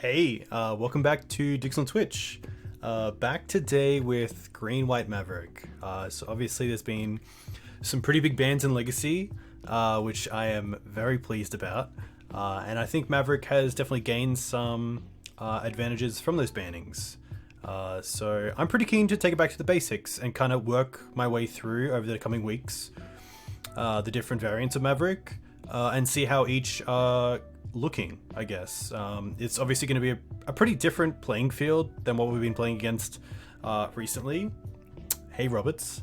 Hey, welcome back to Dix on Twitch. Back today with Green-White Maverick. So obviously there's been some pretty big bans in Legacy, which I am very pleased about. And I think Maverick has definitely gained some advantages from those bannings. So I'm pretty keen to take it back to the basics and kind of work my way through over the coming weeks the different variants of Maverick and see how each looking, I guess. It's obviously going to be a pretty different playing field than what we've been playing against recently. Hey, Roberts.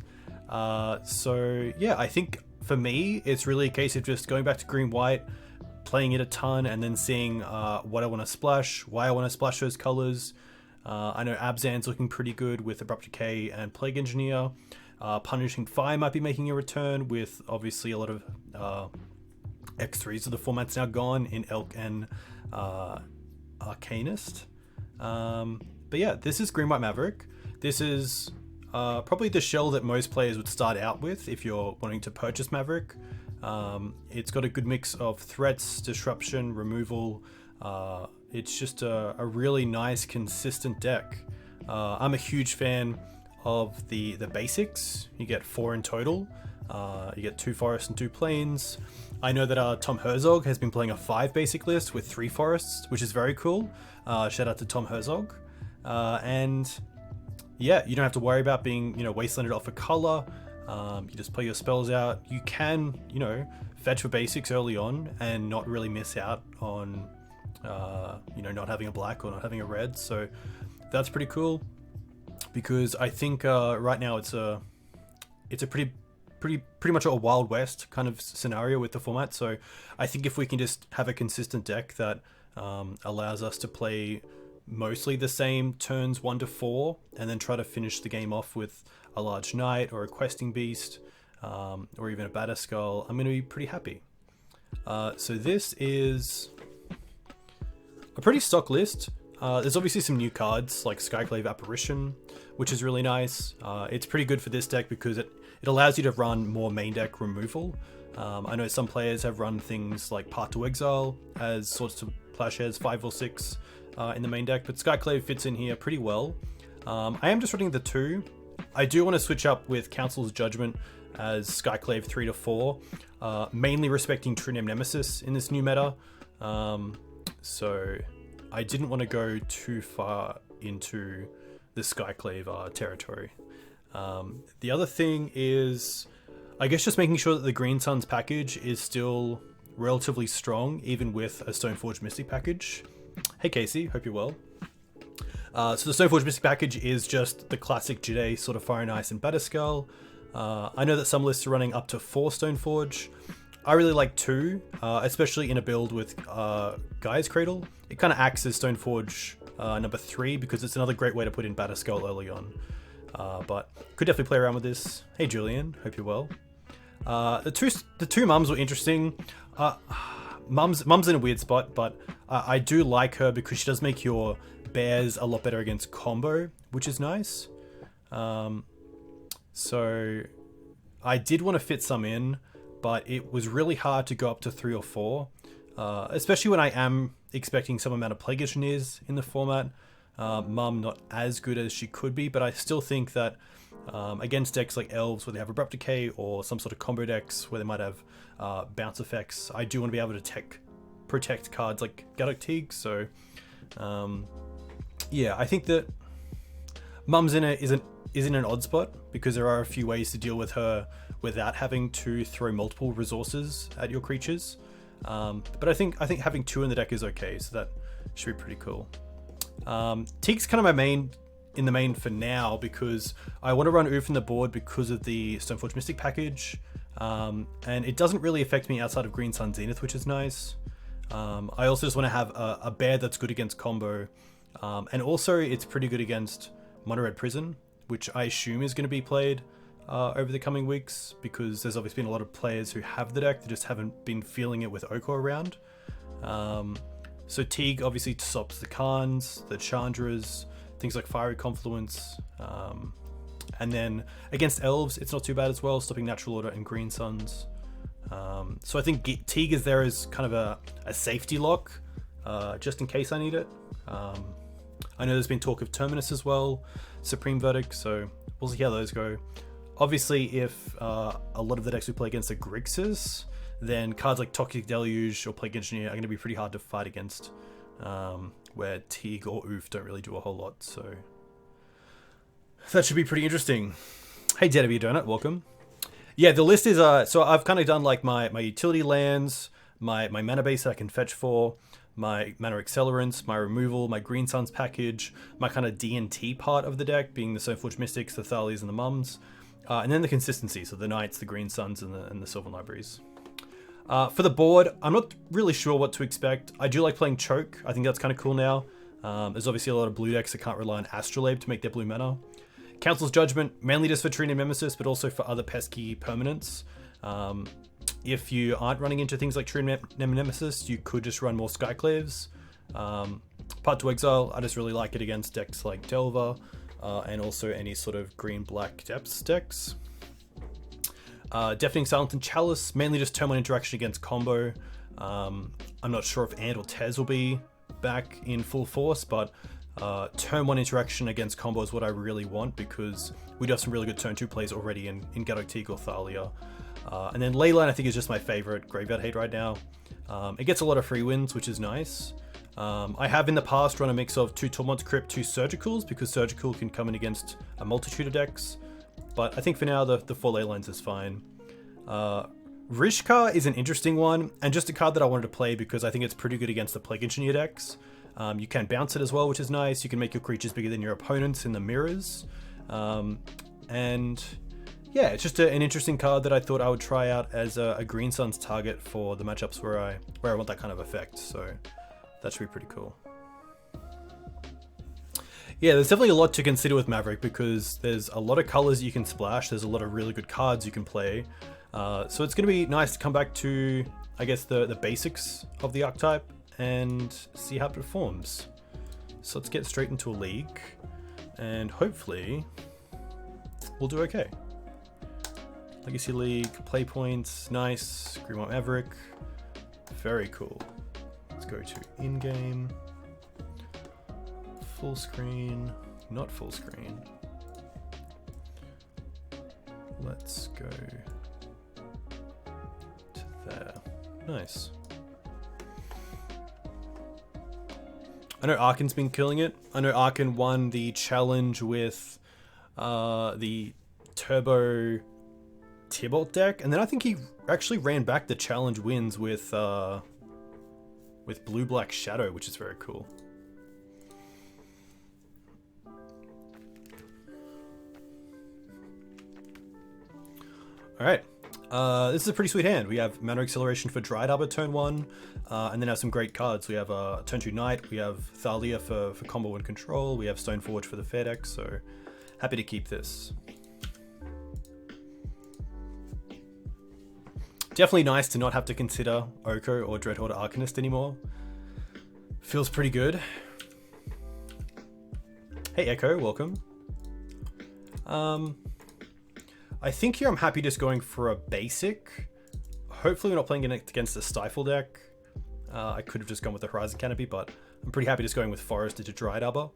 So yeah, I think for me, it's really a case of just going back to green-white, playing it a ton, and then seeing what I want to splash, why I want to splash those colors. I know Abzan's looking pretty good with Abrupt Decay and Plague Engineer. Punishing Fire might be making a return with obviously a lot of X3s of the format's now gone in Elk and Arcanist. But yeah, this is Green-White Maverick. This is probably the shell that most players would start out with if you're wanting to purchase Maverick. It's got a good mix of threats, disruption, removal. It's just a really nice, consistent deck. I'm a huge fan of the basics. You get 4 in total. You get 2 forests and 2 plains. I know that Tom Herzog has been playing a 5 basic list with 3 forests, which is very cool. Shout out to Tom Herzog. And yeah, you don't have to worry about being, wastelanded off a color. You just play your spells out. You can, fetch for basics early on and not really miss out on, not having a black or not having a red. So that's pretty cool because I think right now it's a pretty much a Wild West kind of scenario with the format. So I think if we can just have a consistent deck that allows us to play mostly the same turns 1 to 4 and then try to finish the game off with a large knight or a questing beast or even a Batterskull, I'm going to be pretty happy. So this is a pretty stock list. There's obviously some new cards like Skyclave Apparition, which is really nice. It's pretty good for this deck because it allows you to run more main deck removal. I know some players have run things like Path to Exile as sorts of Plowshares 5 or 6 in the main deck, but Skyclave fits in here pretty well. I am just running the 2. I do want to switch up with Council's Judgment as Skyclave 3 to 4, mainly respecting True Name Nemesis in this new meta. So I didn't want to go too far into the Skyclave territory. The other thing is, I guess, just making sure that the Green Suns package is still relatively strong, even with a Stoneforge Mystic package. Hey Casey, hope you're well. So the Stoneforge Mystic package is just the classic Jide, sort of Fire and Ice and Batterskull. I know that some lists are running up to 4 Stoneforge. I really like 2, especially in a build with Gaia's Cradle. It kind of acts as Stoneforge number 3 because it's another great way to put in Batterskull early on. But could definitely play around with this. Hey Julian, hope you're well. The two mums were interesting. Mum's in a weird spot, but I do like her because she does make your bears a lot better against combo, which is nice. So I did want to fit some in, but it was really hard to go up to 3 or 4, especially when I am expecting some amount of Plague Engineers in the format. Mum not as good as she could be, but I still think that against decks like Elves where they have Abrupt Decay or some sort of combo decks where they might have bounce effects, I do want to be able to protect cards like Gaddock Teeg. So yeah, I think that Mum's is in an odd spot because there are a few ways to deal with her without having to throw multiple resources at your creatures. But I think having 2 in the deck is okay, so that should be pretty cool. Teeg's kind of my main in the main for now because I want to run Oof in the board because of the Stoneforge Mystic package, and it doesn't really affect me outside of Green Sun Zenith, which is nice. I also just want to have a bear that's good against combo, and also it's pretty good against Mono Red Prison, which I assume is going to be played over the coming weeks because there's obviously been a lot of players who have the deck that just haven't been feeling it with Oko around. So Teeg obviously stops the Khans, the Chandras, things like Fiery Confluence, and then against Elves it's not too bad as well, stopping Natural Order and Green Suns. So I think Teeg is there as kind of a safety lock just in case I need it. I know there's been talk of Terminus as well, Supreme Verdict, so we'll see how those go. Obviously, if a lot of the decks we play against are Grixis, then cards like Toxic Deluge or Plague Engineer are going to be pretty hard to fight against, where Teeg or Oof don't really do a whole lot, so that should be pretty interesting. Hey GW Donut, welcome. Yeah, the list is, so I've kind of done like my utility lands, my mana base that I can fetch for, my mana accelerants, my removal, my Green Suns package, my kind of D&T part of the deck, being the Stoneforge Mystics, the Thalias, and the Mums, and then the consistency, so the Knights, the Green Suns, and the Sylvan Libraries. For the board, I'm not really sure what to expect. I do like playing Choke. I think that's kind of cool now. There's obviously a lot of blue decks that can't rely on Astrolabe to make their blue mana. Council's Judgment, mainly just for Trina Nemesis, but also for other pesky permanents. If you aren't running into things like Trina Nemesis, you could just run more Skyclaves. Part to Exile, I just really like it against decks like Delver, and also any sort of green-black Depths decks. Deafening Silence and Chalice, mainly just turn 1 interaction against combo. I'm not sure if Ant or Tez will be back in full force, but turn 1 interaction against combo is what I really want, because we do have some really good turn 2 plays already in Gaddock Teeg or Thalia. And then Leyline I think is just my favorite graveyard hate right now. It gets a lot of free wins, which is nice. I have in the past run a mix of 2 Tormod's Crypt, 2 Surgicals, because Surgical can come in against a multitude of decks. But I think for now the 4 Leylines is fine. Rishka is an interesting one, and just a card that I wanted to play because I think it's pretty good against the Plague Engineer decks. You can bounce it as well, which is nice. You can make your creatures bigger than your opponents in the mirrors. And yeah, it's just an interesting card that I thought I would try out as a Green Suns target for the matchups where I want that kind of effect. So that should be pretty cool. Yeah, there's definitely a lot to consider with Maverick because there's a lot of colors you can splash. There's a lot of really good cards you can play. So it's going to be nice to come back to, I guess, the basics of the archetype and see how it performs. So let's get straight into a league and hopefully we'll do okay. Legacy League, play points, nice. GW Maverick, very cool. Let's go to in-game, full screen, not full screen. Let's go to there. Nice. I know Arkin's been killing it. I know Arkin won the challenge with the Turbo Tibalt deck, and then I think he actually ran back the challenge wins with Blue-Black Shadow, which is very cool. Alright, this is a pretty sweet hand. We have Mana Acceleration for Dryad Arbor turn 1, and then have some great cards. We have turn 2 Knight, we have Thalia for combo and control, we have Stoneforge for the fair deck, so happy to keep this. Definitely nice to not have to consider Oko or Dreadhorde Arcanist anymore. Feels pretty good. Hey Echo, welcome. I think here I'm happy just going for a basic. Hopefully we're not playing against a Stifle deck. I could have just gone with the Horizon Canopy, but I'm pretty happy just going with Forest into Dryad Arbor.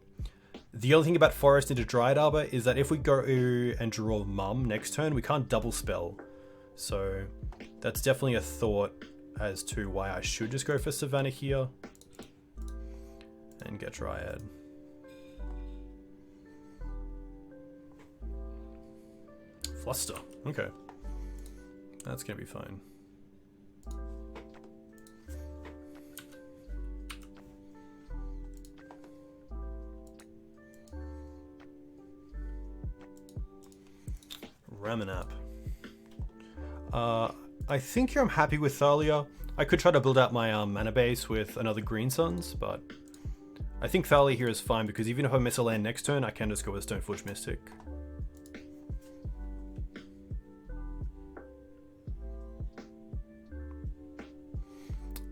The only thing about Forest into Dryad Arbor is that if we go and draw Mum next turn, we can't double spell. So that's definitely a thought as to why I should just go for Savannah here and get Dryad. Fluster, okay. That's gonna be fine. Ramanap. I think here I'm happy with Thalia. I could try to build out my mana base with another Green Suns, but I think Thalia here is fine because even if I miss a land next turn, I can just go with Stoneforge Mystic.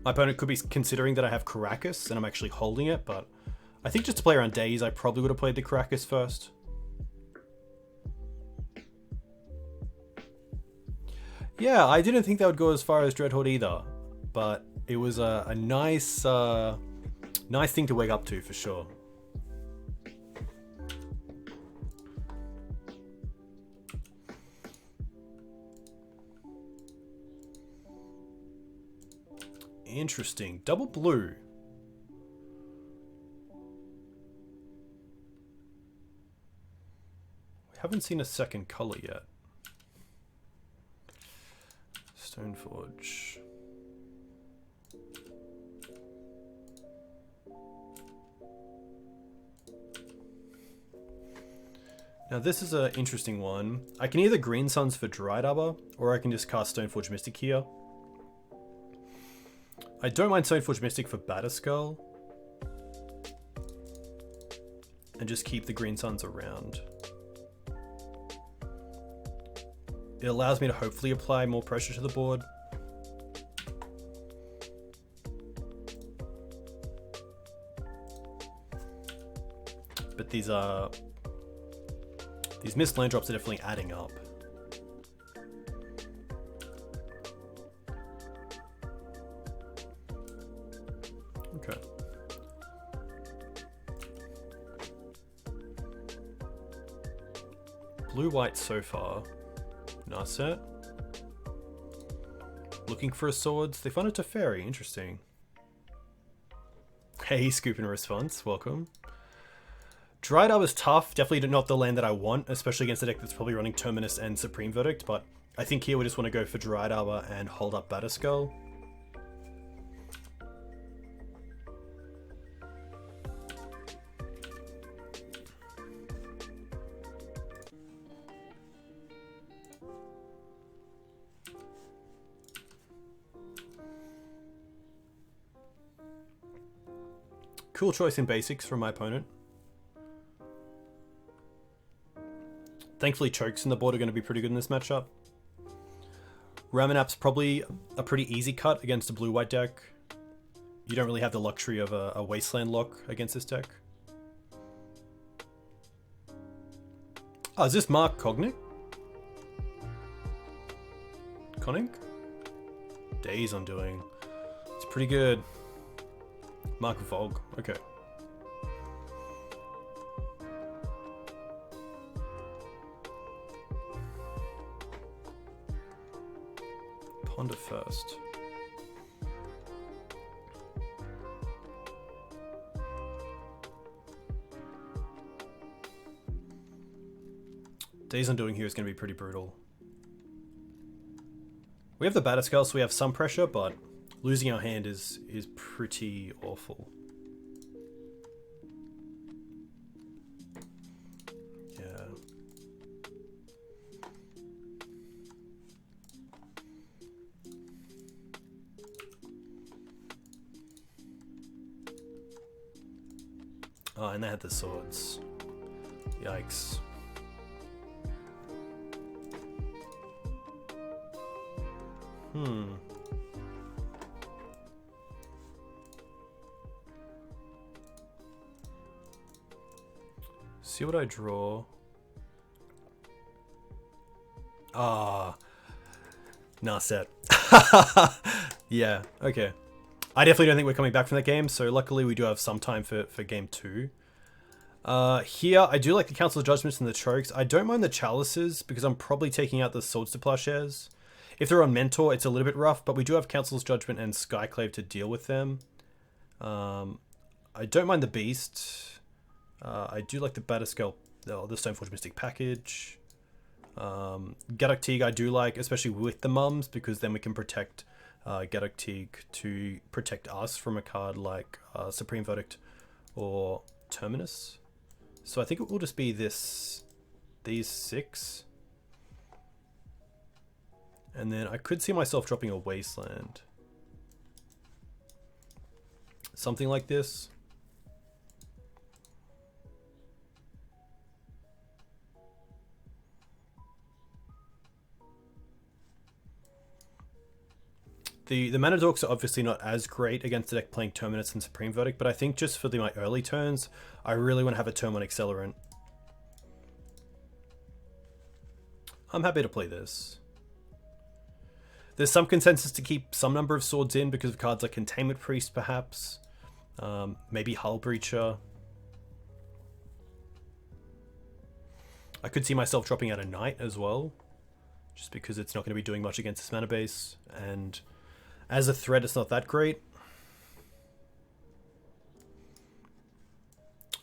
My opponent could be considering that I have Caracas and I'm actually holding it, but I think just to play around Days, I probably would have played the Caracas first. Yeah, I didn't think that would go as far as Dreadhorde either, but it was a nice Nice thing to wake up to, for sure. Interesting. Double blue. We haven't seen a second color yet. Stoneforge. Now this is an interesting one. I can either Green Suns for Dried Arbor, or I can just cast Stoneforge Mystic here. I don't mind Stoneforge Mystic for Batterskull. And just keep the Green Suns around. It allows me to hopefully apply more pressure to the board. But these missed land drops are definitely adding up. Okay. Blue-white so far. Nice set. Looking for a swords. They found a Teferi. Interesting. Hey, Scoop in response. Welcome. Dried Up is tough. Definitely not the land that I want, especially against a deck that's probably running Terminus and Supreme Verdict, but I think here we just want to go for Dried Arbor and hold up Batterskull. Cool choice in basics from my opponent. Thankfully, chokes in the board are going to be pretty good in this matchup. Ramanap's probably a pretty easy cut against a blue-white deck. You don't really have the luxury of a Wasteland lock against this deck. Oh, is this Mark Cognic? Conning? Days Undoing. It's pretty good. Mark Vogue. Okay. Ponder first. Days Undoing here is going to be pretty brutal. We have the Batterskull, so we have some pressure, but losing our hand is pretty awful. Yeah. Oh, and they had the swords. Yikes. See what I draw. Ah. Nah, set. Yeah, okay. I definitely don't think we're coming back from that game, so luckily we do have some time for game 2. Here, I do like the Council of Judgments and the Chokes. I don't mind the Chalices, because I'm probably taking out the Swords to Plowshares. If they're on Mentor, it's a little bit rough, but we do have Council's Judgment and Skyclave to deal with them. I don't mind the Beast. I do like the Batterskull, the Stoneforge Mystic package. Gaddock Teeg I do like, especially with the mums, because then we can protect Gaddock Teeg to protect us from a card like Supreme Verdict or Terminus. So I think it will just be these 6. And then I could see myself dropping a Wasteland. Something like this. The mana dorks are obviously not as great against the deck playing Terminus and Supreme Verdict, but I think just for my early turns, I really want to have a turn 1 Accelerant. I'm happy to play this. There's some consensus to keep some number of swords in because of cards like Containment Priest, perhaps. Maybe Hull Breacher. I could see myself dropping out a Knight as well, just because it's not going to be doing much against this mana base, and as a threat it's not that great.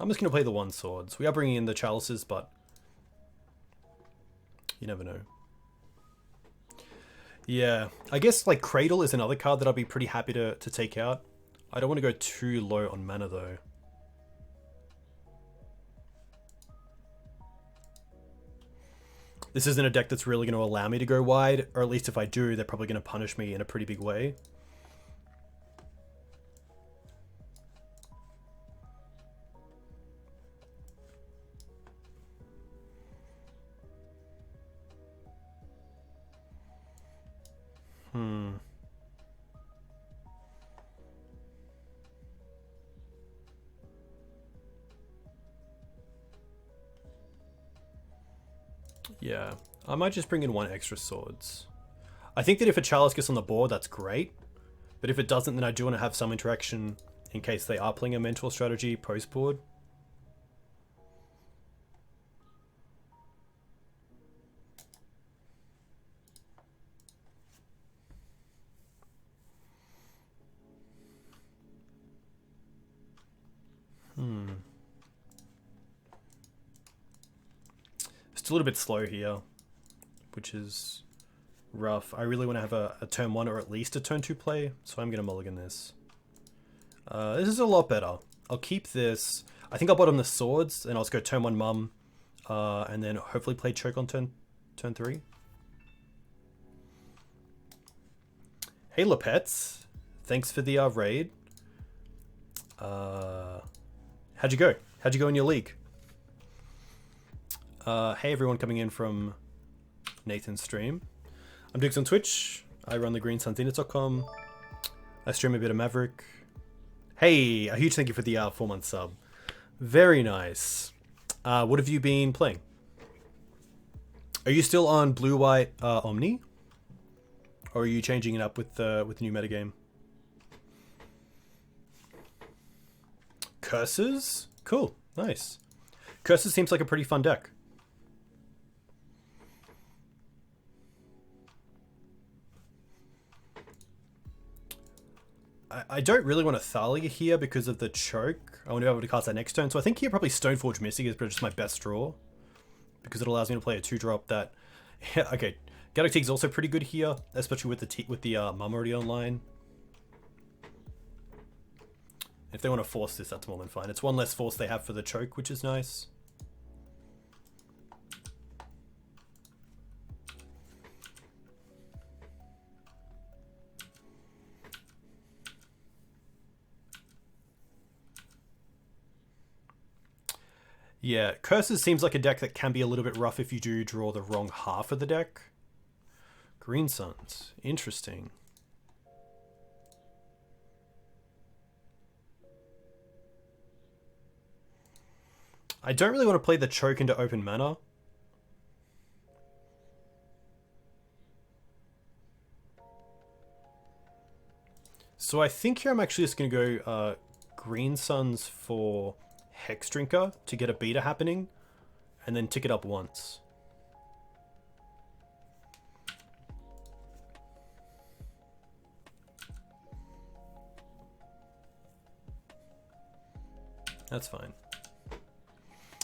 I'm just going to play the 1 swords. We are bringing in the chalices, but you never know. Yeah, I guess like Cradle is another card that I'd be pretty happy to take out. I don't want to go too low on mana though. This isn't a deck that's really going to allow me to go wide, or at least if I do, they're probably going to punish me in a pretty big way. Yeah, I might just bring in 1 extra swords. I think that if a chalice gets on the board, that's great. But if it doesn't, then I do want to have some interaction in case they are playing a mental strategy post-board. It's a little bit slow here, which is rough. I really want to have a turn 1 or at least a turn 2 play, so I'm going to mulligan this. This is a lot better. I'll keep this. I think I'll bottom the swords, and I'll just go turn 1 mum, and then hopefully play choke on turn 3. Hey Lapets, thanks for the raid. How'd you go? How'd you go in your league? Hey everyone coming in from Nathan's stream. I'm Dukes on Twitch. I run the greensunzenith.com. I stream a bit of Maverick. Hey, a huge thank you for the 4-month sub. Very nice. What have you been playing? Are you still on blue-white Omni? Or are you changing it up with the new metagame? Curses? Cool, nice. Curses seems like a pretty fun deck. I don't really want a Thalia here because of the choke. I want to be able to cast that next turn. So I think here probably Stoneforge Mystic is just my best draw, because it allows me to play a 2-drop that... Yeah, okay, Gaddock Teeg is also pretty good here, especially with the mum already online. If they want to force this, that's more than fine. It's 1 less force they have for the choke, which is nice. Yeah, Curses seems like a deck that can be a little bit rough if you do draw the wrong half of the deck. Green Suns, interesting. I don't really want to play the choke into open mana. So I think here I'm actually just going to go Green Suns for Hex Drinker to get a beta happening, and then tick it up once. That's fine.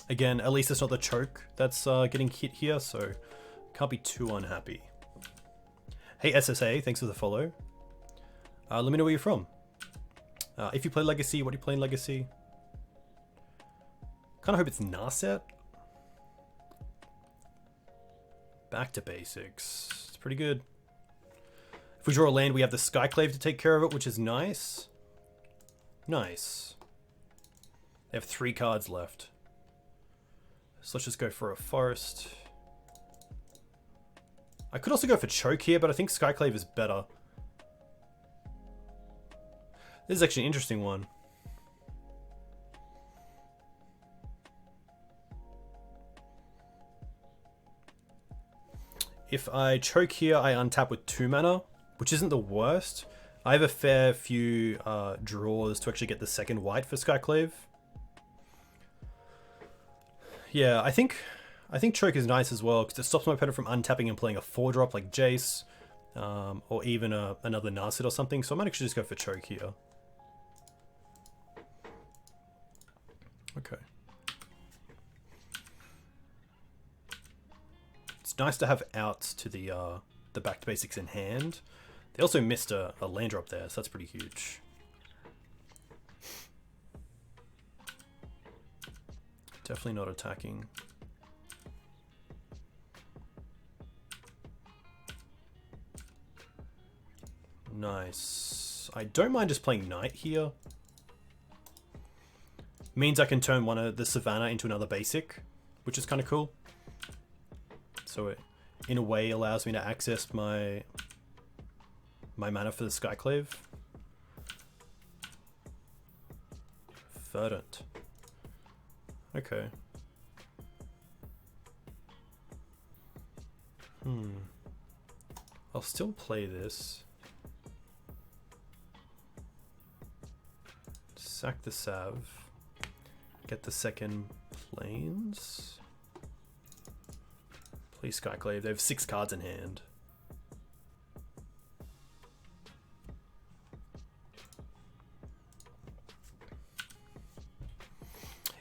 Again, at least it's not the choke that's getting hit here, so can't be too unhappy. Hey SSA, thanks for the follow. Let me know where you're from. If you play Legacy, what do you play in Legacy? Kind of hope it's Narset. Back to basics. It's pretty good. If we draw a land, we have the Skyclave to take care of it, which is nice. Nice. They have 3 cards left. So let's just go for a forest. I could also go for choke here, but I think Skyclave is better. This is actually an interesting one. If I choke here, I untap with 2 mana, which isn't the worst. I have a fair few draws to actually get the second white for Skyclave. Yeah, I think Choke is nice as well because it stops my opponent from untapping and playing a 4-drop like Jace, or even another Narset or something. So I might actually just go for Choke here. Okay. It's nice to have outs to the back to basics in hand. They also missed a land drop there, so that's pretty huge. Definitely not attacking. Nice. I don't mind just playing Knight here. Means I can turn one of the Savannah into another basic, which is kind of cool. So it, in a way, allows me to access my mana for the Skyclave. Verdant. Okay. I'll still play this. Sack the Sav. Get the second planes. Play Skyclave. They have 6 cards in hand.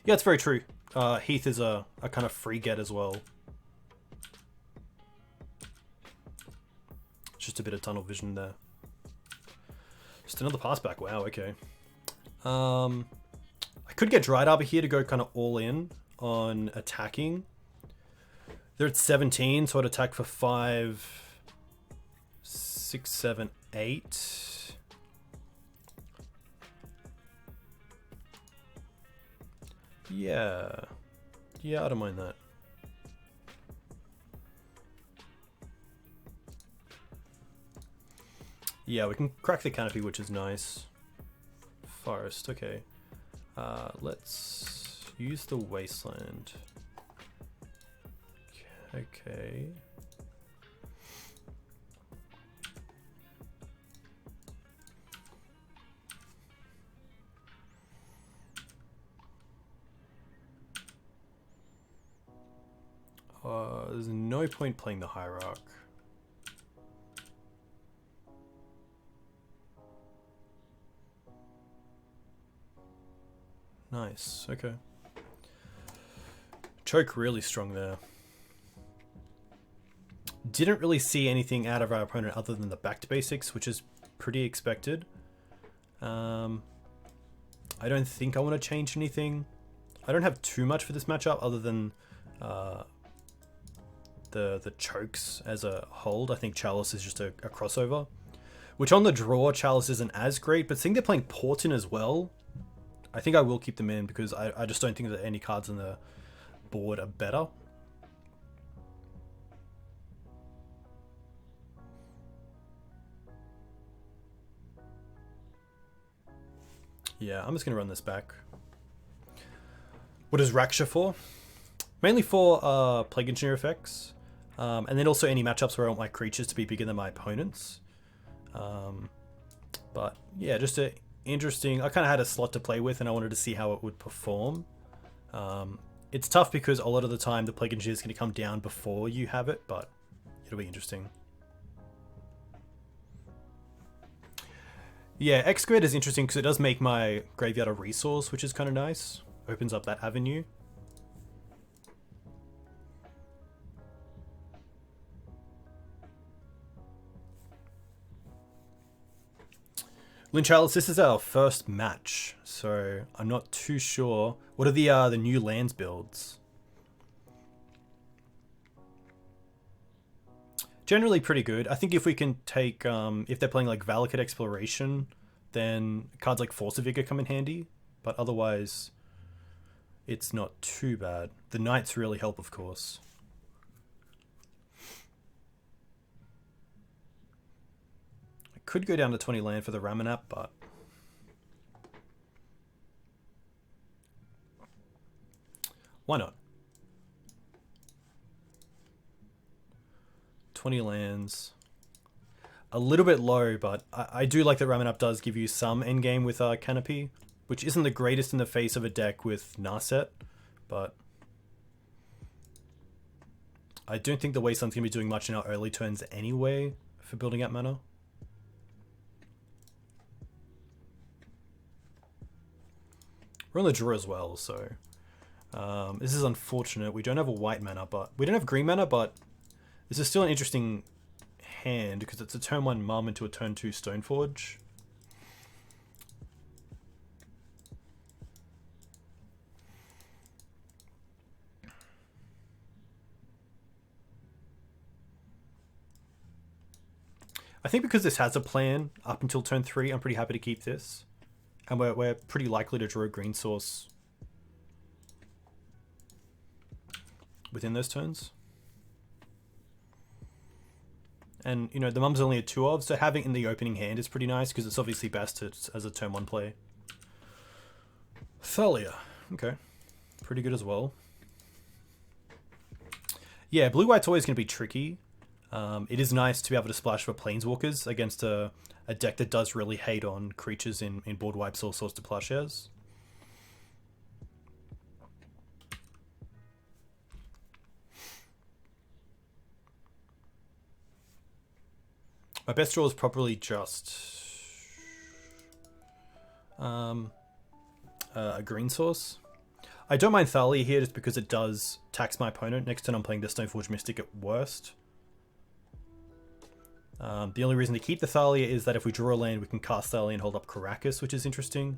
Yeah, it's very true. Heath is a kind of free get as well. Just a bit of tunnel vision there. Just another pass back. Wow, okay. I could get Dreadhorde here to go kind of all in on attacking. They're at 17, so I'd attack for 5, 6, 7, 8. Yeah, I don't mind that. Yeah, we can crack the canopy, which is nice. Forest, okay. Let's use the wasteland. Okay. There's no point playing the Hierarch. Nice, okay. Choke really strong there. Didn't really see anything out of our opponent other than the back to basics, which is pretty expected. I don't think I want to change anything. I don't have too much for this matchup other than the chokes as a hold. I think Chalice is just a crossover. Which on the draw, Chalice isn't as great, but seeing they're playing Portin as well, I think I will keep them in because I just don't think that any cards on the board are better. Yeah, I'm just going to run this back. What is Raksha for? Mainly for Plague Engineer effects. And then also any matchups where I want my creatures to be bigger than my opponents. But yeah, just a interesting... I kind of had a slot to play with and I wanted to see how it would perform. It's tough because a lot of the time the Plague Engineer is going to come down before you have it, but it'll be interesting. Yeah, Excavate is interesting because it does make my graveyard a resource, which is kind of nice. Opens up that avenue. Lynch Alice, this is our first match, so I'm not too sure. What are the new lands builds? Generally pretty good. I think if we can take, if they're playing like Valakut Exploration, then cards like Force of Vigor come in handy, but otherwise it's not too bad. The Knights really help, of course. I could go down to 20 land for the Ramanap, but why not? 20 lands. a little bit low, but I do like that Ramen Up does give you some endgame with Canopy, which isn't the greatest in the face of a deck with Narset, but I don't think the Wasteland's going to be doing much in our early turns anyway for building out mana. We're on the draw as well, so this is unfortunate. We don't have a white mana, but we don't have green mana, but this is still an interesting hand because it's a turn 1 Mum into a turn 2 Stoneforge. I think because this has a plan up until turn 3, I'm pretty happy to keep this. And we're pretty likely to draw a green source within those turns. And, you know, the Mum's only a 2 of, so having it in the opening hand is pretty nice because it's obviously best as a turn 1 play. Thalia. Okay. Pretty good as well. Yeah, blue-white's always going to be tricky. It is nice to be able to splash for Planeswalkers against a deck that does really hate on creatures in board wipes or Swords to Plowshares. My best draw is probably just a green source. I don't mind Thalia here just because it does tax my opponent. Next turn I'm playing the Stoneforge Mystic at worst. The only reason to keep the Thalia is that if we draw a land, we can cast Thalia and hold up Karakas, which is interesting.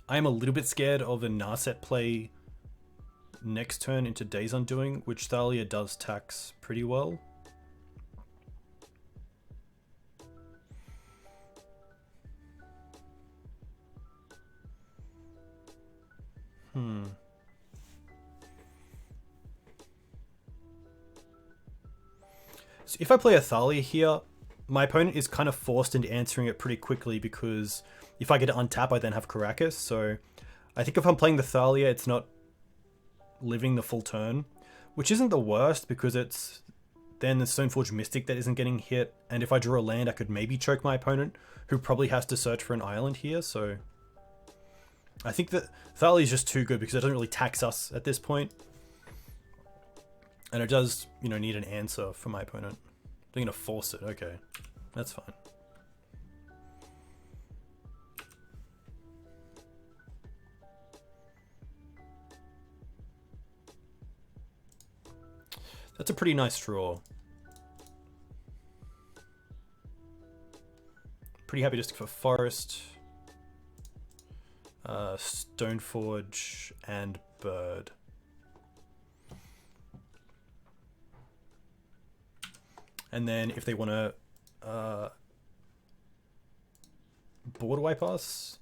I am a little bit scared of a Narset play next turn into Days Undoing, which Thalia does tax pretty well. So if I play a Thalia here, my opponent is kind of forced into answering it pretty quickly because if I get to untap, I then have Karakas. So I think if I'm playing the Thalia, it's not living the full turn, which isn't the worst because it's then the Stoneforge Mystic that isn't getting hit. And if I draw a land, I could maybe choke my opponent, who probably has to search for an island here. So I think that Thalia is just too good because it doesn't really tax us at this point. And it does, you know, need an answer from my opponent. They're going to force it. Okay, that's fine. That's a pretty nice draw. Pretty happy just for Forest, Stoneforge, and Bird. And then if they want to board wipe us,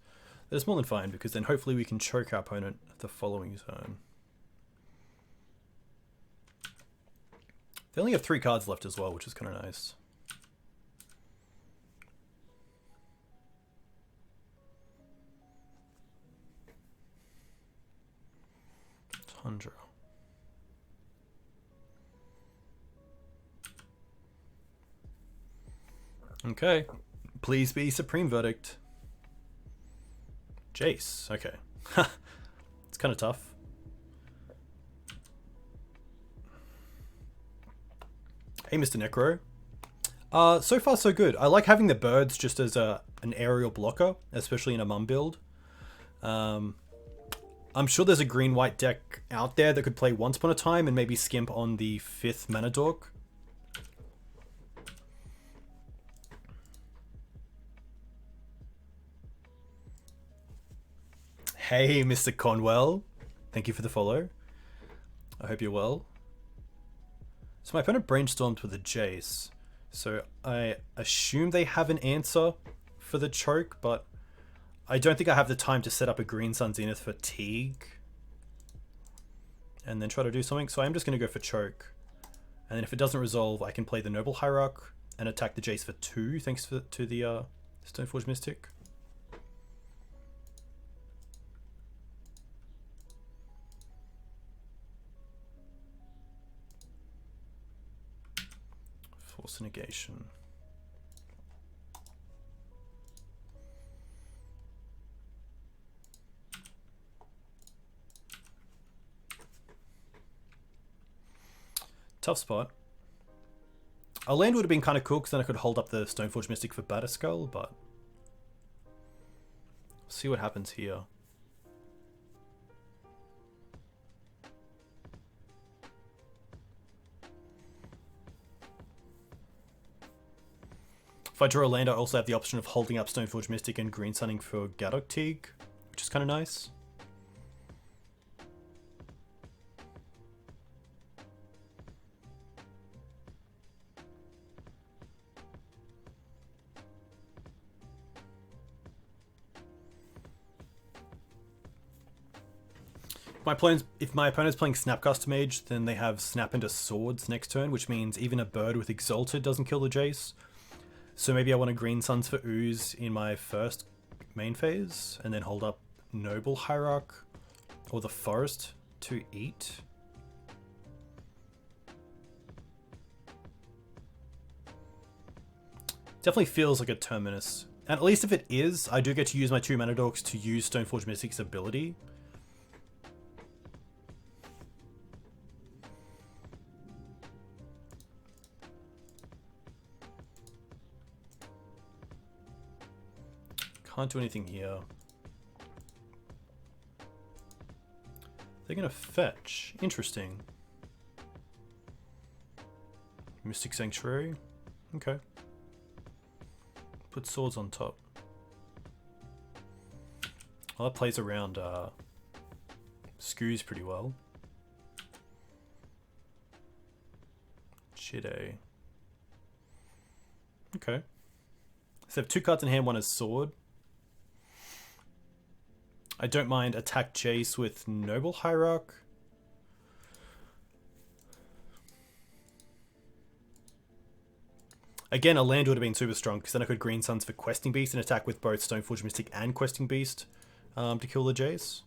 that's more than fine because then hopefully we can choke our opponent the following turn. They only have 3 cards left as well, which is kind of nice. Tundra. Okay. Please be Supreme Verdict. Jace. Okay. It's kind of tough. Hey, Mr. Necro. So far so good. I like having the birds just as an aerial blocker, especially in a Mum build. I'm sure there's a green-white deck out there that could play Once Upon a Time and maybe skimp on the 5th mana dork. Hey, Mr. Conwell. Thank you for the follow. I hope you're well. So my opponent brainstormed with a Jace. So I assume they have an answer for the choke, but I don't think I have the time to set up a Green Sun Zenith for Teeg and then try to do something. So I'm just going to go for choke. And then if it doesn't resolve, I can play the Noble Hierarch and attack the Jace for 2 thanks to the Stoneforge Mystic. Force negation. Tough spot. A land would have been kind of cool because then I could hold up the Stoneforge Mystic for Batterskull, but see what happens here. If I draw a land, I also have the option of holding up Stoneforge Mystic and green sunning for Gaddock Teeg, which is kind of nice. If my opponent's playing Snapcaster Mage, then they have Snap into Swords next turn, which means even a bird with Exalted doesn't kill the Jace. So maybe I want a Green Suns for Ooze in my first main phase, and then hold up Noble Hierarch or the Forest to eat. Definitely feels like a Terminus. And at least if it is, I do get to use my 2 mana dorks to use Stoneforge Mystic's ability. Can't do anything here. They're gonna fetch. Interesting. Mystic Sanctuary. Okay. Put swords on top. Well, that plays around Scoos pretty well. Chide. Okay. So I have 2 cards in hand, one is sword. I don't mind attack Jace with Noble Hierarch. Again, a land would have been super strong because then I could Green Suns for Questing Beast and attack with both Stoneforge Mystic and Questing Beast to kill the Jace.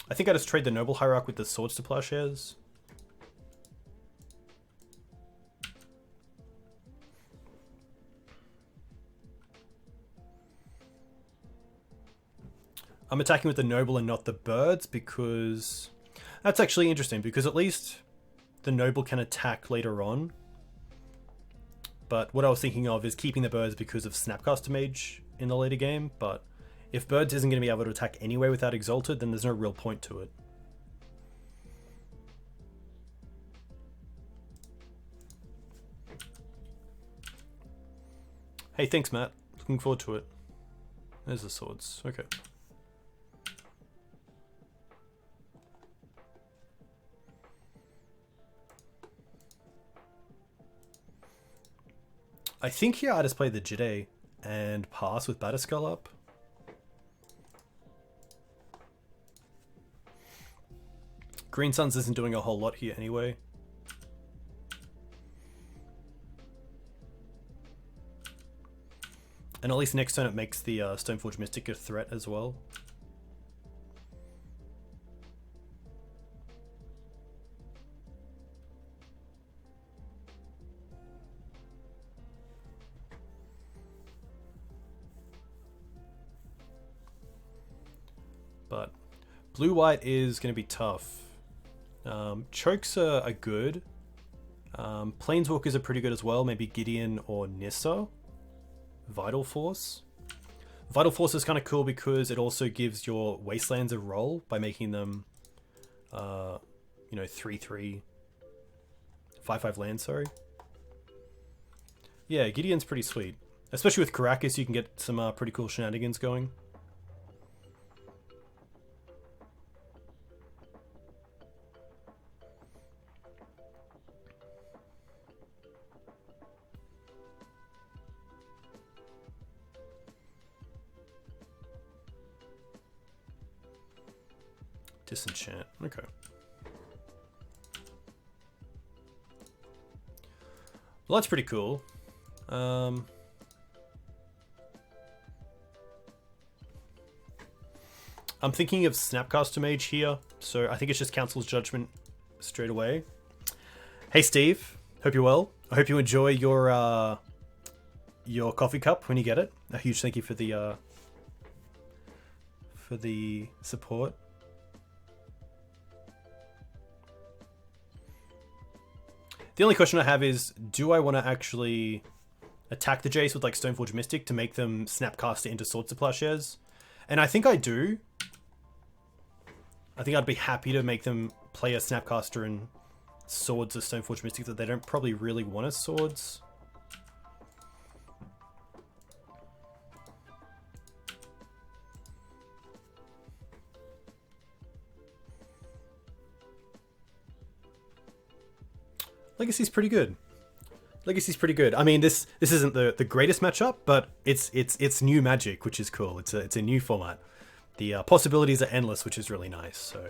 I think I just trade the Noble Hierarch with the Swords to Plowshares. I'm attacking with the Noble and not the birds because that's actually interesting because at least the Noble can attack later on. But what I was thinking of is keeping the birds because of Snapcaster Mage in the later game. But if birds isn't going to be able to attack anyway without Exalted, then there's no real point to it. Hey, thanks, Matt. Looking forward to it. There's the swords. Okay. I think here I just play the Jide and pass with Batterskull up. Green Suns isn't doing a whole lot here anyway. And at least next turn it makes the Stoneforge Mystic a threat as well. But blue-white is going to be tough. Chokes are good. Planeswalkers are pretty good as well. Maybe Gideon or Nissa. Vital Force. Vital Force is kind of cool because it also gives your Wastelands a roll by making them, 3/3, 5/5 lands, sorry. Yeah, Gideon's pretty sweet. Especially with Karakas, you can get some pretty cool shenanigans going. Disenchant. Okay. Well, that's pretty cool. I'm thinking of Snapcaster Mage here, so I think it's just Council's Judgment straight away. Hey Steve, hope you're well. I hope you enjoy your coffee cup when you get it. A huge thank you for the support. The only question I have is, do I want to actually attack the Jace with like Stoneforge Mystic to make them Snapcaster into Swords to Plowshares? And I think I do. I think I'd be happy to make them play a Snapcaster and Swords as Stoneforge Mystic that they don't probably really want as Swords. Legacy's pretty good. Legacy's pretty good. I mean, this isn't the greatest matchup, but it's new Magic, which is cool. It's a new format. The possibilities are endless, which is really nice. So,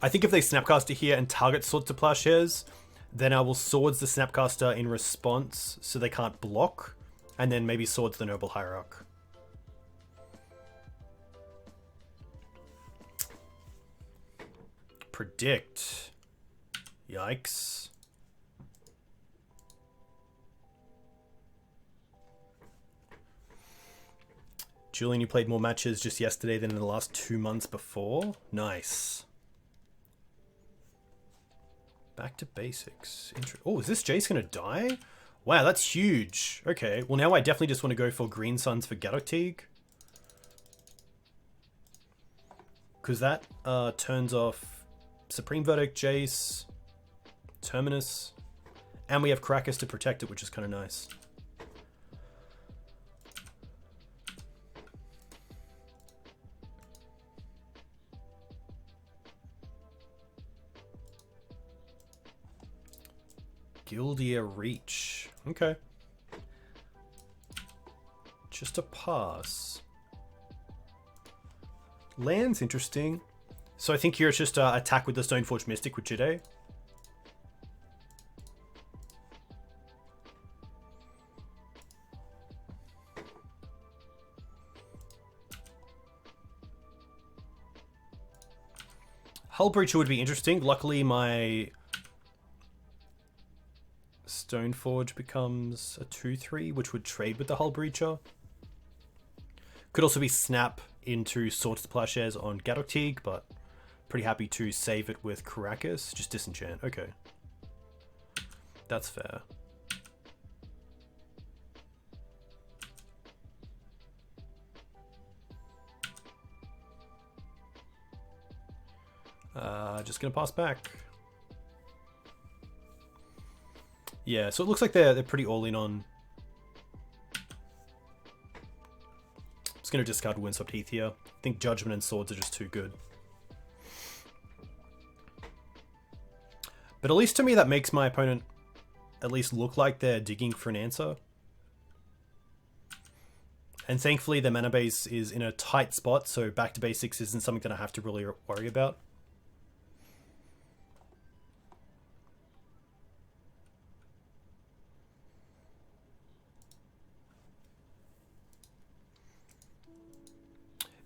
I think if they Snapcaster here and target Swords to Plowshares, then I will Swords the Snapcaster in response, so they can't block, and then maybe Swords the Noble Hierarch. Predict. Yikes. Julian, you played more matches just yesterday than in the last 2 months before? Nice. Back to basics. Oh, is this Jace going to die? Wow, that's huge. Okay, well now I definitely just want to go for Green Suns for Gaddock Teeg. Because that turns off Supreme Verdict, Jace, Terminus, and we have Krakus to protect it, which is kind of nice. Gildia Reach. Okay. Just a pass. Land's interesting. So I think here it's just attack with the Stoneforge Mystic with Jide. Hull Breacher would be interesting. Luckily my Stoneforge becomes a 2/3, which would trade with the Hull Breacher. Could also be Snap into Swords to Plowshares on Gaddock Teeg, but pretty happy to save it with Krakus. Just disenchant. Okay. That's fair. Just gonna pass back. Yeah, so it looks like they're pretty all in on. Just gonna discard Windswept Heath here. I think Judgment and Swords are just too good. But at least to me, that makes my opponent at least look like they're digging for an answer. And thankfully, their mana base is in a tight spot, so back to basics isn't something that I have to really worry about.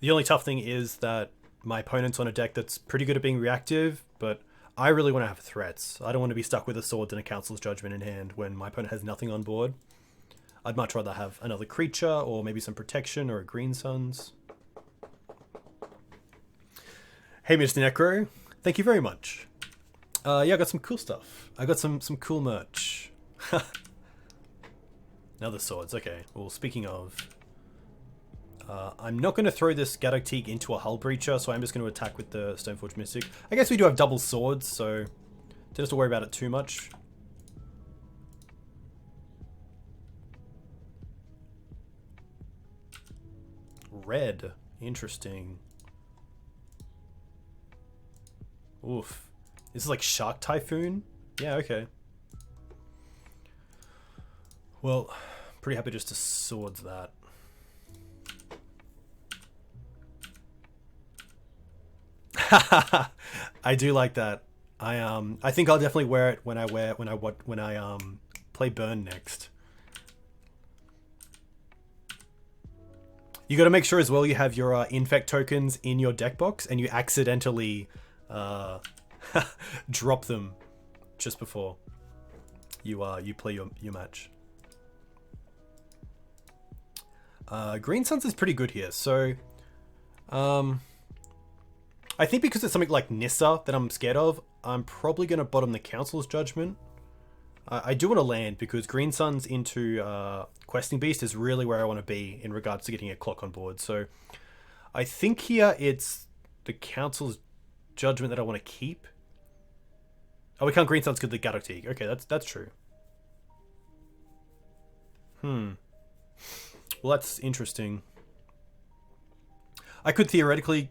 The only tough thing is that my opponent's on a deck that's pretty good at being reactive, but I really want to have threats. I don't want to be stuck with a Swords and a Council's Judgment in hand when my opponent has nothing on board. I'd much rather have another creature, or maybe some protection, or a Green Suns. Hey, Mr. Necro. Thank you very much. Yeah, I got some cool stuff. I got some cool merch. Another Swords, okay. Well, speaking of... I'm not going to throw this Gaddock Teeg into a Hull Breacher, so I'm just going to attack with the Stoneforge Mystic. I guess we do have double Swords, so don't have to worry about it too much. Red. Interesting. Oof. This is like Shark Typhoon? Yeah, okay. Well, pretty happy just to Swords that. I do like that. I think I'll definitely wear it when I play Burn next. You got to make sure as well you have your infect tokens in your deck box, and you accidentally drop them just before you play your match. Green Suns is pretty good here, so I think because it's something like Nissa that I'm scared of, I'm probably going to bottom the Council's Judgment. I do want to land because Green Suns into Questing Beast is really where I want to be in regards to getting a clock on board. So I think here it's the Council's Judgment that I want to keep. Oh, we can't Green Suns because the Gaddock Teeg. Okay, that's true. Well, that's interesting. I could theoretically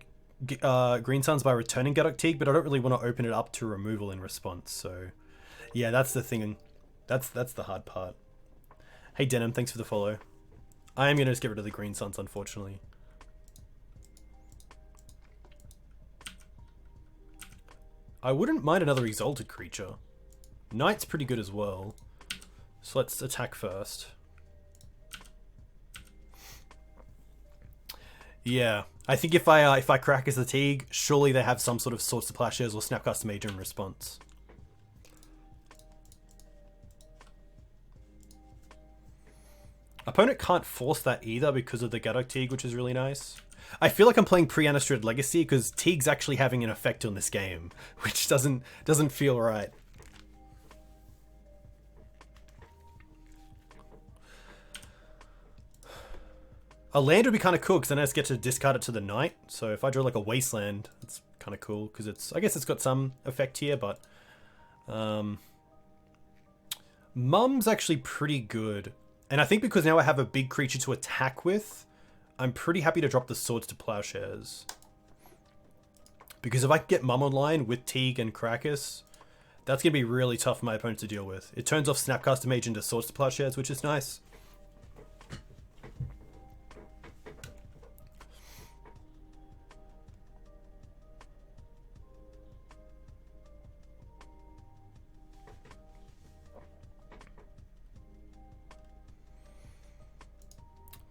Green Suns by returning Gaddock Teeg, but I don't really want to open it up to removal in response. So yeah, that's the thing. That's the hard part. Hey Denim, thanks for the follow. I am going to just get rid of the Green Suns, unfortunately. I wouldn't mind another Exalted creature. Knight's pretty good as well. So let's attack first. Yeah, I think if I crack as the Teeg, surely they have some sort of Swords to Plowshares or Snapcaster Major in response. Opponent can't force that either because of the Gaddock Teeg, which is really nice. I feel like I'm playing pre-Innistrad Legacy because Teeg's actually having an effect on this game, which doesn't feel right. A land would be kind of cool because then I just get to discard it to the Knight. So if I draw like a Wasteland, that's kind of cool because I guess it's got some effect here, but Mum's actually pretty good. And I think because now I have a big creature to attack with, I'm pretty happy to drop the Swords to Plowshares. Because if I can get Mum online with Teeg and Krakus, that's going to be really tough for my opponent to deal with. It turns off Snapcaster Mage into Swords to Plowshares, which is nice.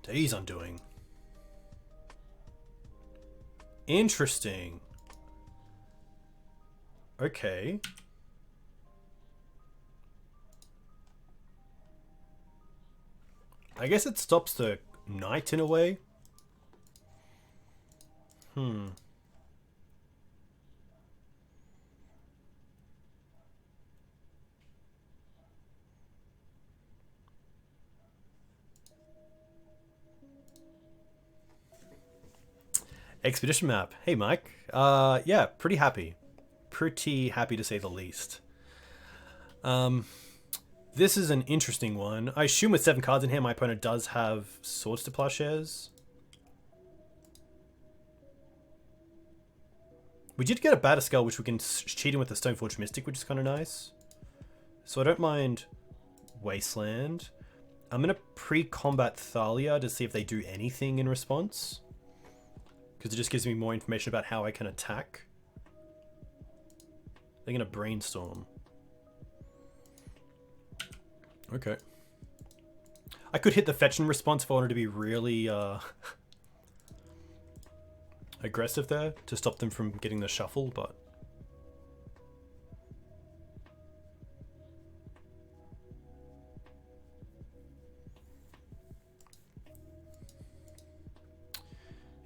Days Undoing. Interesting. Okay. I guess it stops the Knight in a way. Expedition map. Hey, Mike. Yeah, pretty happy. Pretty happy to say the least. This is an interesting one. I assume with 7 cards in hand, my opponent does have Swords to Plowshares. We did get a Batterskull, which we can cheat in with the Stoneforge Mystic, which is kind of nice. So I don't mind Wasteland. I'm going to pre-combat Thalia to see if they do anything in response. Because it just gives me more information about how I can attack. They're going to Brainstorm. Okay. I could hit the fetch in response if I wanted to be really aggressive there to stop them from getting the shuffle, but...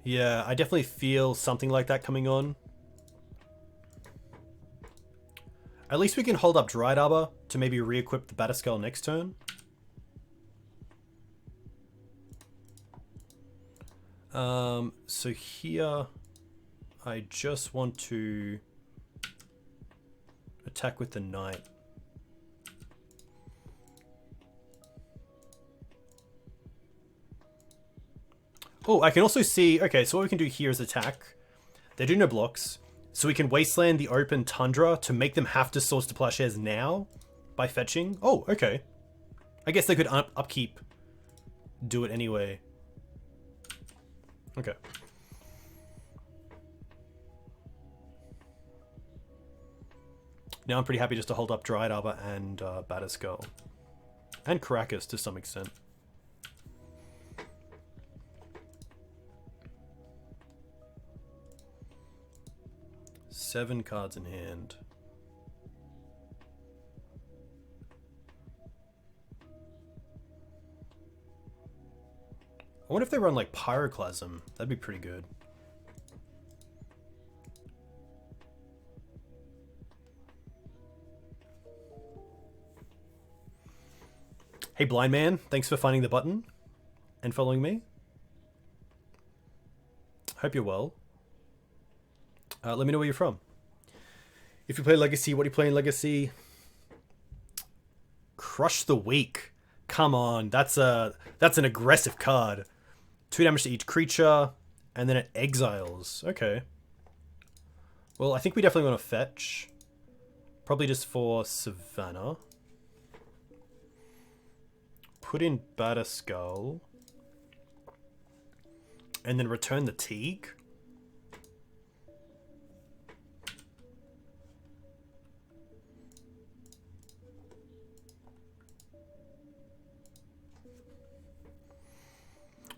Yeah, I definitely feel something like that coming on. At least we can hold up Dried Arbor to maybe re-equip the Batterskull next turn. So here, I just want to attack with the Knight. Oh, I can also see... Okay, so what we can do here is attack. They do no blocks. So we can Wasteland the open Tundra to make them have to Swords to Plowshares now by fetching. Oh, okay. I guess they could upkeep. Do it anyway. Okay. Now I'm pretty happy just to hold up Dried Arbor and Batterskull. And Krakus to some extent. 7 cards in hand. I wonder if they run like Pyroclasm. That'd be pretty good. Hey, blind man, thanks for finding the button and following me. Hope you're well. Let me know where you're from. If you play Legacy, what do you play in Legacy? Crush the Weak. Come on, that's an aggressive card. 2 damage to each creature, and then it exiles. Okay. Well, I think we definitely want to fetch. Probably just for Savannah. Put in Batterskull. And then return the Teeg.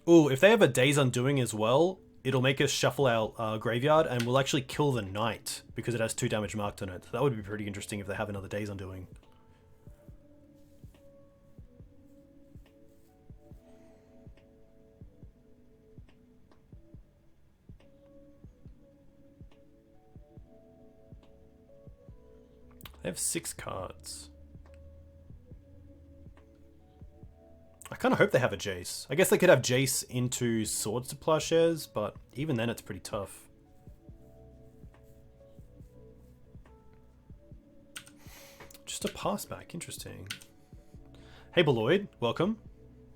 Ooh, if they have a Day's Undoing as well, it'll make us shuffle our graveyard, and we'll actually kill the Knight because it has 2 damage marked on it. That would be pretty interesting if they have another Day's Undoing. They have 6 cards. I kind of hope they have a Jace. I guess they could have Jace into Swords to Plowshares, but even then it's pretty tough. Just a pass back, interesting. Hey Beloyd, welcome.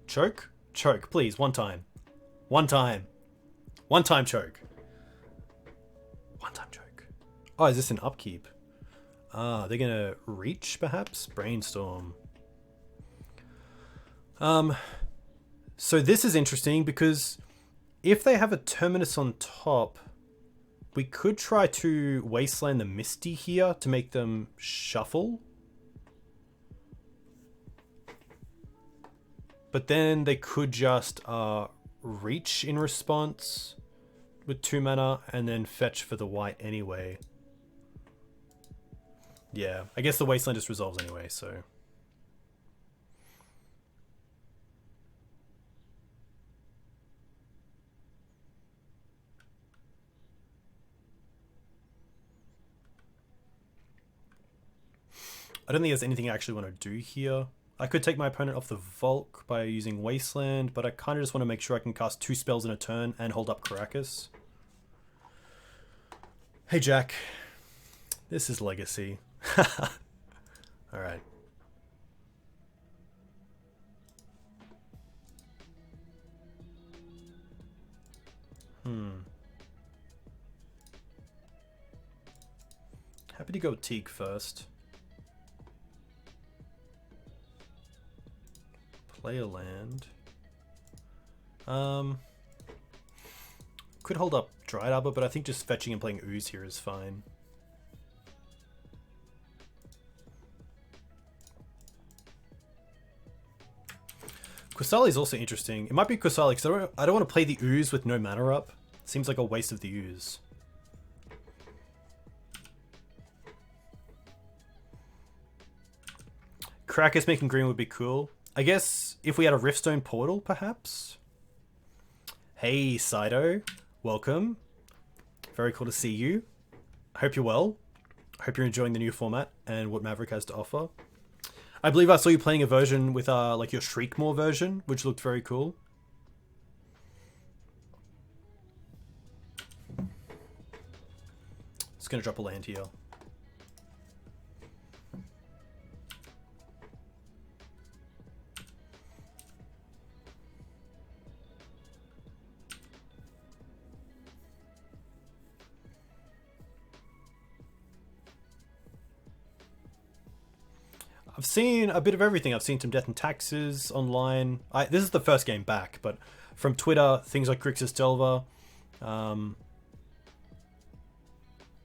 Choke? Choke, please, one time. One time. One time choke. One time choke. Oh, is this an upkeep? Ah, they're gonna reach, perhaps? Brainstorm. So this is interesting because if they have a Terminus on top, we could try to Wasteland the Misty here to make them shuffle. But then they could just reach in response with 2 mana and then fetch for the white anyway. Yeah, I guess the Wasteland just resolves anyway, so... I don't think there's anything I actually want to do here. I could take my opponent off the Volk by using Wasteland, but I kind of just want to make sure I can cast 2 spells in a turn and hold up Caracas. Hey Jack, this is Legacy. Alright. Happy to go with Teeg first. Play a land. Could hold up Dried Arbor, but I think just fetching and playing Ooze here is fine. Qasali is also interesting. It might be Qasali because I don't want to play the Ooze with no mana up. Seems like a waste of the Ooze. Caracas making green would be cool. I guess if we had a Riftstone Portal, perhaps? Hey, Saito. Welcome. Very cool to see you. I hope you're well. I hope you're enjoying the new format and what Maverick has to offer. I believe I saw you playing a version with like your Shriekmaw version, which looked very cool. Just gonna drop a land here. I've seen a bit of everything. I've seen some Death and Taxes online. This is the first game back, but from Twitter, things like Grixis Delver.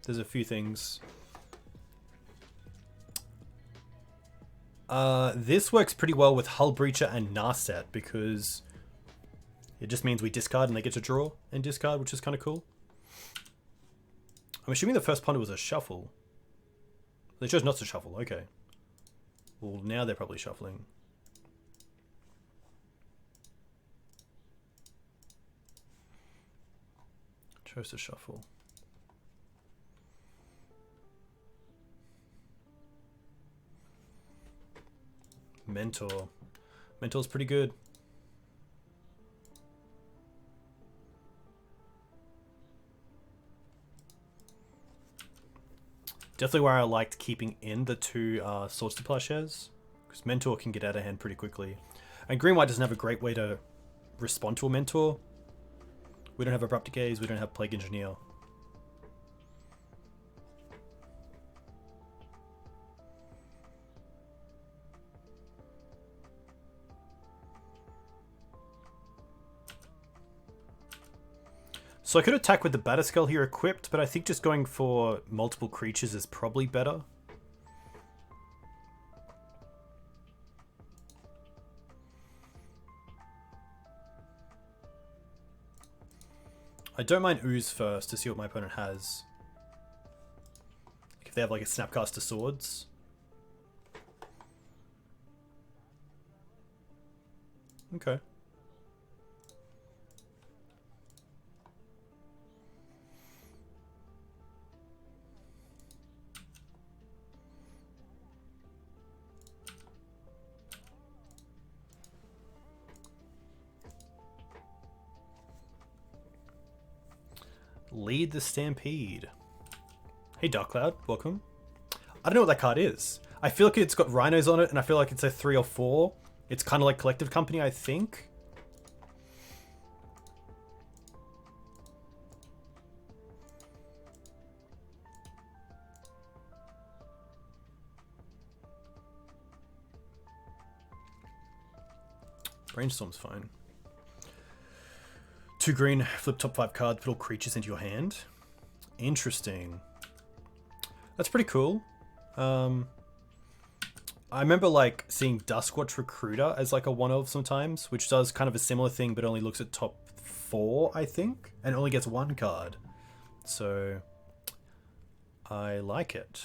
There's a few things. This works pretty well with Hull Breacher and Narset because it just means we discard and they get to draw and discard, which is kind of cool. I'm assuming the first ponder was a shuffle. They chose not to shuffle, okay. Well, now they're probably shuffling. Chose to shuffle. Mentor. Mentor's pretty good. Definitely where I liked keeping in the two Swords to Plowshares, because Mentor can get out of hand pretty quickly. And Green-White doesn't have a great way to respond to a Mentor. We don't have Abrupt Gaze, we don't have Plague Engineer. So I could attack with the Batterskull here equipped, but I think just going for multiple creatures is probably better. I don't mind Ooze first to see what my opponent has. If they have like a Snapcaster Swords. Okay. Lead the Stampede. Hey Dark Cloud, welcome. I don't know what that card is. I feel like it's got rhinos on it, and I feel like it's a 3 or 4. It's kind of like Collective Company, I think. Brainstorm's fine. 2 green, flip top 5 cards, put all creatures into your hand. Interesting. That's pretty cool. I remember like seeing Duskwatch Recruiter as like a one-of sometimes, which does kind of a similar thing, but only looks at top 4, I think, and only gets 1 card. So I like it.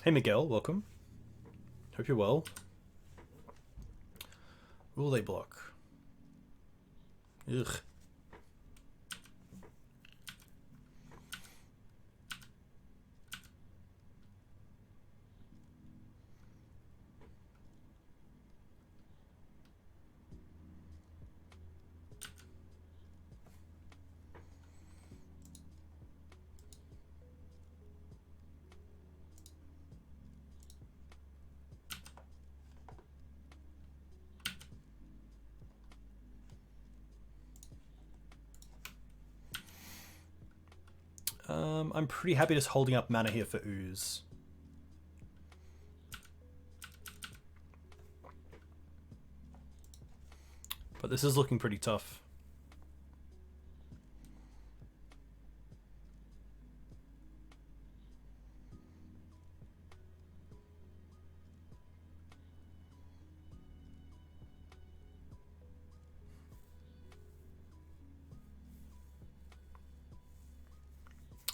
Hey Miguel, welcome. Hope you're well. Will they block? Ugh. I'm pretty happy just holding up mana here for Ooze. But this is looking pretty tough.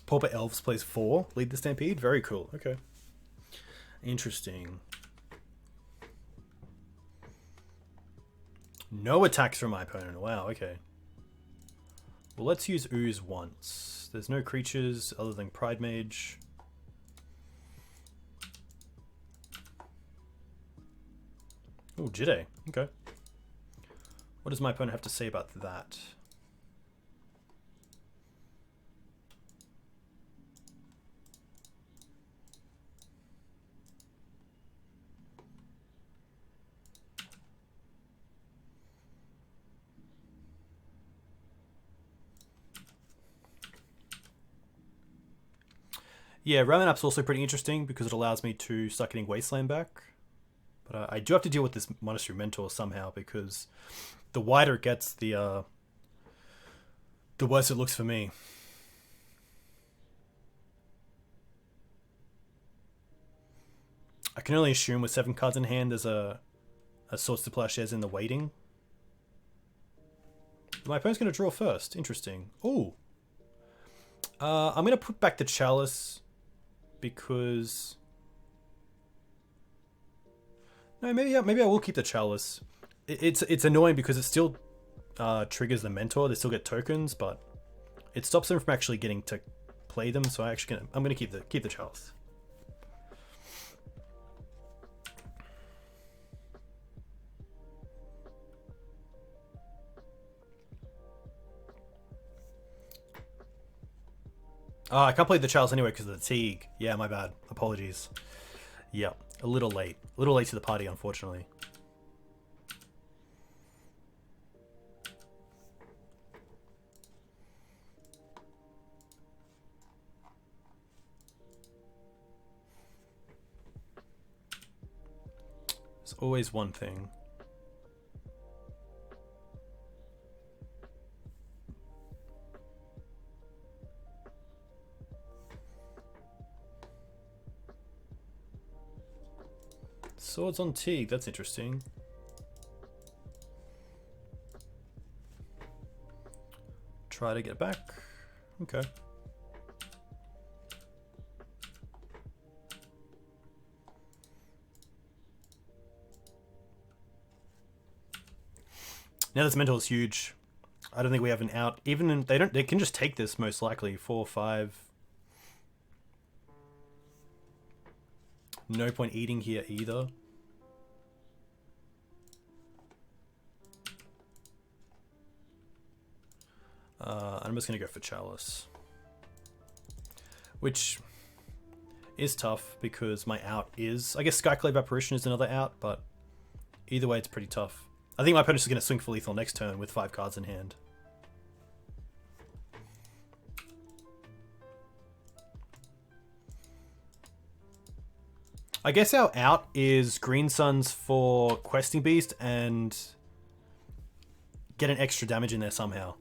Pauper Elves plays 4. Lead the Stampede. Very cool. Okay. Interesting. No attacks from my opponent. Wow, okay. Well, let's use Ooze once. There's no creatures other than Pride Mage. Oh, Jide. Okay. What does my opponent have to say about that? Yeah, Ramen Up's also pretty interesting because it allows me to start getting Wasteland back. But I do have to deal with this Monastery Mentor somehow because the wider it gets, the worse it looks for me. I can only assume with 7 cards in hand there's a Swords to Plowshares in the waiting. My opponent's going to draw first. Interesting. Ooh. I'm going to put back the Chalice because... No, maybe I will keep the Chalice. It's annoying because it still triggers the Mentor. They still get tokens, but it stops them from actually getting to play them. So I'm gonna keep the Chalice. Oh, I can't play the Chalice anyway because of the Teeg. Yeah, my bad. Apologies. Yeah, a little late. A little late to the party, unfortunately. There's always one thing. Swords on Teeg, that's interesting. Try to get back. Okay. Now this mental is huge. I don't think we have an out. Even in, they can just take this most likely. 4, 5. No point eating here either. I'm just going to go for Chalice. Which is tough because my out is... I guess Skyclave Apparition is another out, but either way it's pretty tough. I think my opponent's is going to swing for lethal next turn with 5 cards in hand. I guess our out is Green Suns for Questing Beast and get an extra damage in there somehow.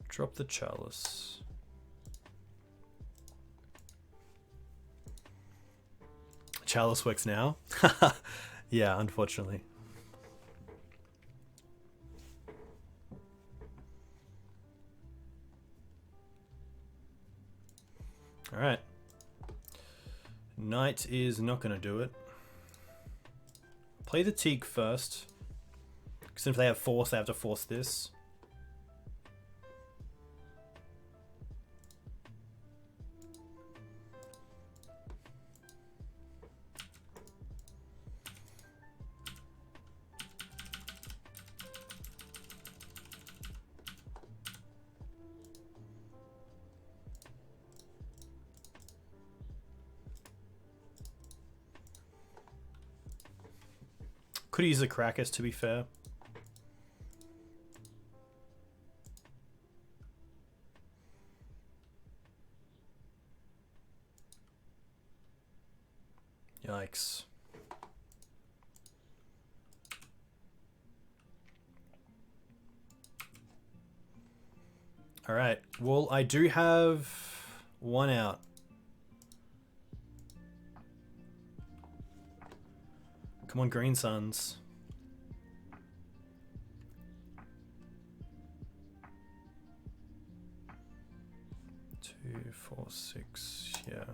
Drop the Chalice. Chalice works now? Yeah, unfortunately. Alright. Knight is not going to do it. Play the Teeg first. Because if they have force, they have to force this. Could use a Krakus, to be fair. Yikes. Alright, well, I do have one out. Come on, Green Suns. Two, 4, 6, yeah.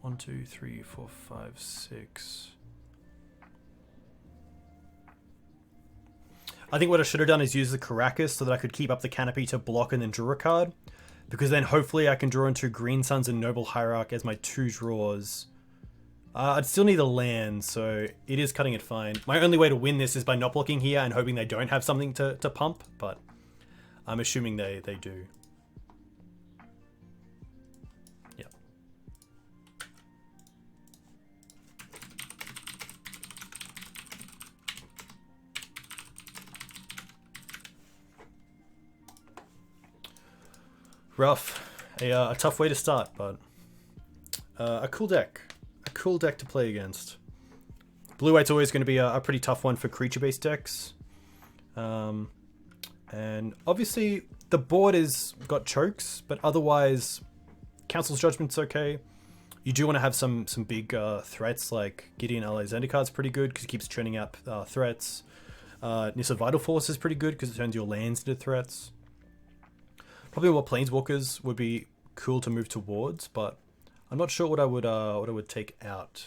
One, 2, 3, 4, 5, 6. I think what I should have done is use the Caracas so that I could keep up the canopy to block and then draw a card. Because then hopefully I can draw into Green Suns and Noble Hierarch as my 2 draws. I'd still need a land, so it is cutting it fine. My only way to win this is by not blocking here and hoping they don't have something to pump, but I'm assuming they do. Yep. Rough. A tough way to start, but a cool deck. A cool deck to play against. Blue-white's always going to be a pretty tough one for creature-based decks. And obviously, the board is got chokes, but otherwise, Council's Judgment's okay. You do want to have some big threats, like Gideon Ally Zendikard's pretty good because it keeps churning out threats. Nissa Vital Force is pretty good because it turns your lands into threats. Probably more Planeswalkers would be cool to move towards, but I'm not sure what I would take out.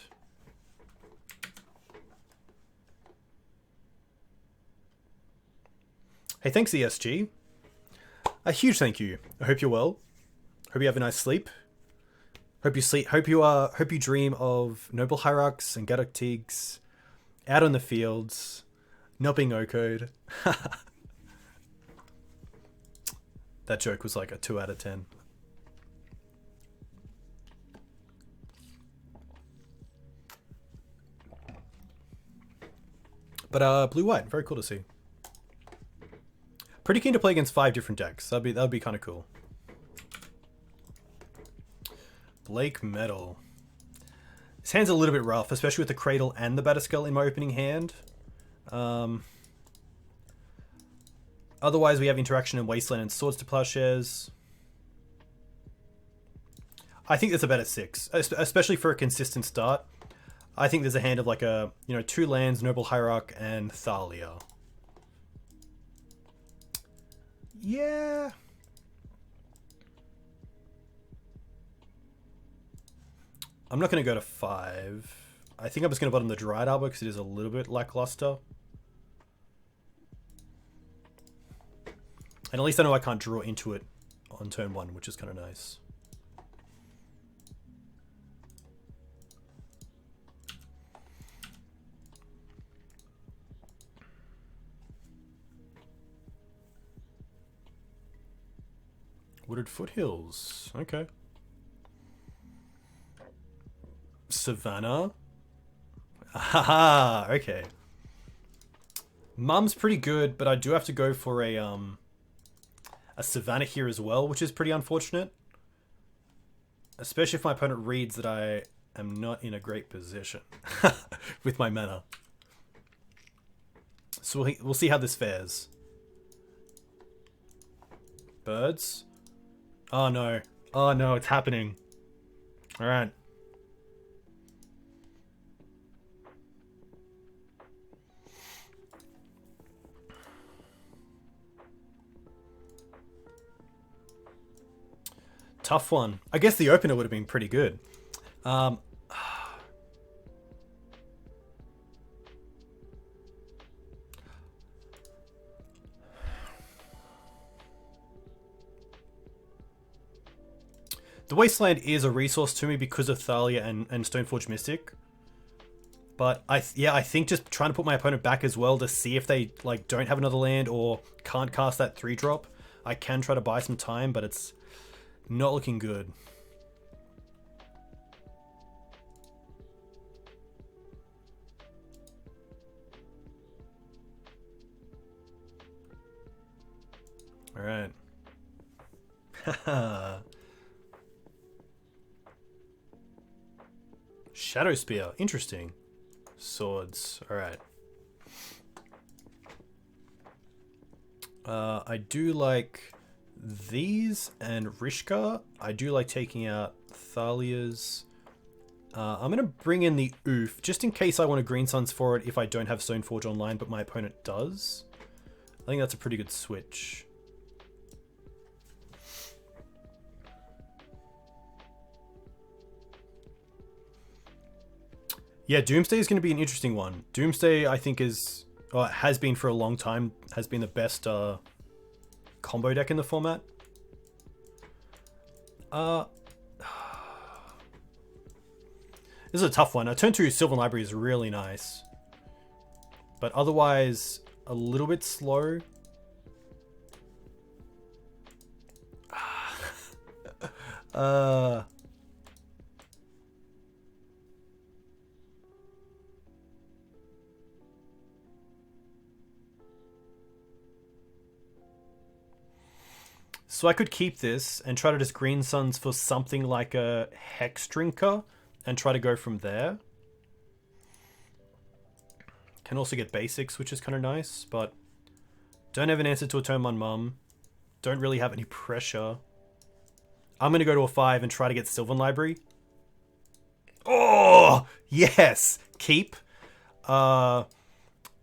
Hey, thanks ESG. A huge thank you. I hope you're well. Hope you have a nice sleep. Hope you sleep. Hope you dream of Noble Hierarchs and Gaddock Teegs out on the fields, not being OHKO'd. That joke was like a 2 out of 10. But blue-white, very cool to see. Pretty keen to play against 5 different decks. That'd be kind of cool. Blake Metal. This hand's a little bit rough, especially with the Cradle and the Batterskull in my opening hand. Otherwise, we have Interaction in Wasteland and Swords to Plowshares. I think there's a better 6, especially for a consistent start. I think there's a hand of like a 2 lands, Noble Hierarch, and Thalia. Yeah. I'm not going to go to 5. I think I'm just going to bottom the Dried Arbor because it is a little bit lackluster. And at least I know I can't draw into it on turn 1, which is kind of nice. Wooded Foothills. Okay. Savannah. Haha. Okay. Mum's pretty good, but I do have to go for a Savannah here as well, which is pretty unfortunate. Especially if my opponent reads that I am not in a great position with my mana. So we'll see how this fares. Birds. Oh no. Oh no, it's happening. Alright. Tough one. I guess the opener would have been pretty good. The Wasteland is a resource to me because of Thalia and Stoneforge Mystic. But I think just trying to put my opponent back as well to see if they like don't have another land or can't cast that 3-drop. I can try to buy some time, but it's not looking good. All right. Shadow Spear, interesting. Swords, all right. I do like these and Rishka. I do like taking out Thalia's. I'm gonna bring in the Oof just in case I want a Green Suns for it if I don't have Stoneforge online, but my opponent does. I think that's a pretty good switch. Yeah, Doomsday is going to be an interesting one. Doomsday, I think, is, or has been for a long time, has been the best combo deck in the format. This is a tough one. A turn 2 Sylvan Library is really nice. But otherwise, a little bit slow. So I could keep this and try to just Green Suns for something like a Hex Drinker and try to go from there. Can also get basics, which is kind of nice, but don't have an answer to a turn 1 mum. Don't really have any pressure. I'm going to go to a 5 and try to get Sylvan Library. Oh, yes! Keep. And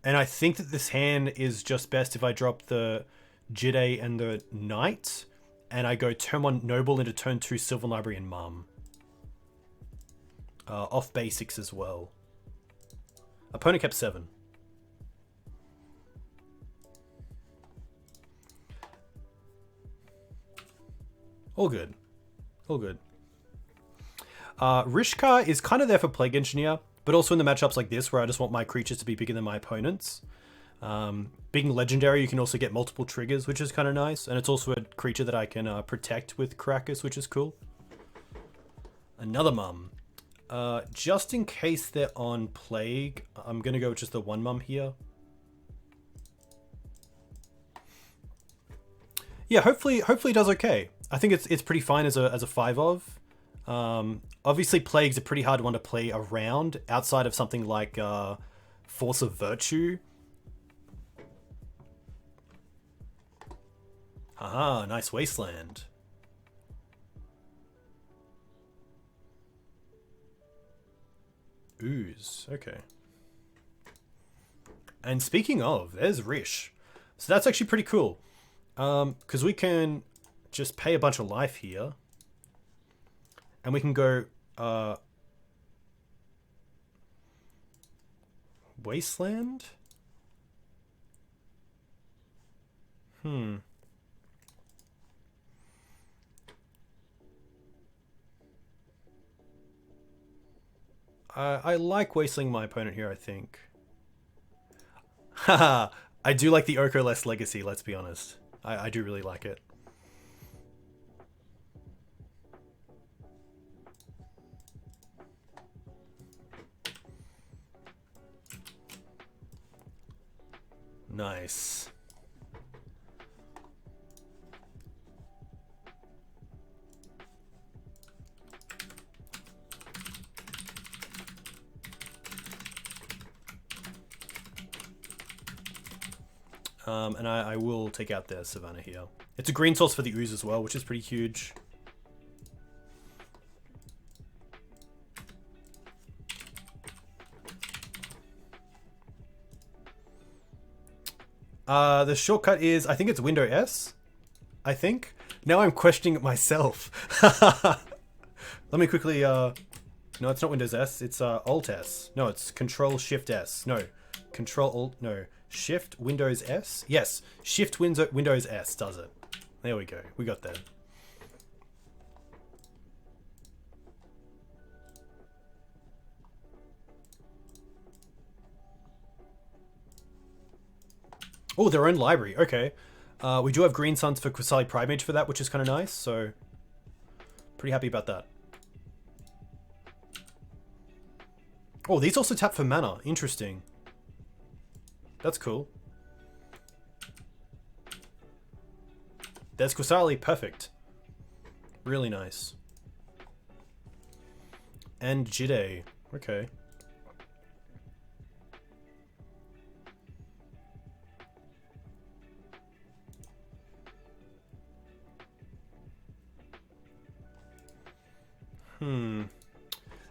I think that this hand is just best if I drop the Jide and the Knight, and I go turn 1 Noble into turn 2 Sylvan Library and Mum. Off basics as well. Opponent kept 7. All good. All good. Rishka is kind of there for Plague Engineer, but also in the matchups like this where I just want my creatures to be bigger than my opponents. Being legendary, you can also get multiple triggers, which is kind of nice. And it's also a creature that I can protect with Karakas, which is cool. Another mum. Just in case they're on Plague, I'm going to go with just the 1 mum here. Yeah, hopefully it does okay. I think it's pretty fine as a 5 of. Obviously, Plague's a pretty hard one to play around outside of something like Force of Virtue. Aha, nice Wasteland. Ooze, okay. And speaking of, there's Rish. So that's actually pretty cool. Because we can just pay a bunch of life here. And we can go Wasteland? I like Wasteling my opponent here, I think. Haha, I do like the Oko-less Legacy, let's be honest. I do really like it. Nice. And I will take out their Savannah here. It's a green source for the Ooze as well, which is pretty huge. The shortcut is, I think it's Window S. I think. Now I'm questioning it myself. Let me quickly, no, it's not Windows S. It's Alt S. No, it's Control Shift S. No, Control Alt, no. Shift Windows S? Yes, Shift Windows S does it. There we go. We got that. Oh, their own library. Okay. We do have Green Suns for Qasali Primate for that, which is kind of nice. So, pretty happy about that. Oh, these also tap for mana. Interesting. That's cool. There's Qasali. Perfect. Really nice. And Jide. Okay.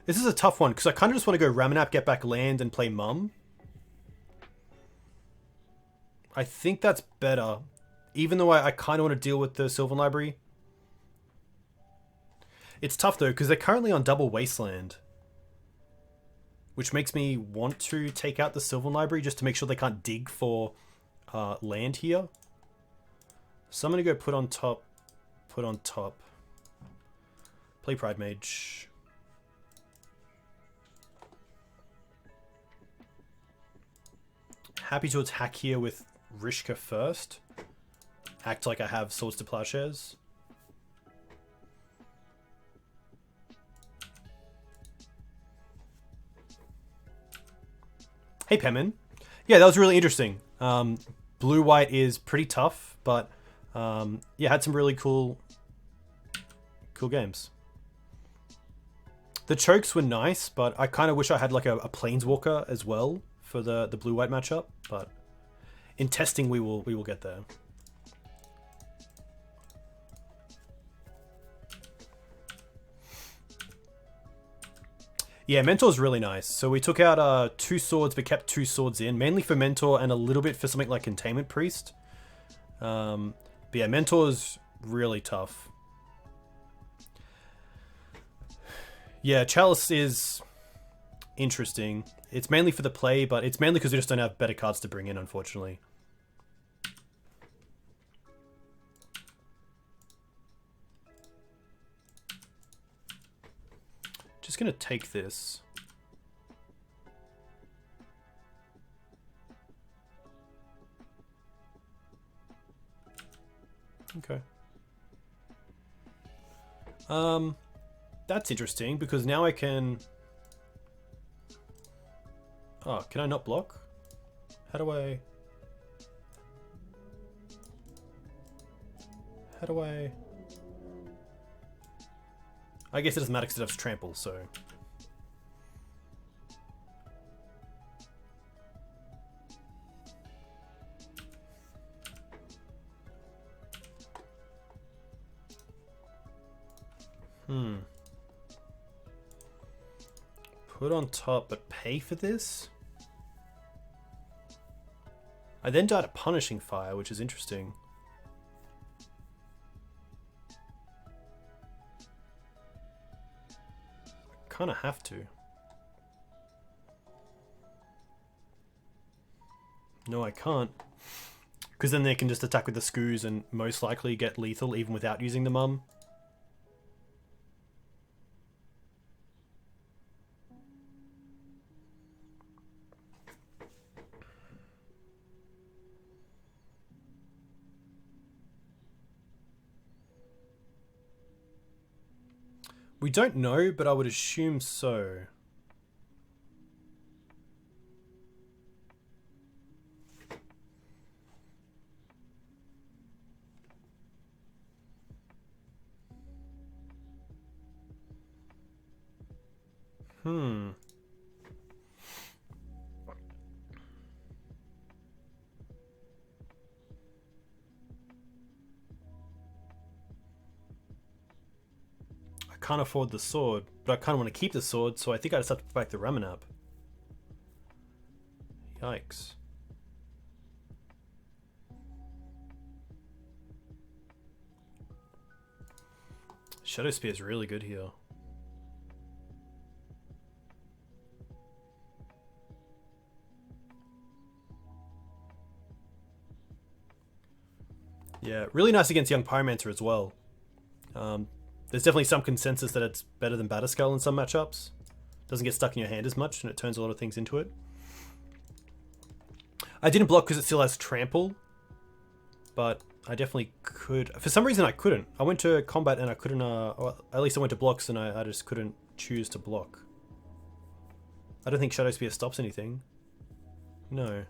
This is a tough one, because I kind of just want to go Ramanap, get back land, and play Mum. I think that's better. Even though I kind of want to deal with the Sylvan Library. It's tough, though, because they're currently on double Wasteland. Which makes me want to take out the Sylvan Library, just to make sure they can't dig for land here. So I'm going to go put on top. Put on top. Play Pride Mage. Happy to attack here with Rishka first. Act like I have Swords to Plowshares. Hey, Pemin. Yeah, that was really interesting. Blue-white is pretty tough, but yeah, had some really cool games. The chokes were nice, but I kind of wish I had like a Planeswalker as well for the blue-white matchup, but in testing we will get there. Yeah, Mentor's really nice. So we took out 2 swords but kept 2 swords in, mainly for Mentor and a little bit for something like Containment Priest. But yeah, Mentor's really tough. Yeah, Chalice is interesting. It's mainly for the play, but it's mainly because we just don't have better cards to bring in, unfortunately. Just gonna take this. Okay. That's interesting because now I can... Oh, can I not block? How do I... I guess it doesn't matter because it has trample, so... Put on top, but pay for this? I then died a Punishing Fire, which is interesting. I kind of have to. No, I can't. Because then they can just attack with the Skoos and most likely get lethal even without using the Mum. We don't know, but I would assume so. Can't afford the sword, but I kind of want to keep the sword, so I think I just have to put back the Ramanap. Yikes. Shadow Spear is really good here. Yeah, really nice against Young Pyromancer as well. There's definitely some consensus that it's better than Batterskull in some matchups. Doesn't get stuck in your hand as much, and it turns a lot of things into it. I didn't block because it still has Trample, but I definitely could. For some reason I couldn't. I went to combat and I couldn't, or at least I went to blocks and I just couldn't choose to block. I don't think Shadow Spear stops anything. No.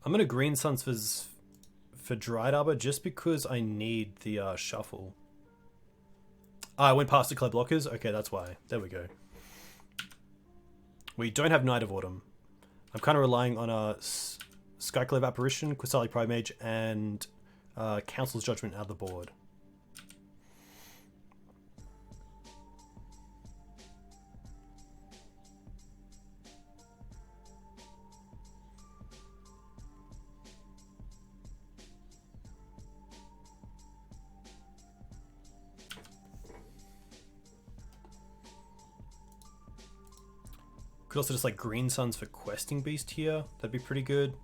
I'm gonna Green Suns for Dried Arbor just because I need the shuffle. I went past the Clay Blockers? Okay, that's why. There we go. We don't have Night of Autumn. I'm kind of relying on Skyclave Apparition, Quasali Primage, and Council's Judgment out of the board. Could also just like Green Suns for Questing Beast here. That'd be pretty good.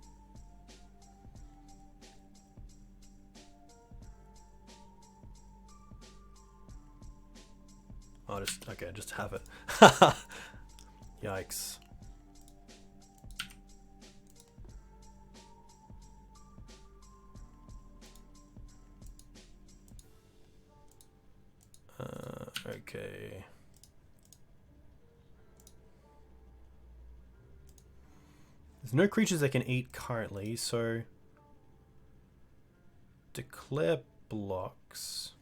Oh, okay, just have it. Yikes. Okay. There's no creatures they can eat currently, so declare blocks.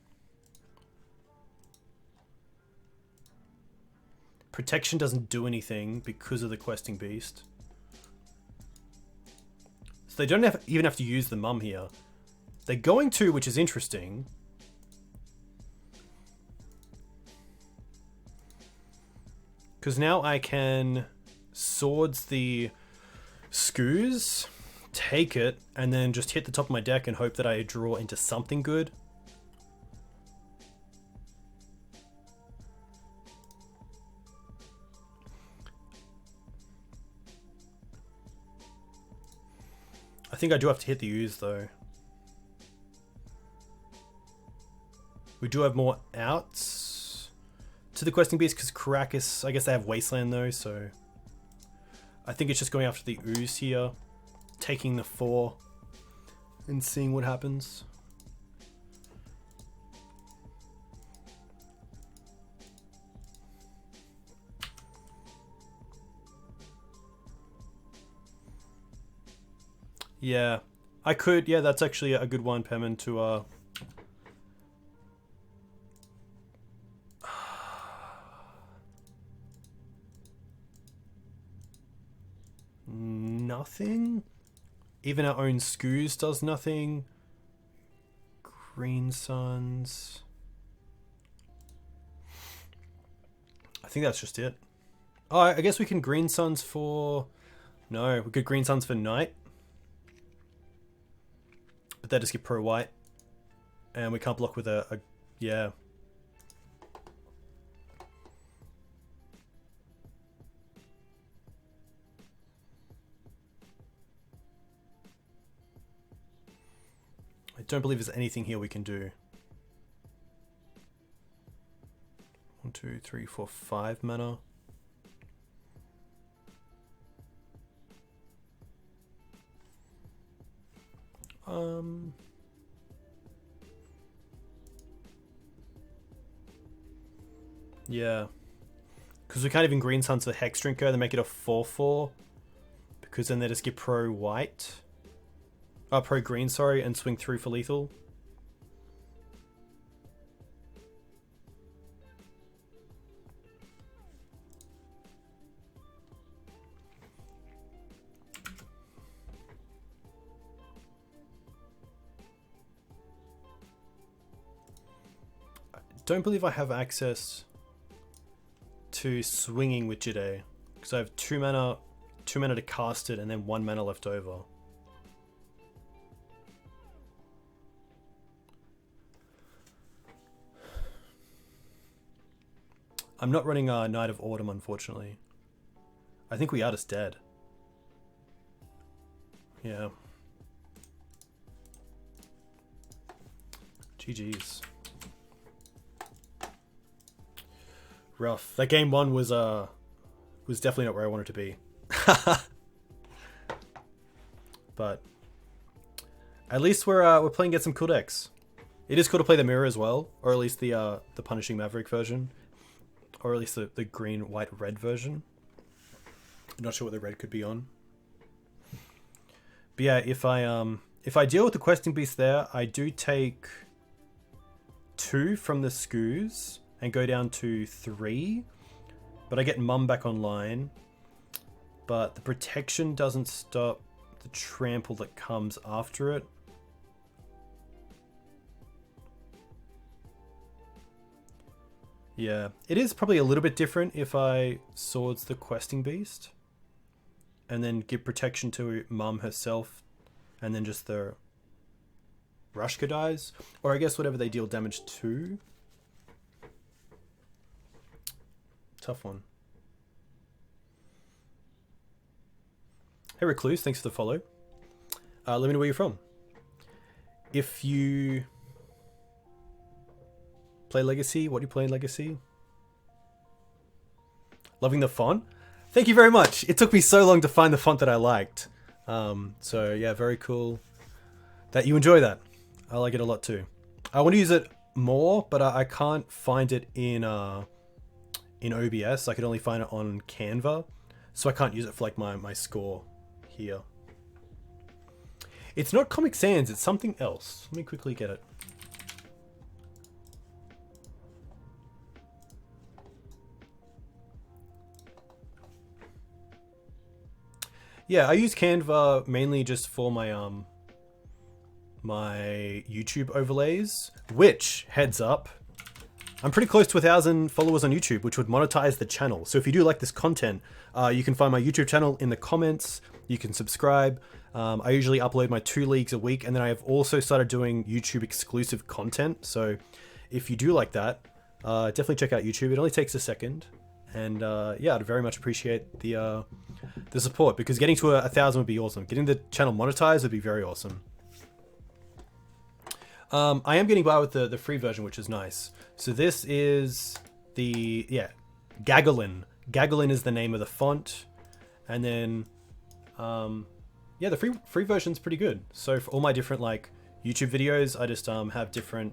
Protection doesn't do anything because of the questing beast. So they don't even have to use the mum here. They're going to, which is interesting. Because now I can swords the Skoos, take it, and then just hit the top of my deck and hope that I draw into something good. I think I do have to hit the ooze though. We do have more outs to the questing beast because Karakas, I guess they have Wasteland though, so I think it's just going after the ooze here, taking the 4 and seeing what happens. Yeah, I could. Yeah, that's actually a good one, Pemin, to nothing. Even our own Skoos does nothing. Green Suns. I think that's just it. Oh, I guess we can Green Suns for... No, we could Green Suns for Night. But they just get pro white. And we can't block with a yeah. I don't believe there's anything here we can do. 1, 2, 3, 4, 5 mana. Yeah. Because we can't even Green Suns for Hex Drinker, they make it a 4/4. Because then they just get pro white. Oh, pro green, sorry, and swing through for lethal. I don't believe I have access to swinging with Jide, because I have 2 mana to cast it and then 1 mana left over. I'm not running Night of Autumn, unfortunately. I think we are just dead. Yeah. GG's. Rough. That game 1 was definitely not where I wanted to be. But at least we're playing get some cool decks. It is cool to play the mirror as well, or at least the Punishing Maverick version, or at least the green, white, red version. I'm not sure what the red could be on. But yeah, if I deal with the questing beast there, I do take 2 from the Skoos and go down to 3, but I get Mum back online. But the protection doesn't stop the trample that comes after it. Yeah, it is probably a little bit different if I swords the questing beast and then give protection to Mum herself and then just the Rushka dies, or I guess whatever they deal damage to. Tough one. Hey Recluse, thanks for the follow. Let me know where you're from. If you play Legacy, what do you play in Legacy? Loving the font? Thank you very much. It took me so long to find the font that I liked. So yeah, very cool that you enjoy that. I like it a lot too. I want to use it more, but I can't find it in OBS. I could only find it on Canva, so I can't use it for like my score here. It's not Comic Sans, it's something else. Let me quickly get it. Yeah, I use Canva mainly just for my my YouTube overlays, which, heads up, I'm pretty close to 1,000 followers on YouTube, which would monetize the channel. So if you do like this content, you can find my YouTube channel in the comments. You can subscribe. I usually upload my 2 leagues a week, and then I have also started doing YouTube exclusive content. So if you do like that, definitely check out YouTube. It only takes a second. And yeah, I'd very much appreciate the support, because getting to 1,000 would be awesome. Getting the channel monetized would be very awesome. I am getting by with the free version, which is nice. So this is the, yeah, Gagolin. Gagolin is the name of the font. And then, yeah, the free version's pretty good. So for all my different like YouTube videos, I just have different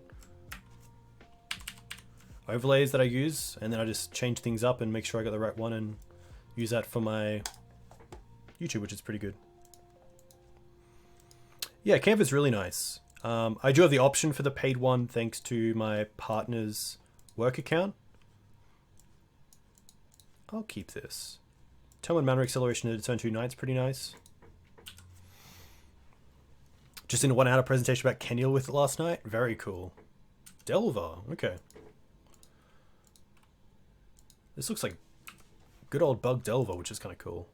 overlays that I use, and then I just change things up and make sure I got the right one and use that for my YouTube, which is pretty good. Yeah, Canva's really nice. I do have the option for the paid one thanks to my partner's work account. I'll keep this. Turn 1 mana acceleration to turn 2 knight's pretty nice. Just in a 1-hour presentation about Kenil with it last night. Very cool. Delver, okay. This looks like good old Bug Delver, which is kind of cool.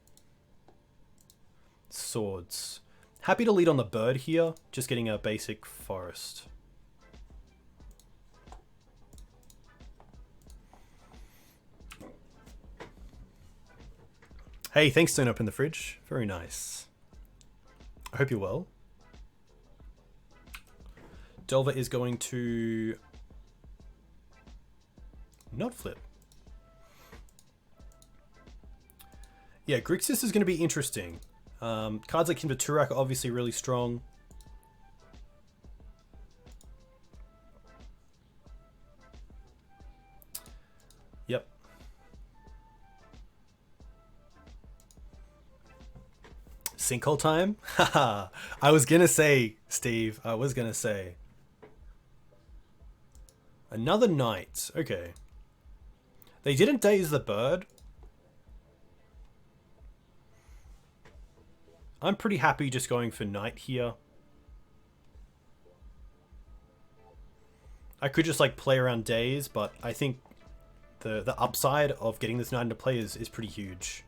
Swords. Happy to lead on the bird here, just getting a basic forest. Hey, thanks, Stone Up in the Fridge. Very nice. I hope you're well. Delver is going to not flip. Yeah, Grixis is going to be interesting. Cards like Kimber Turak are obviously really strong. Yep. Sinkhole time? Haha. I was going to say, Steve, I was going to say. Another knight. Okay. They didn't daze the bird. I'm pretty happy just going for knight here. I could just like play around days, but I think the upside of getting this knight into play is pretty huge.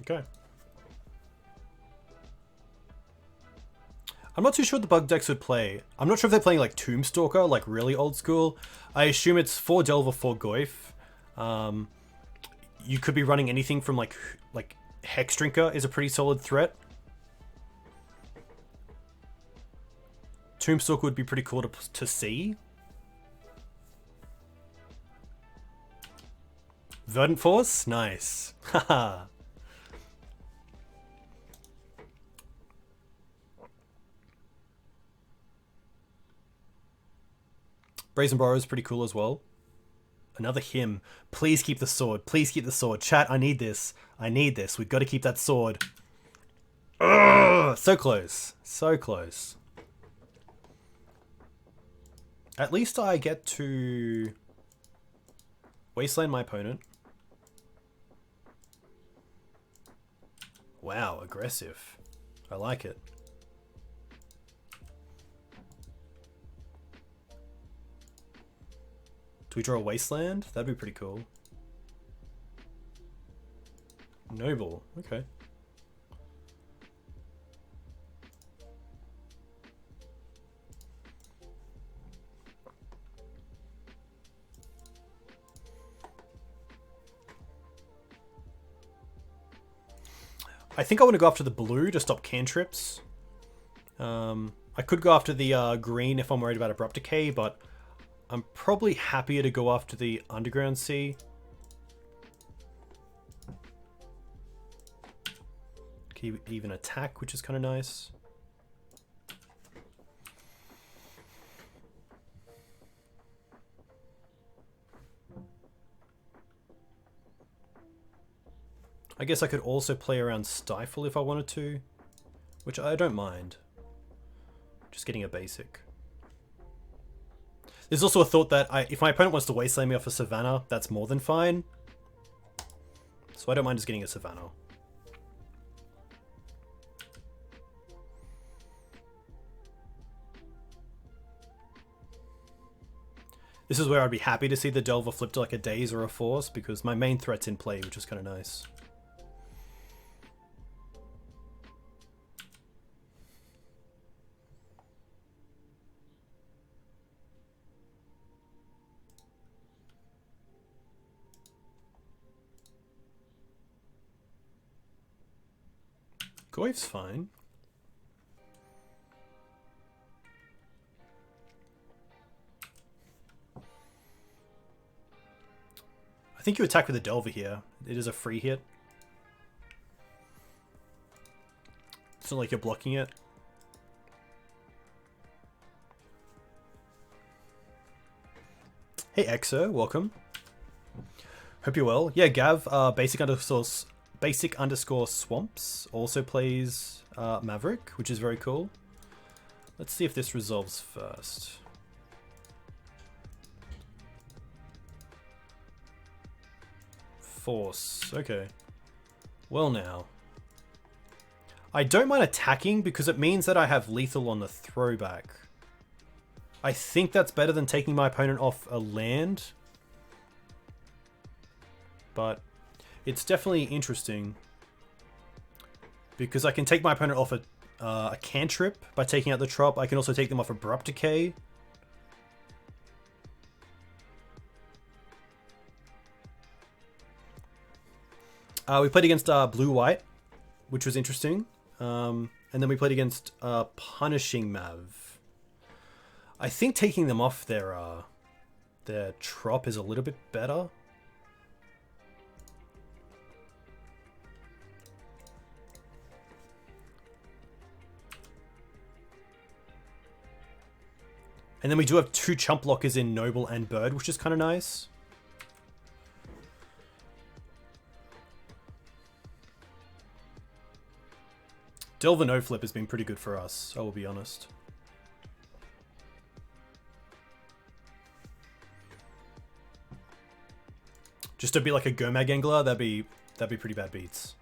Okay. I'm not too sure what the bug decks would play. I'm not sure if they're playing like Tombstalker, like really old school. I assume it's 4 Delver, 4 Goyf. You could be running anything from like Hexdrinker is a pretty solid threat. Tombstalker would be pretty cool to see. Verdant Force? Nice. Haha. Brazen Borrow is pretty cool as well. Another hymn. Please keep the sword. Please keep the sword. Chat, I need this. I need this. We've got to keep that sword. Ugh, so close. So close. At least I get to wasteland my opponent. Wow, aggressive. I like it. Do we draw a wasteland? That'd be pretty cool. Noble, okay. I think I want to go after the blue to stop cantrips. I could go after the green if I'm worried about Abrupt Decay, but I'm probably happier to go after the Underground Sea. Can even attack, which is kind of nice. I guess I could also play around Stifle if I wanted to, which I don't mind. Just getting a basic. There's also a thought that if my opponent wants to wasteland me off a Savannah, that's more than fine. So I don't mind just getting a Savannah. This is where I'd be happy to see the Delver flip to like a Daze or a Force, because my main threat's in play, which is kind of nice. Goyf's fine. I think you attack with a Delver here. It is a free hit. It's not like you're blocking it. Hey Exo, welcome. Hope you're well. Yeah, Gav, basic underscore swamps also plays Maverick, which is very cool. Let's see if this resolves first. Force, okay. Well now. I don't mind attacking because it means that I have lethal on the throwback. I think that's better than taking my opponent off a land. But it's definitely interesting. Because I can take my opponent off a cantrip by taking out the Trop. I can also take them off Abrupt Decay. We played against Blue-White, which was interesting. And then we played against Punishing Mav. I think taking them off their Trop is a little bit better. And then we do have 2 chump blockers in Noble and Bird, which is kind of nice. Delver no flip has been pretty good for us, I will be honest. Just to be like a Gomag Angler, that'd be pretty bad beats.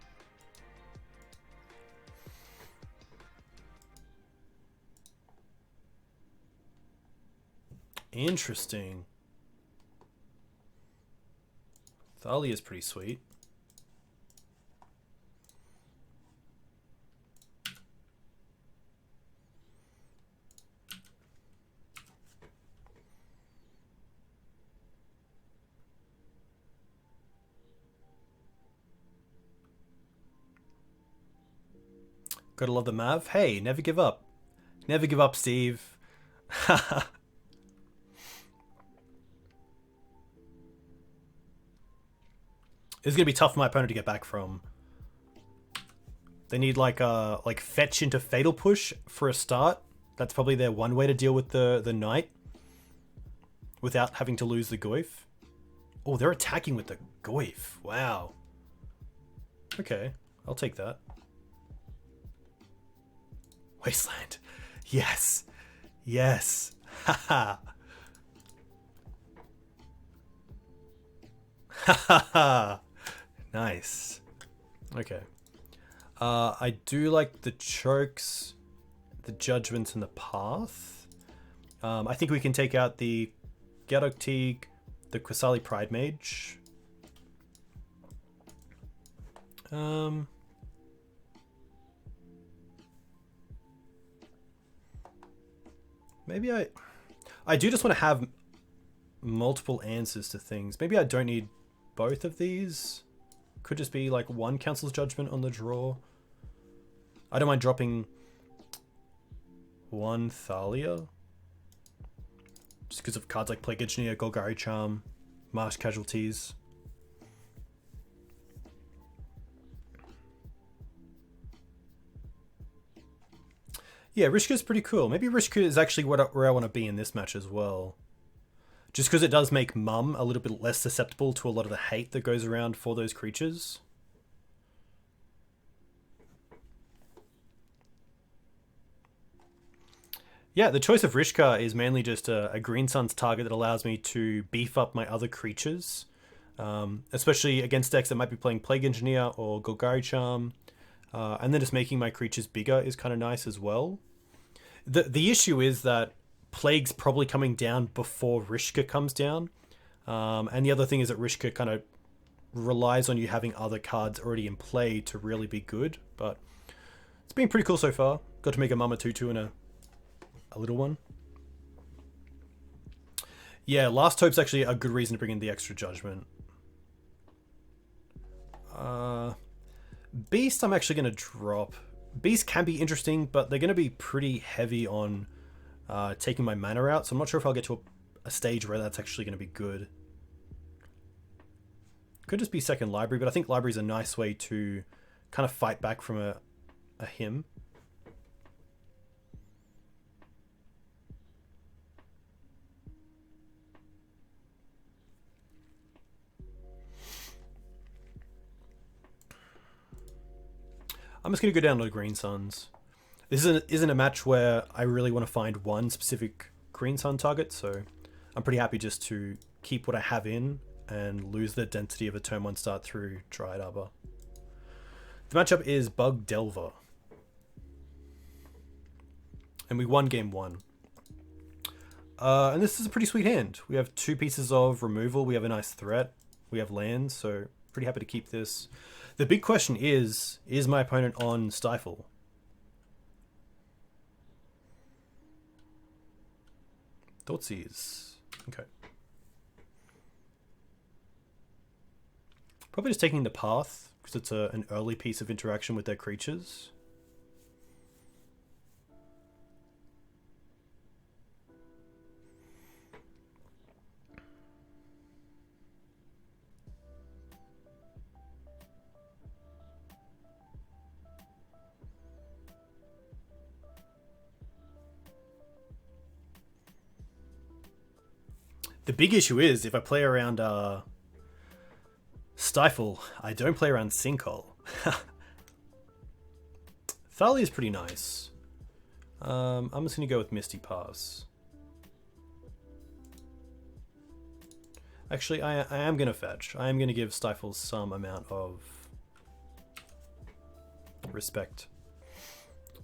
Interesting. Thalia is pretty sweet. Gotta love the Mav. Hey, never give up. Never give up, Steve. It's gonna be tough for my opponent to get back from. They need like fetch into Fatal Push for a start. That's probably their one way to deal with the Knight without having to lose the Goyf. Oh, they're attacking with the Goyf. Wow. Okay, I'll take that. Wasteland. Yes. Yes. Haha. Haha. Nice. Okay. I do like the chokes, the judgments, and the path. I think we can take out the Gaddock Teeg, the Qasali Pride Mage. Maybe I do just want to have multiple answers to things. Maybe I don't need both of these. Could just be like one Council's Judgment on the draw. I don't mind dropping one Thalia. Just because of cards like Plague Engineer, Golgari Charm, Marsh Casualties. Yeah, Rishka's pretty cool. Maybe Rishka is actually where I want to be in this match as well. Just because it does make Mum a little bit less susceptible to a lot of the hate that goes around for those creatures. Yeah, the choice of Rishka is mainly just a Green Sun's target that allows me to beef up my other creatures. Especially against decks that might be playing Plague Engineer or Golgari Charm. And then just making my creatures bigger is kind of nice as well. The issue is that Plague's probably coming down before Rishka comes down. And the other thing is that Rishka kind of relies on you having other cards already in play to really be good. But it's been pretty cool so far. Got to make a Mama 2-2 and a little one. Yeah, Last Hope's actually a good reason to bring in the extra Judgment. Beast I'm actually going to drop. Beast can be interesting, but they're going to be pretty heavy on taking my mana out, so I'm not sure if I'll get to a stage where that's actually going to be good. Could just be second Library, but I think Library is a nice way to kind of fight back from a him. I'm just going to go down to the Green Suns. This isn't a match where I really want to find one specific Green Sun target, so I'm pretty happy just to keep what I have in and lose the density of a turn 1 start through Dryad Arbor. The matchup is Bug Delver. And we won game 1. And this is a pretty sweet hand. We have 2 pieces of removal, we have a nice threat, we have lands, so pretty happy to keep this. The big question is my opponent on Stifle? Thoughtseize. Okay. Probably just taking the Path, because it's an early piece of interaction with their creatures. The big issue is, if I play around Stifle, I don't play around Sinkhole. Thalia is pretty nice. I'm just going to go with Misty Pass. Actually, I am going to fetch. I am going to give Stifle some amount of respect.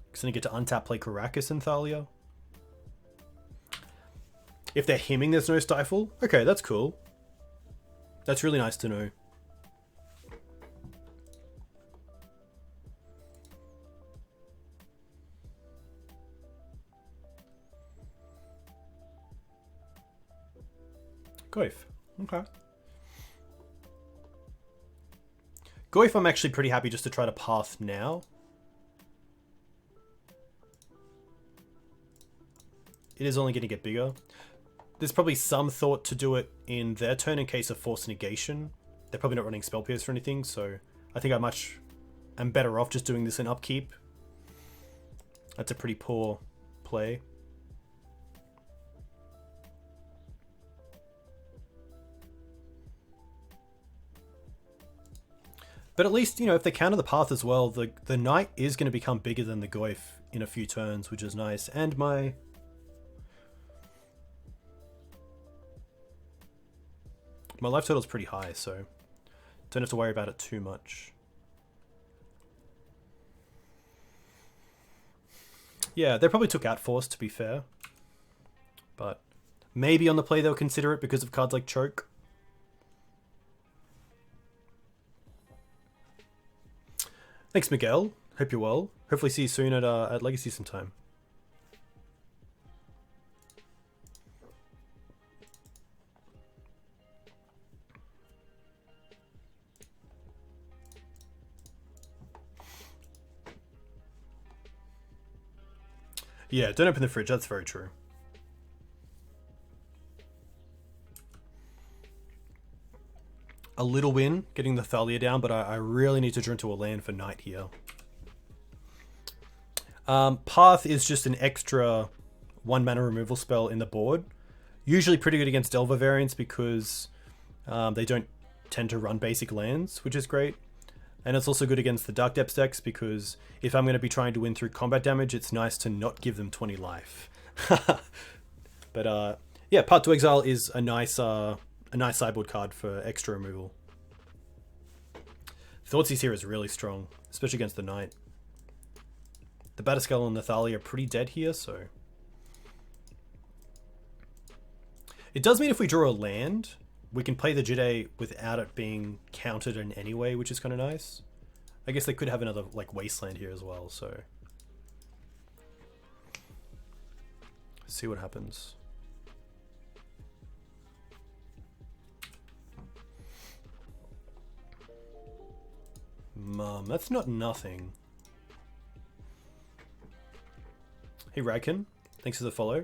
Because then I get to untap, play Karakas and Thalia. If they're hemming, there's no Stifle. Okay, that's cool. That's really nice to know. Goif. Okay. Goif I'm actually pretty happy just to try to path now. It is only going to get bigger. There's probably some thought to do it in their turn in case of Force Negation. They're probably not running Spell Pierce or anything, so I think I'm better off just doing this in upkeep. That's a pretty poor play. But at least, you know, if they counter the Path as well, the Knight is going to become bigger than the Goif in a few turns, which is nice. And my life total is pretty high, so don't have to worry about it too much. Yeah, they probably took out Force, to be fair. But maybe on the play they'll consider it because of cards like Choke. Thanks, Miguel. Hope you're well. Hopefully see you soon at Legacy sometime. Yeah, don't open the fridge. That's very true. A little win getting the Thalia down, but I really need to draw into a land for Knight here. Path is just an extra 1 mana removal spell in the board. Usually pretty good against Delver variants because they don't tend to run basic lands, which is great. And it's also good against the Dark Depths decks because if I'm going to be trying to win through combat damage, it's nice to not give them 20 life. But yeah, Path to Exile is a nice sideboard card for extra removal. Thoughtseize here is really strong, especially against the Knight. The Batterskull and the Thalia are pretty dead here, so... It does mean if we draw a land, we can play the Jide without it being countered in any way, which is kind of nice. I guess they could have another like Wasteland here as well, so... See what happens. That's not nothing. Hey Radkin, thanks for the follow.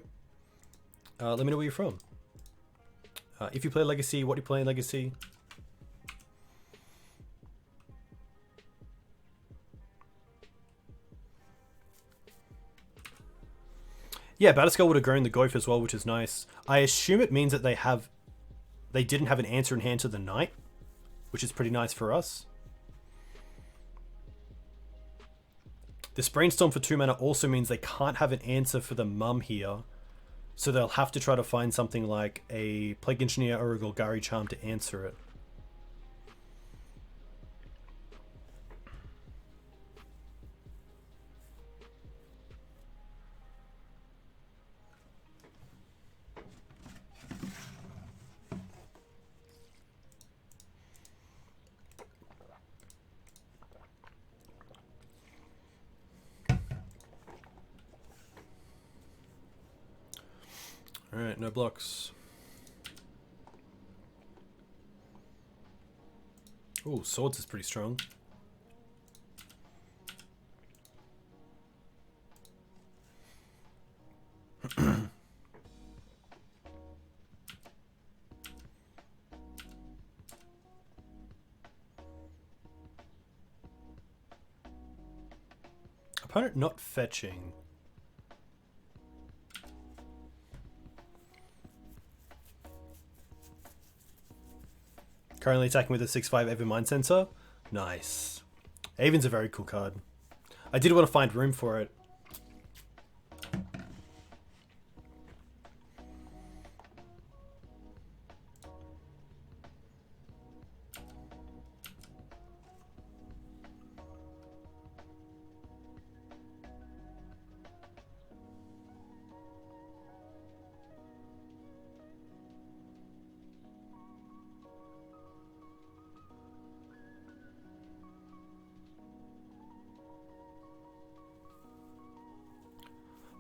Let me know where you're from. If you play Legacy, what do you play in Legacy? Yeah, Batterskull would have grown the Goyf as well, which is nice. I assume it means that they didn't have an answer in hand to the Knight, which is pretty nice for us. This Brainstorm for 2 mana also means they can't have an answer for the Mum here. So they'll have to try to find something like a Plague Engineer or a Golgari Charm to answer it. Alright, no blocks. Ooh, Swords is pretty strong. Opponent not fetching. Currently attacking with a 6/5 Aven Mind Sensor. Nice. Aven's a very cool card. I did want to find room for it.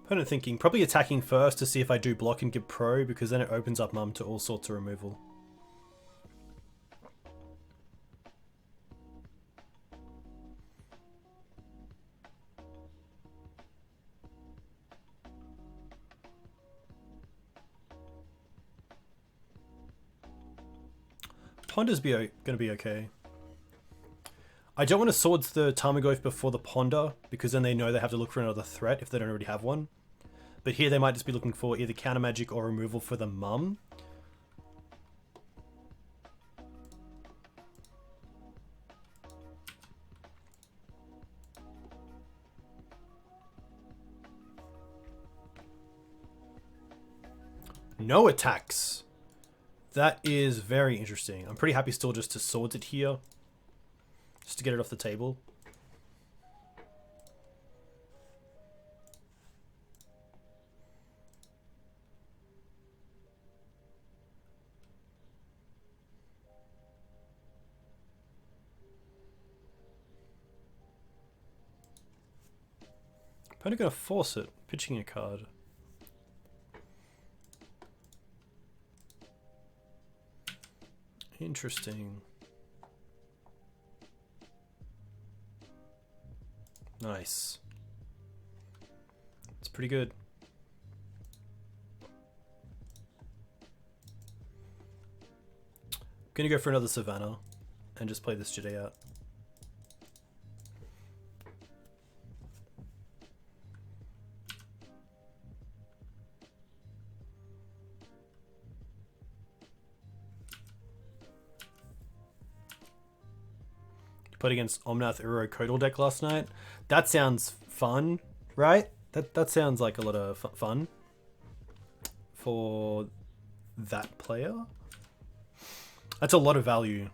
Opponent thinking, probably attacking first to see if I do block and give pro, because then it opens up Mum to all sorts of removal. Ponder's going to be okay. I don't want to Swords the Tarmogoyf before the Ponder, because then they know they have to look for another threat if they don't already have one. But here they might just be looking for either counter magic or removal for the Mum. No attacks. That is very interesting. I'm pretty happy still just to Swords it here. Just to get it off the table. Opponent gonna force it, pitching a card. Interesting. Nice. It's pretty good. I'm gonna go for another Savannah and just play this Jide out. played against Omnath Uro Kodal deck last night. That sounds fun, right? That sounds like a lot of fun for that player. That's a lot of value.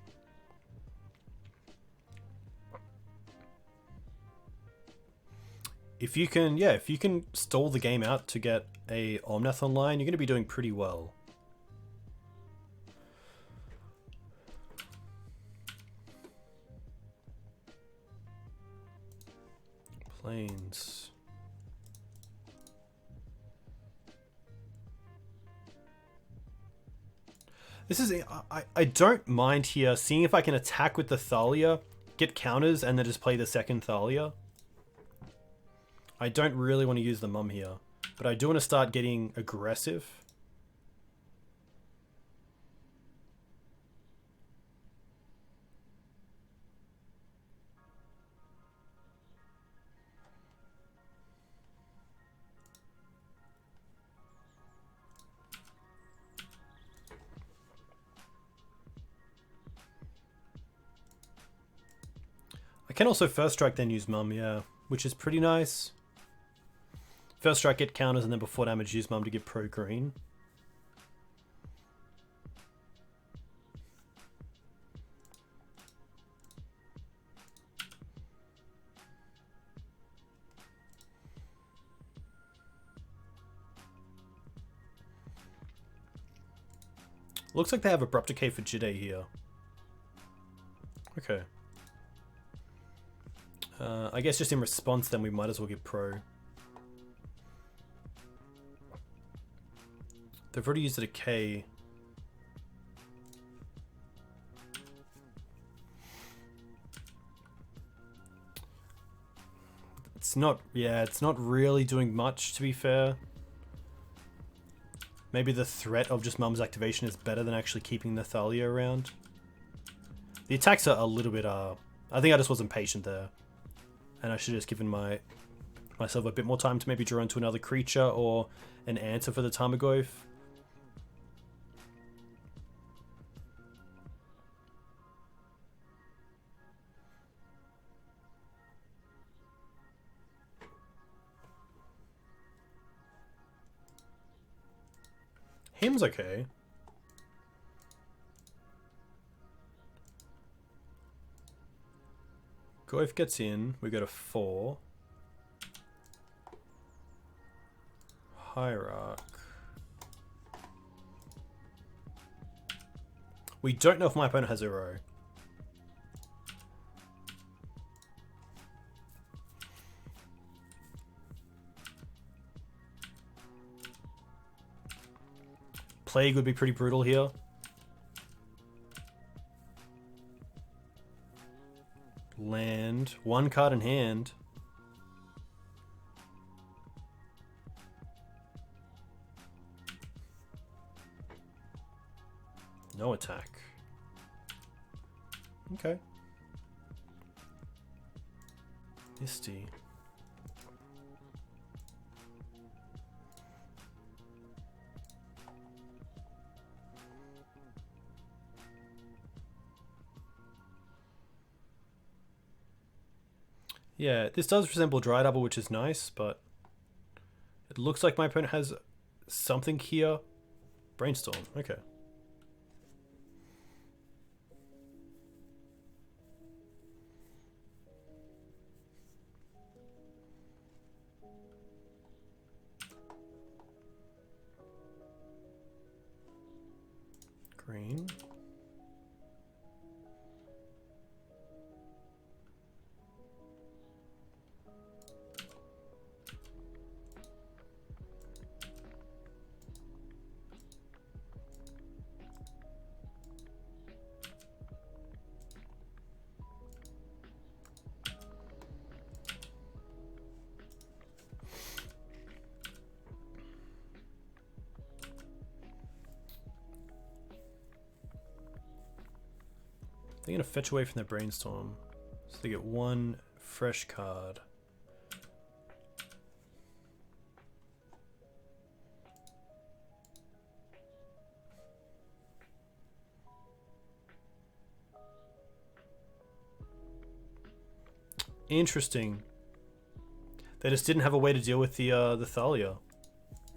If you can, yeah, if you can stall the game out to get a Omnath online, you're going to be doing pretty well. Planes. This is, I don't mind here seeing if I can attack with the Thalia, get counters, and then just play the second Thalia. I don't really want to use the mum here, but I do want to start getting aggressive. I can also first strike then use mum, yeah, which is pretty nice. First strike, get counters, and then before damage, use mum to get pro green. Looks like they have Abrupt Decay for Jide here. Okay. I guess just in response, then we might as well get pro. They've already used a decay. It's not, yeah, it's not really doing much, to be fair. Maybe the threat of just Mum's activation is better than actually keeping the Thalia around. The attacks are a little bit, I think I just wasn't patient there. And I should have just given myself a bit more time to maybe draw into another creature or an answer for the Tarmogoyf. Him's okay. Goyf gets in, we go to 4. Hierarch. We don't know if my opponent has Uro. Plague would be pretty brutal here. Land. 1 card in hand. No attack. Okay. Misty. Yeah, this does resemble Dry Double, which is nice, but it looks like my opponent has something here. Brainstorm, okay. Green. They're gonna fetch away from their Brainstorm, so they get 1 fresh card. Interesting. They just didn't have a way to deal with the Thalia.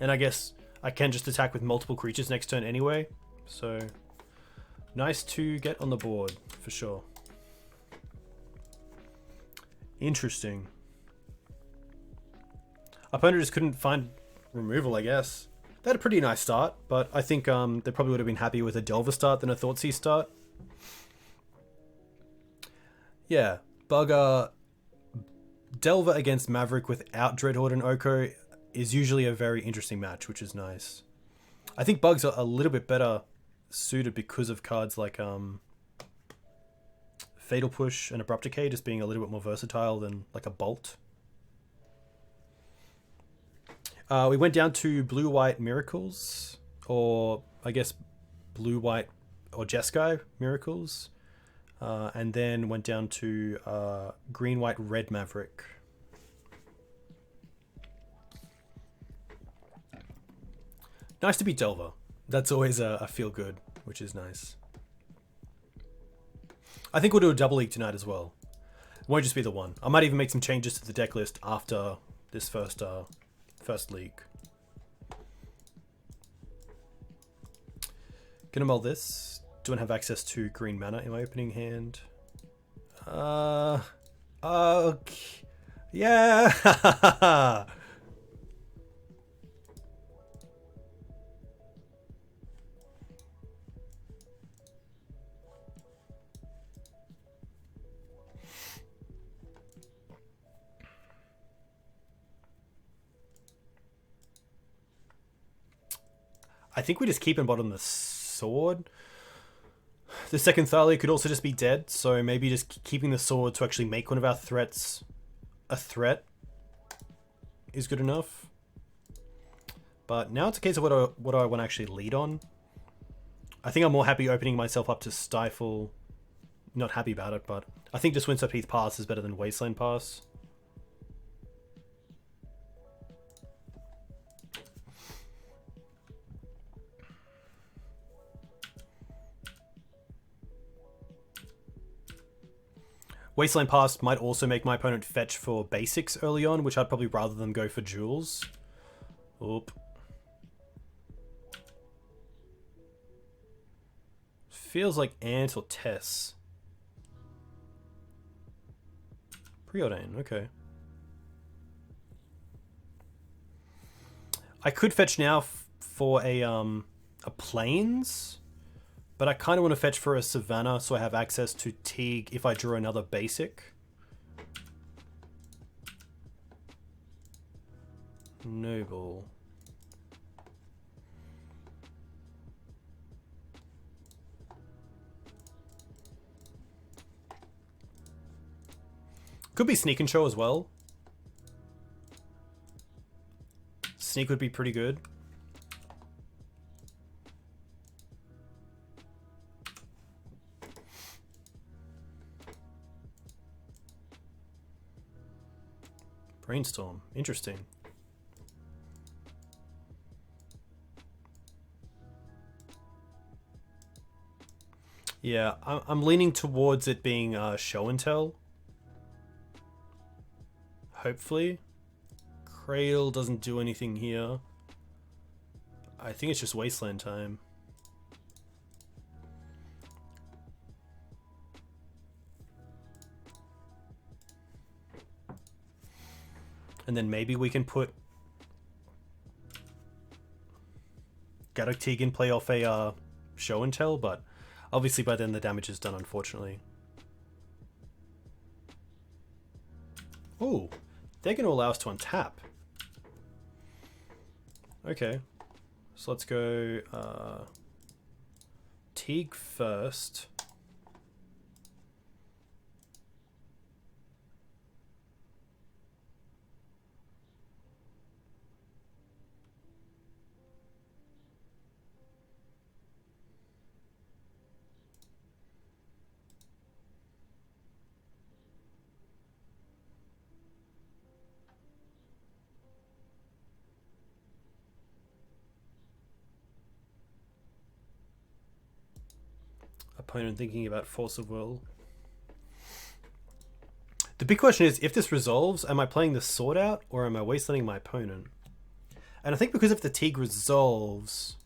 And I guess I can just attack with multiple creatures next turn anyway. So, nice to get on the board, for sure. Interesting. Opponent just couldn't find removal, I guess. They had a pretty nice start, but I think they probably would have been happier with a Delver start than a Thoughtseize start. Yeah, Bugger... Delver against Maverick without Dreadhorde and Oko is usually a very interesting match, which is nice. I think Bugs are a little bit better suited because of cards like Fatal Push and Abrupt Decay just being a little bit more versatile than like a Bolt. We went down to Blue-White Miracles, or I guess Blue-White or Jeskai Miracles. And then went down to Green, White, Red Maverick. Nice to beat Delver. That's always a feel good, which is nice. I think we'll do a double league tonight as well. It won't just be the one. I might even make some changes to the deck list after this first league. Gonna mull this. Don't have access to green mana in my opening hand. Okay. Yeah. I think we just keep in bottom the sword. The second Thalia could also just be dead, so maybe just keeping the sword to actually make one of our threats a threat is good enough. But now it's a case of what do I want to actually lead on. I think I'm more happy opening myself up to Stifle. Not happy about it, but I think just Windswept Heath Pass is better than Wasteland Pass. Wasteland Pass might also make my opponent fetch for basics early on, which I'd probably rather than go for jewels. Oop. Feels like Ant or Tess. Preordain, okay. I could fetch now for a Plains. But I kind of want to fetch for a Savannah so I have access to Teeg if I draw another basic. Noble. Could be Sneak and Show as well. Sneak would be pretty good. Brainstorm. Interesting. Yeah, I'm leaning towards it being Show and Tell. Hopefully. Cradle doesn't do anything here. I think it's just Wasteland time. And then maybe we can put Gaddock Teeg in play off a Show and Tell, but obviously by then the damage is done, unfortunately. Oh, they're going to allow us to untap. Okay, so let's go Teeg first. Opponent thinking about Force of Will. The big question is, if this resolves, am I playing the sword out or am I wastelanding my opponent? And I think because if the Teeg resolves,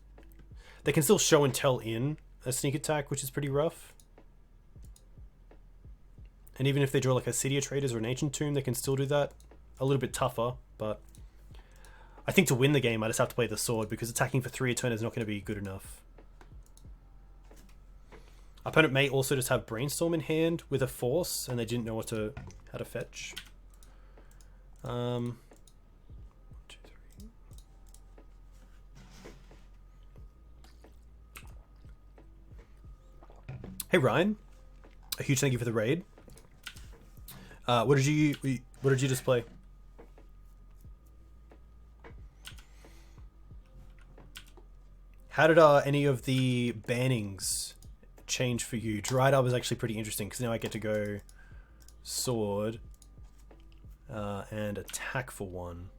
they can still show and tell in a sneak attack, which is pretty rough. And even if they draw like a City of Traders or an Ancient Tomb, they can still do that. A little bit tougher, but I think to win the game, I just have to play the sword because attacking for 3 a turn is not going to be good enough. Opponent may also just have Brainstorm in hand with a Force, and they didn't know how to fetch. 1, 2, 3. Hey Ryan, a huge thank you for the raid. What did you just play? How did any of the bannings change for you? Dreadhorde was actually pretty interesting because now I get to go sword and attack for 1,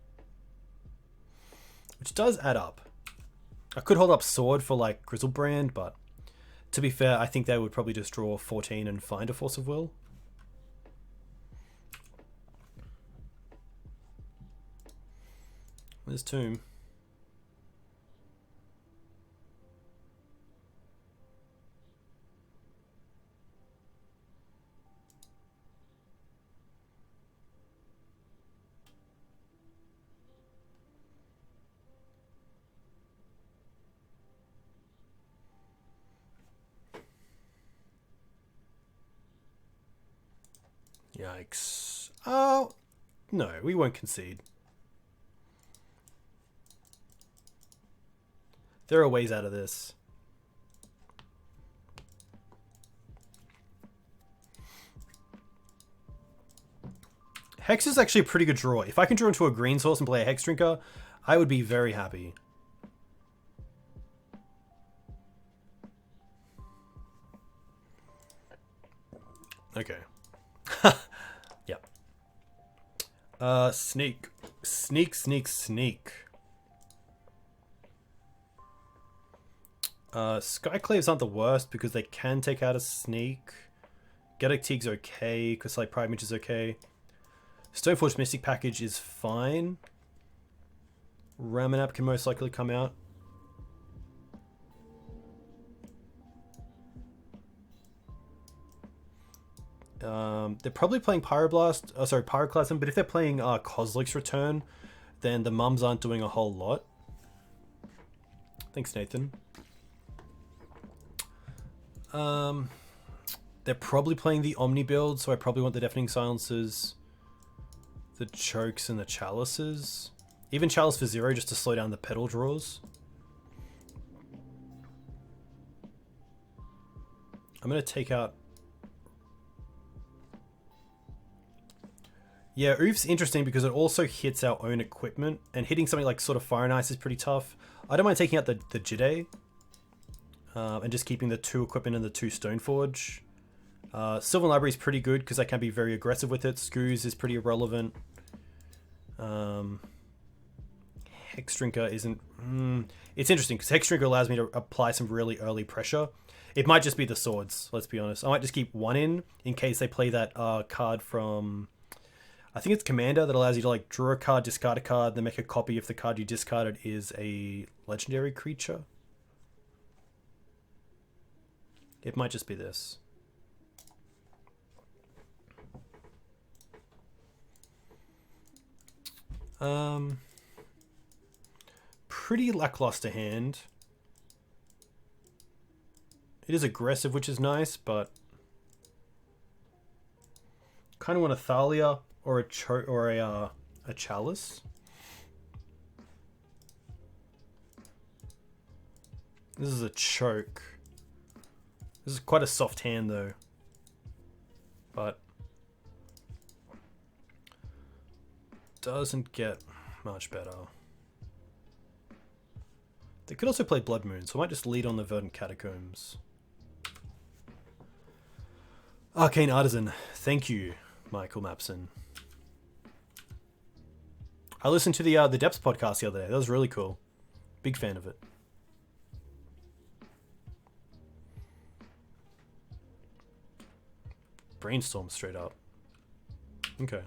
which does add up. I could hold up sword for like Grizzlebrand, but to be fair, I think they would probably just draw 14 and find a Force of Will. There's Tomb. Yikes. Oh, no, we won't concede. There are ways out of this. Hex is actually a pretty good draw. If I can draw into a green source and play a Hex Drinker, I would be very happy. Okay. Yep. Sneak. Sneak, sneak, sneak. Skyclaves aren't the worst because they can take out a sneak. Gaddock Teeg's okay because like Pride Mage is okay. Stoneforge Mystic package is fine. Ramanap can most likely come out. They're probably playing Pyroblast, Pyroclasm, but if they're playing Kozilek's Return, then the mums aren't doing a whole lot. Thanks, Nathan. They're probably playing the Omni build, so I probably want the Deafening Silences, the Chokes, and the Chalices. Even Chalice for 0 just to slow down the pedal draws. I'm going to take out... Yeah, Oof's interesting because it also hits our own equipment, and hitting something like sort of Fire and Ice is pretty tough. I don't mind taking out the Jide, and just keeping the 2 equipment and the 2 Stoneforge. Sylvan Library is pretty good because I can be very aggressive with it. Screws is pretty irrelevant. Hex Drinker isn't... It's interesting because Hex Drinker allows me to apply some really early pressure. It might just be the swords, let's be honest. I might just keep 1 in case they play that card from... I think it's Commander that allows you to like draw a card, discard a card, then make a copy if the card you discarded is a legendary creature. It might just be this. Pretty lackluster hand. It is aggressive, which is nice, but kind of want a Thalia or a Chalice. This is a choke. This is quite a soft hand though, but doesn't get much better. They could also play Blood Moon, so I might just lead on the Verdant Catacombs. Arcane Artisan, thank you, Michael Mapson. I listened to the Depths podcast the other day. That was really cool. Big fan of it. Brainstorm straight up. Okay.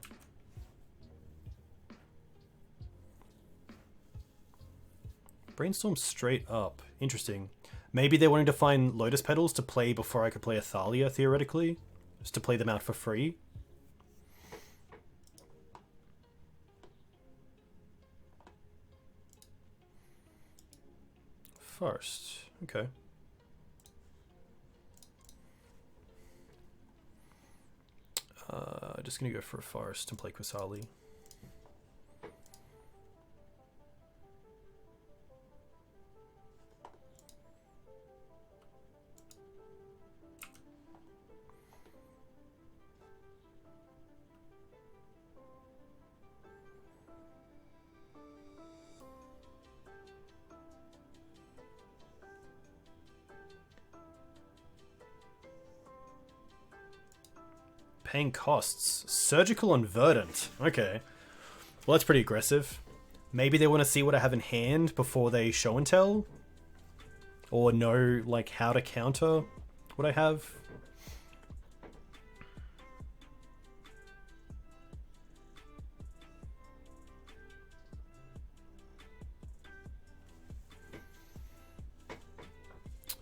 Brainstorm straight up. Interesting. Maybe they're wanting to find Lotus Petals to play before I could play a Thalia, theoretically. Just to play them out for free. Forest. Okay. Just gonna go for a Forest and play Quasali. Paying costs. Surgical and Verdant. Okay. Well, that's pretty aggressive. Maybe they want to see what I have in hand before they show and tell? Or know, like, how to counter what I have?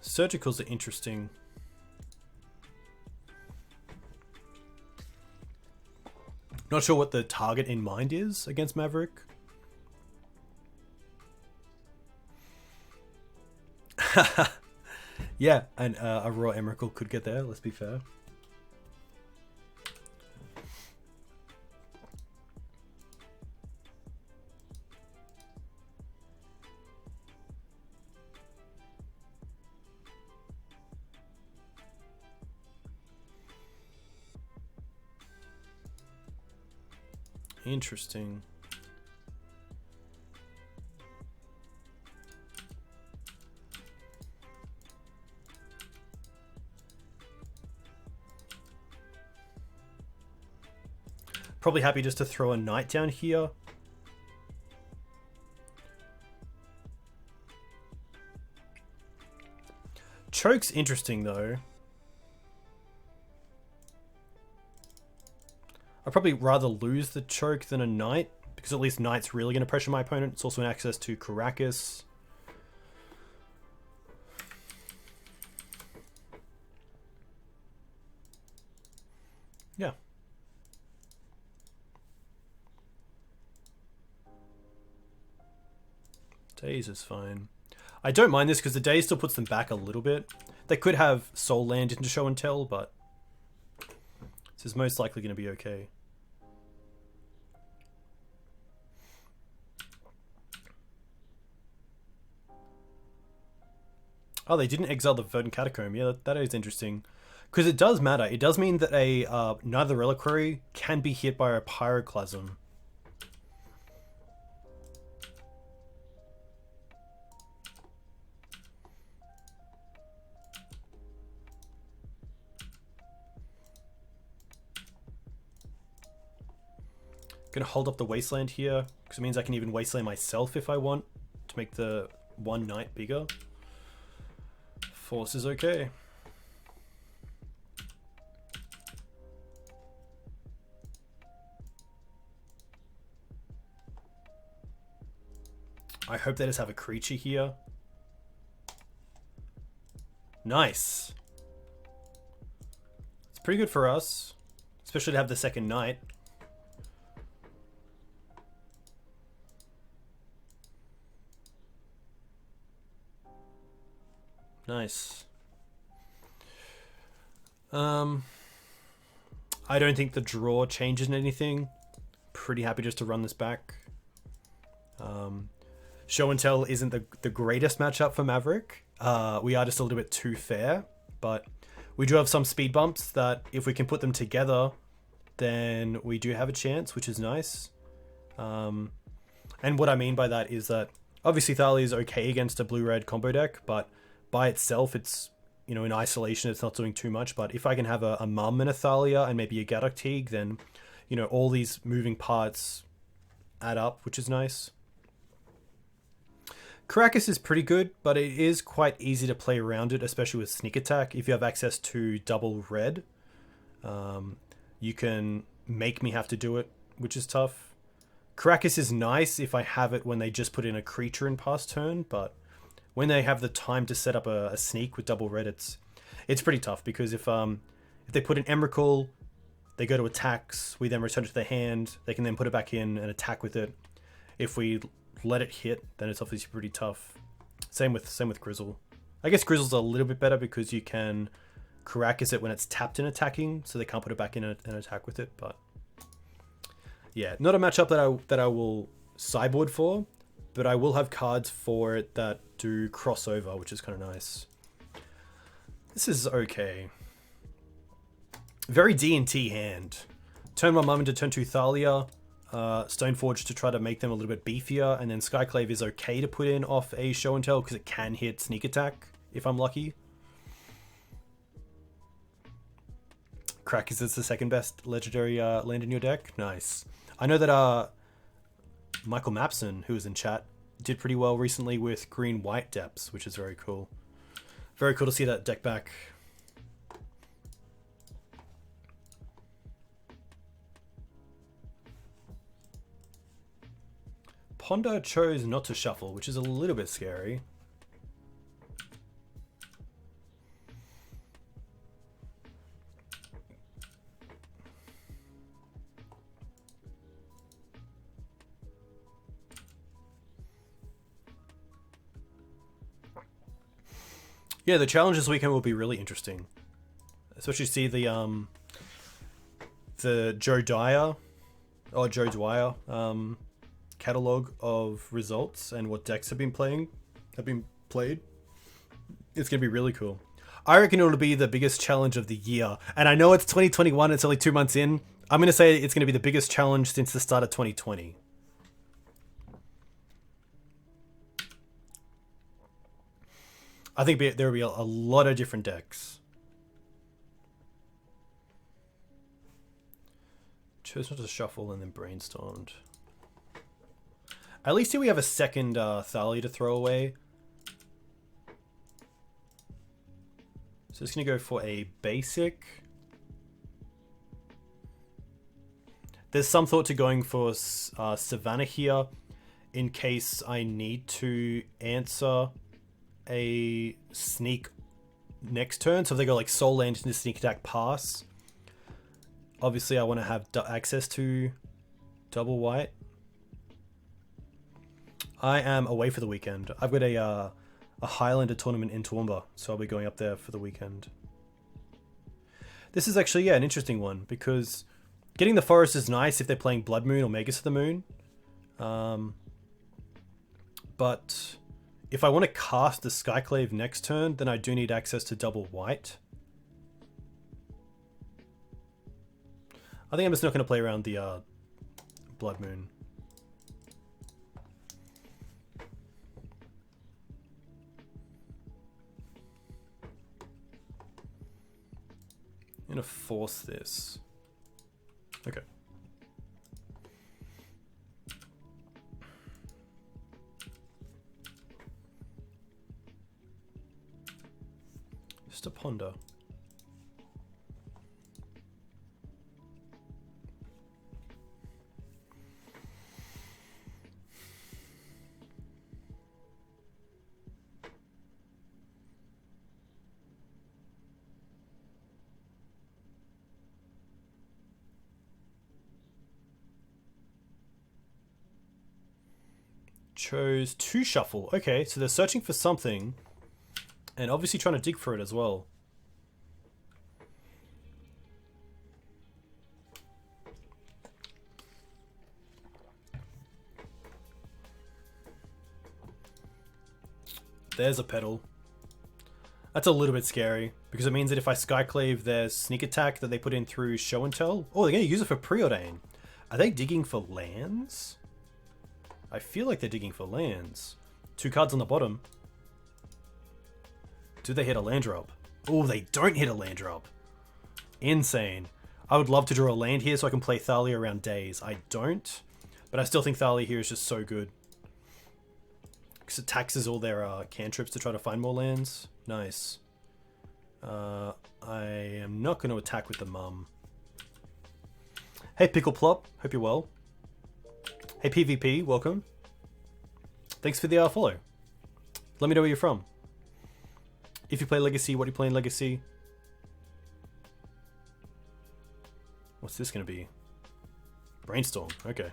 Surgicals are interesting. Not sure what the target in mind is against Maverick. Yeah, and a Raw Emrakul could get there, let's be fair. Interesting. Probably happy just to throw a knight down here. Choke's interesting though. I'd probably rather lose the choke than a knight, because at least knight's really going to pressure my opponent. It's also an access to Caracas. Yeah. Daze is fine. I don't mind this because the Daze still puts them back a little bit. They could have Soul Land into show and tell, but this is most likely going to be okay. Oh, they didn't exile the Verdant Catacomb. Yeah, that is interesting. Because it does matter. It does mean that a neither Reliquary can be hit by a Pyroclasm. Gonna hold up the Wasteland here, because it means I can even Wasteland myself if I want, to make the one knight bigger. Force is okay. I hope they just have a creature here. Nice. It's pretty good for us, especially to have the second knight. Nice. I don't think the draw changes anything. Pretty happy just to run this back. Show and tell isn't the greatest matchup for Maverick. We are just a little bit too fair, but we do have some speed bumps that if we can put them together, then we do have a chance, which is nice. And what I mean by that is that obviously Thalia is okay against a blue-red combo deck, but by itself, it's, you know, in isolation, it's not doing too much. But if I can have a Mum and a Thalia and maybe a Gaddock Teeg, then, you know, all these moving parts add up, which is nice. Caracas is pretty good, but it is quite easy to play around it, especially with Sneak Attack. If you have access to double red, you can make me have to do it, which is tough. Caracas is nice if I have it when they just put in a creature in past turn, but when they have the time to set up a sneak with double red, it's pretty tough, because if they put an Emrakul, they go to attacks, we then return it to their hand, they can then put it back in and attack with it. If we let it hit, then it's obviously pretty tough. Same with Grizzle. I guess Grizzle's a little bit better because you can Caracas it when it's tapped and attacking, so they can't put it back in and attack with it, but yeah, not a matchup that I will sideboard for, but I will have cards for it that do crossover, which is kind of nice. This is okay. Very D&T hand. Turn 1 Mum into turn 2 Thalia. Stoneforge to try to make them a little bit beefier, and then Skyclave is okay to put in off a Show and Tell because it can hit Sneak Attack if I'm lucky. Krakus is the second best legendary land in your deck. Nice. I know that Michael Mapson, who was in chat, did pretty well recently with green-white depths, which is very cool. Very cool to see that deck back. Ponder chose not to shuffle, which is a little bit scary. Yeah, the challenge this weekend will be really interesting. Especially see the Joe Dwyer catalog of results and what decks have been played. It's gonna be really cool. I reckon it'll be the biggest challenge of the year. And I know it's 2021, it's only 2 months in. I'm gonna say it's gonna be the biggest challenge since the start of 2020. I think there will be a lot of different decks. Chose not to shuffle and then brainstormed. At least here we have a second Thalia to throw away. So it's going to go for a basic. There's some thought to going for Savannah here in case I need to answer a sneak next turn. So if they go like Soul Land into Sneak Attack pass, obviously I want to have access to double white. I am away for the weekend. I've got a Highlander tournament in Toowoomba, so I'll be going up there for the weekend. This is actually, yeah, an interesting one, because getting the forest is nice if they're playing Blood Moon or Magus of the Moon. But if I want to cast the Skyclave next turn, then I do need access to double white. I think I'm just not going to play around the Blood Moon. I'm going to force this. Okay. Just a ponder. Chose to shuffle. Okay, so they're searching for something and obviously trying to dig for it as well. There's a pedal. That's a little bit scary because it means that if I Skyclave their Sneak Attack that they put in through Show and Tell. Oh, they're going to use it for Preordain. Are they digging for lands? I feel like they're digging for lands. 2 cards on the bottom. Do they hit a land drop? Oh, they don't hit a land drop. Insane. I would love to draw a land here so I can play Thalia around days. I don't. But I still think Thalia here is just so good. Because it taxes all their cantrips to try to find more lands. Nice. I am not going to attack with the Mum. Hey Pickle Plop, hope you're well. Hey PvP, welcome. Thanks for the follow. Let me know where you're from. If you play Legacy, what do you play in Legacy? What's this going to be? Brainstorm, okay.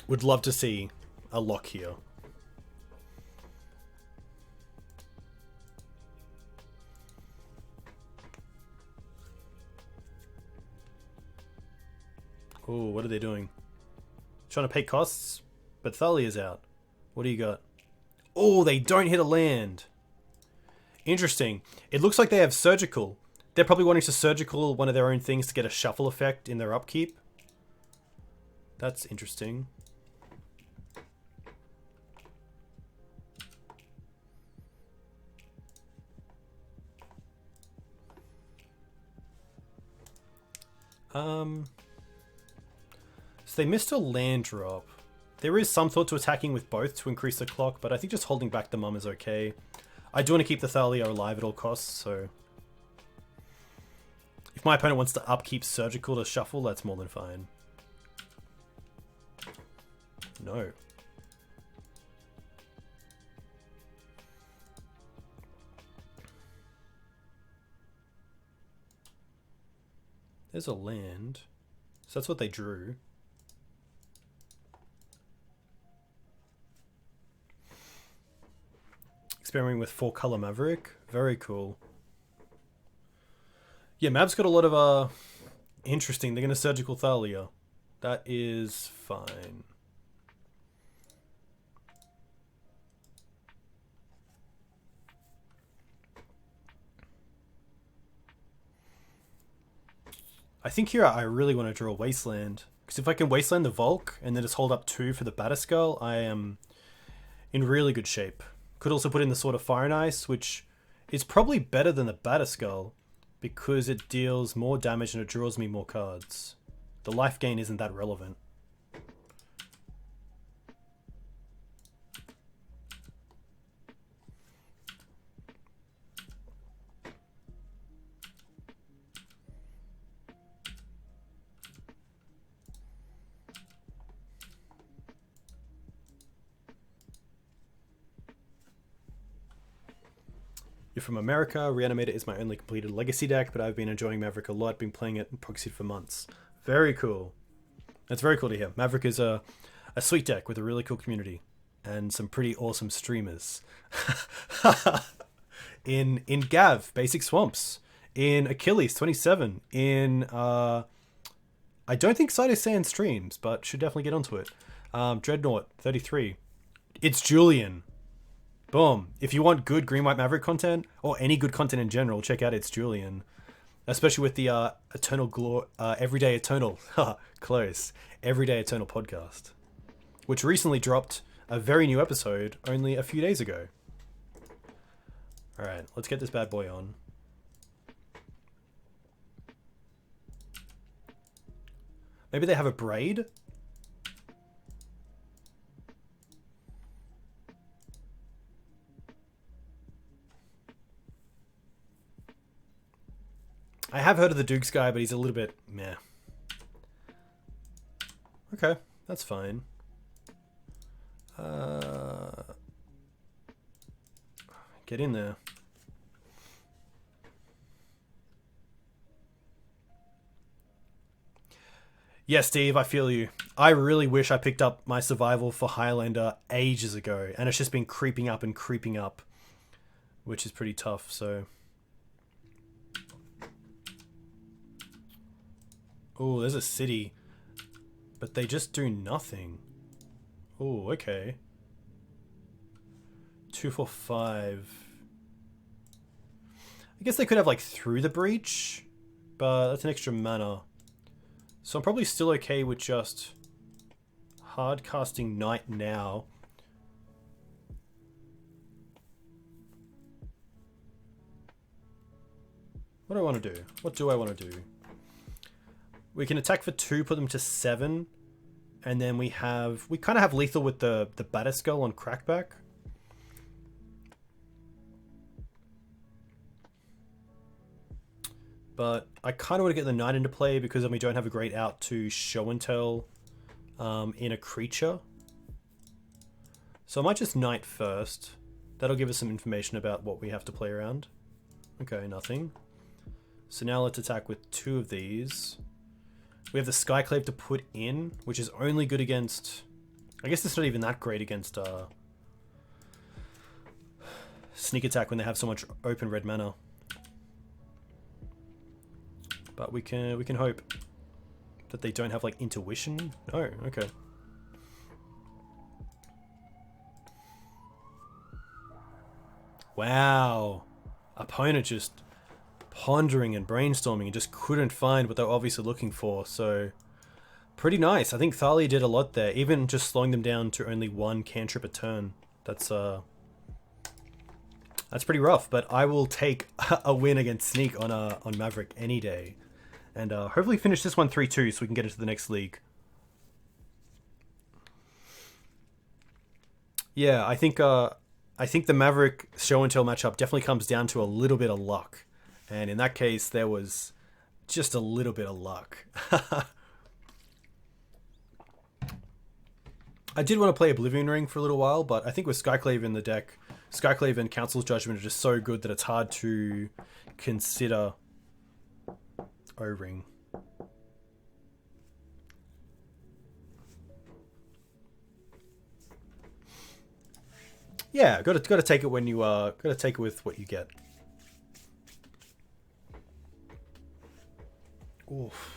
Would love to see a lock here. Oh, what are they doing? Trying to pay costs? But Thalia's out. What do you got? Oh, they don't hit a land. Interesting. It looks like they have Surgical. They're probably wanting to Surgical one of their own things to get a shuffle effect in their upkeep. That's interesting. So they missed a land drop. There is some thought to attacking with both to increase the clock, but I think just holding back the mum is okay. I do want to keep the Thalia alive at all costs, so... If my opponent wants to upkeep Surgical to shuffle, that's more than fine. No. There's a land. So that's what they drew. Experimenting with 4-color Maverick. Very cool. Yeah, Mav's got a lot of interesting. They're going to Surgical Thalia. That is fine. I think here I really want to draw Wasteland. Because if I can Wasteland the Volk and then just hold up 2 for the Batterskull, I am in really good shape. Could also put in the Sword of Fire and Ice, which is probably better than the Batterskull because it deals more damage and it draws me more cards. The life gain isn't that relevant. You're from America. Reanimator is my only completed Legacy deck, but I've been enjoying Maverick a lot. Been playing it and proxied for months. Very cool. That's very cool to hear. Maverick is a sweet deck with a really cool community and some pretty awesome streamers. in Gav, Basic Swamps. In Achilles 27. In I don't think Cyto Sand streams, but should definitely get onto it. Dreadhorde 33. It's Julian. Boom. If you want good Green White Maverick content, or any good content in general, check out It's Julian. Especially with the Everyday Eternal, close, Everyday Eternal podcast. Which recently dropped a very new episode only a few days ago. Alright, let's get this bad boy on. Maybe they have a braid? I have heard of the Dukes guy, but he's a little bit meh. Okay, that's fine. Get in there. Yeah, Steve, I feel you. I really wish I picked up my Survival for Highlander ages ago, and it's just been creeping up and creeping up, which is pretty tough, so... Oh, there's a city. But they just do nothing. Oh, okay. 2 for 5. I guess they could have like Through the Breach, but that's an extra mana. So I'm probably still okay with just hard casting Night now. What do I want to do? What do I want to do? We can attack for 2, put them to 7, and then we kind of have lethal with the Batterskull on Crackback. But I kind of want to get the Knight into play because then we don't have a great out to show and tell in a creature. So I might just Knight first. That'll give us some information about what we have to play around. Okay, nothing. So now let's attack with 2 of these. We have the Skyclave to put in, which is only good against... I guess it's not even that great against sneak attack when they have so much open red mana. But we can hope that they don't have like intuition. Oh, okay. Wow. Opponent just pondering and brainstorming and just couldn't find what they're obviously looking for. So pretty nice. I think Thalia did a lot there, even just slowing them down to only 1 cantrip a turn. That's pretty rough, but I will take a win against Sneak on Maverick any day. And hopefully finish this one 3-2 so we can get into the next league. Yeah, I think the Maverick show and tell matchup definitely comes down to a little bit of luck. And in that case, there was just a little bit of luck. I did want to play Oblivion Ring for a little while, but I think with Skyclave in the deck, Skyclave and Council's Judgment are just so good that it's hard to consider O-Ring. Yeah, got to take it when you got to take it with what you get. Oof.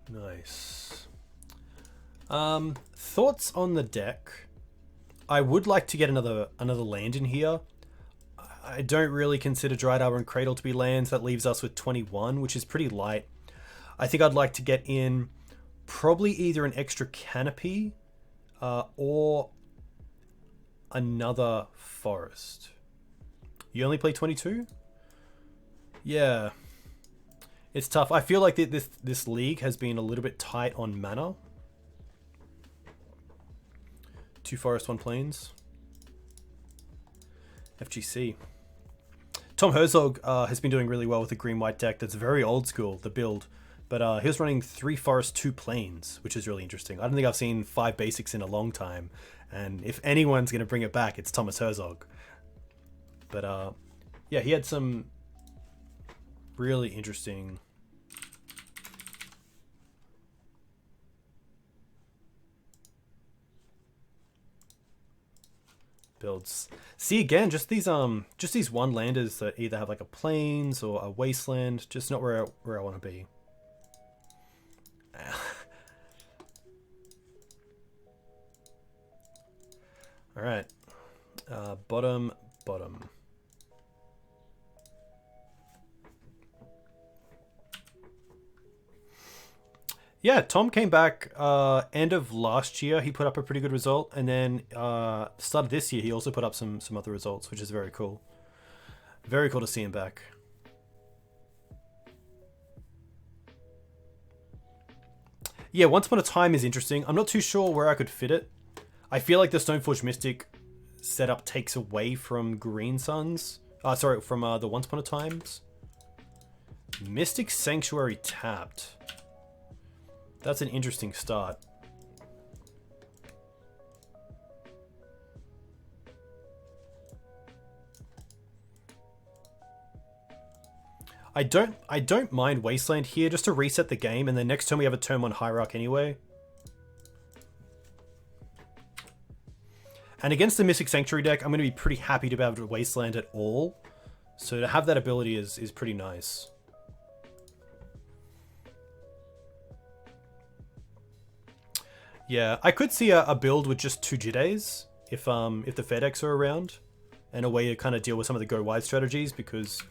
Nice. Thoughts on the deck? I would like to get another land in here. I don't really consider Dried Arbor and Cradle to be lands. That leaves us with 21, which is pretty light. I think I'd like to get in probably either an extra Canopy or another Forest. You only play 22? Yeah. It's tough. I feel like this league has been a little bit tight on mana. 2 Forest, 1 Plains. FGC. Tom Herzog has been doing really well with the green-white deck that's very old school, the build. But he was running 3 Forest, 2 Plains, which is really interesting. I don't think I've seen 5 basics in a long time. And if anyone's going to bring it back, it's Thomas Herzog. But yeah, he had some really interesting builds. See, again, just these one landers that either have like a Plains or a Wasteland, just not where I want to be. All right, bottom. Yeah, Tom came back end of last year. He put up a pretty good result, and then start of this year he also put up some other results, which is very cool. Very cool to see him back. Yeah, Once Upon a Time is interesting. I'm not too sure where I could fit it. I feel like the Stoneforge Mystic setup takes away from Green Suns. Sorry, from the Once Upon a Times. Mystic Sanctuary tapped. That's an interesting start. I don't mind Wasteland here just to reset the game, and then next turn we have a turn 1 Hierarch anyway. And against the Mystic Sanctuary deck, I'm going to be pretty happy to be able to Wasteland at all. So to have that ability is pretty nice. Yeah, I could see a build with just 2 Jidays if the fair decks are around, and a way to kind of deal with some of the go wide strategies, because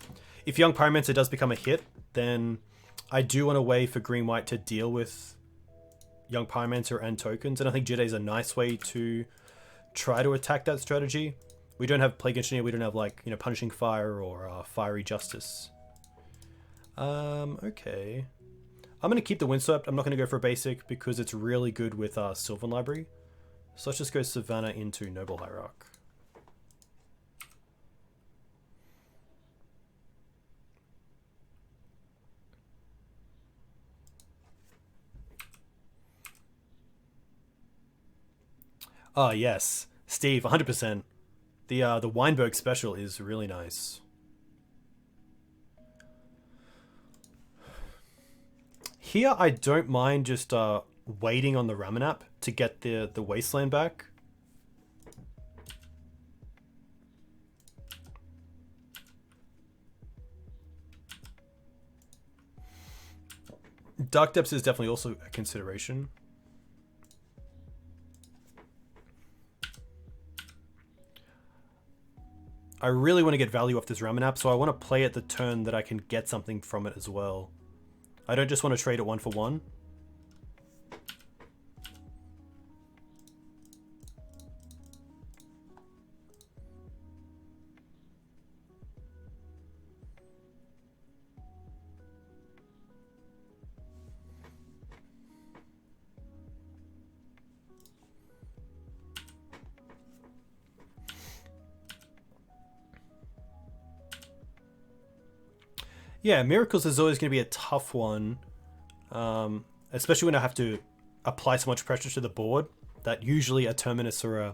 if Young Pyromancer does become a hit, then I do want a way for green white to deal with Young Pyromancer and tokens, and I think Jide is a nice way to try to attack that strategy. We don't have Plague Engineer, we don't have like, you know, Punishing Fire or Fiery Justice. Okay. I'm going to keep the Windswept. I'm not going to go for a basic because it's really good with Sylvan Library. So let's just go Savannah into Noble Hierarch. Oh yes, Steve, 100%. The Weinberg special is really nice. Here, I don't mind just waiting on the Ramanap to get the Wasteland back. Dark Depths is definitely also a consideration. I really want to get value off this Ramanap, so I want to play it the turn that I can get something from it as well. I don't just want to trade it 1 for 1. Yeah, Miracles is always going to be a tough one, especially when I have to apply so much pressure to the board that usually a Terminus or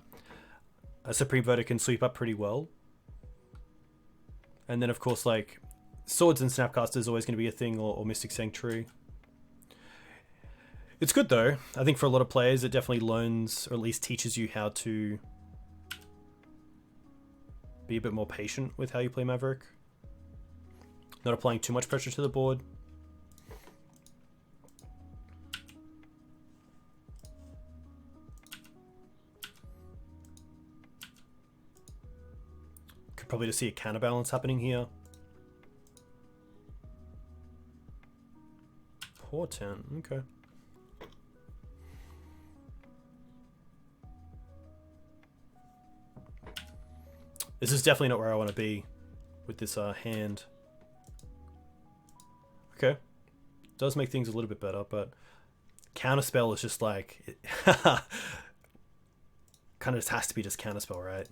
a Supreme Verdict can sweep up pretty well. And then, of course, like, Swords and Snapcaster is always going to be a thing, or Mystic Sanctuary. It's good, though. I think for a lot of players, it definitely learns, or at least teaches you how to be a bit more patient with how you play Maverick. Not applying too much pressure to the board. Could probably just see a counterbalance happening here. Poor 10, okay. This is definitely not where I want to be with this hand. Okay. Does make things a little bit better, but Counterspell is just like... It kind of just has to be just Counterspell, right?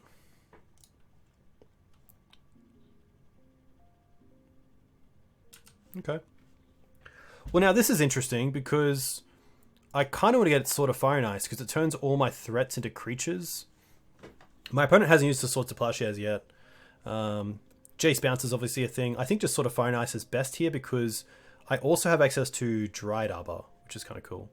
Okay. Well, now this is interesting because I kind of want to get Sword of Fire and Ice because it turns all my threats into creatures. My opponent hasn't used the Swords of Plowshares yet. Jace Bounce is obviously a thing. I think just Sword of Fire and Ice is best here because I also have access to Dryad Arbor, which is kind of cool.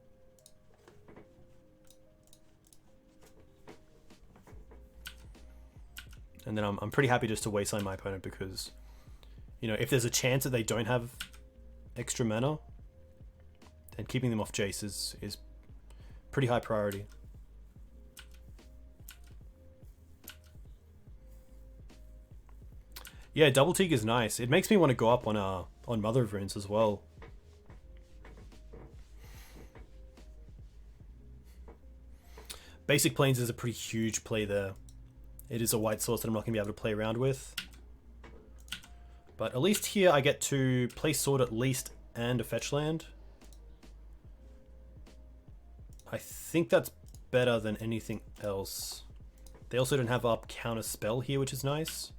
And then I'm pretty happy just to wasteland my opponent because, you know, if there's a chance that they don't have extra mana, then keeping them off Jace is pretty high priority. Yeah, Double Teeg is nice. It makes me want to go up on Mother of Runes as well. Basic Plains is a pretty huge play there. It is a white source that I'm not going to be able to play around with. But at least here I get to play Sword at least and a fetch land. I think that's better than anything else. They also don't have up counter spell here, which is nice.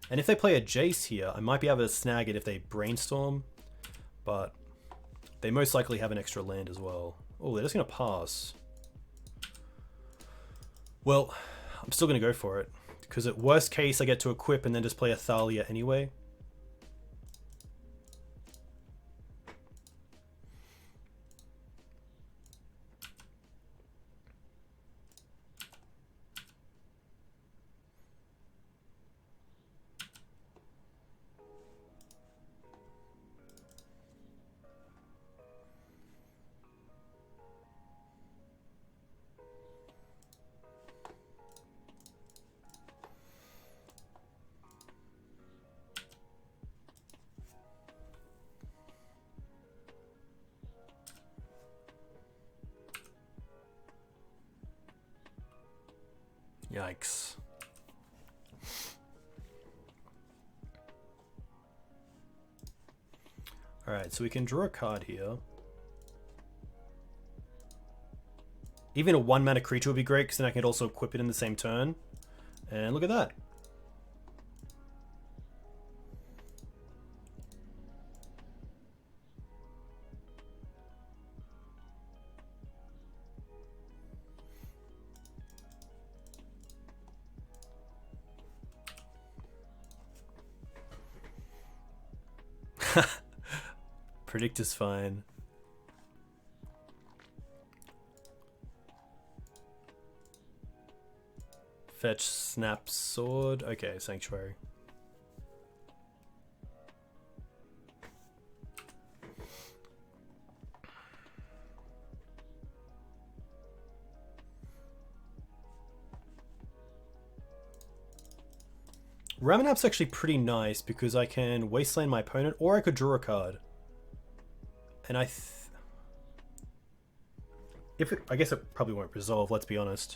And if they play a Jace here, I might be able to snag it if they Brainstorm. But they most likely have an extra land as well. Oh, they're just going to pass. Well, I'm still going to go for it. Because at worst case, I get to equip and then just play a Thalia anyway. Yikes. Alright, so we can draw a card here. Even a 1-mana creature would be great, because then I could also equip it in the same turn. And look at that. Predict is fine. Fetch, snap, sword. Okay, sanctuary. Ramanap's actually pretty nice because I can wasteland my opponent, or I could draw a card. And I guess it probably won't resolve, let's be honest.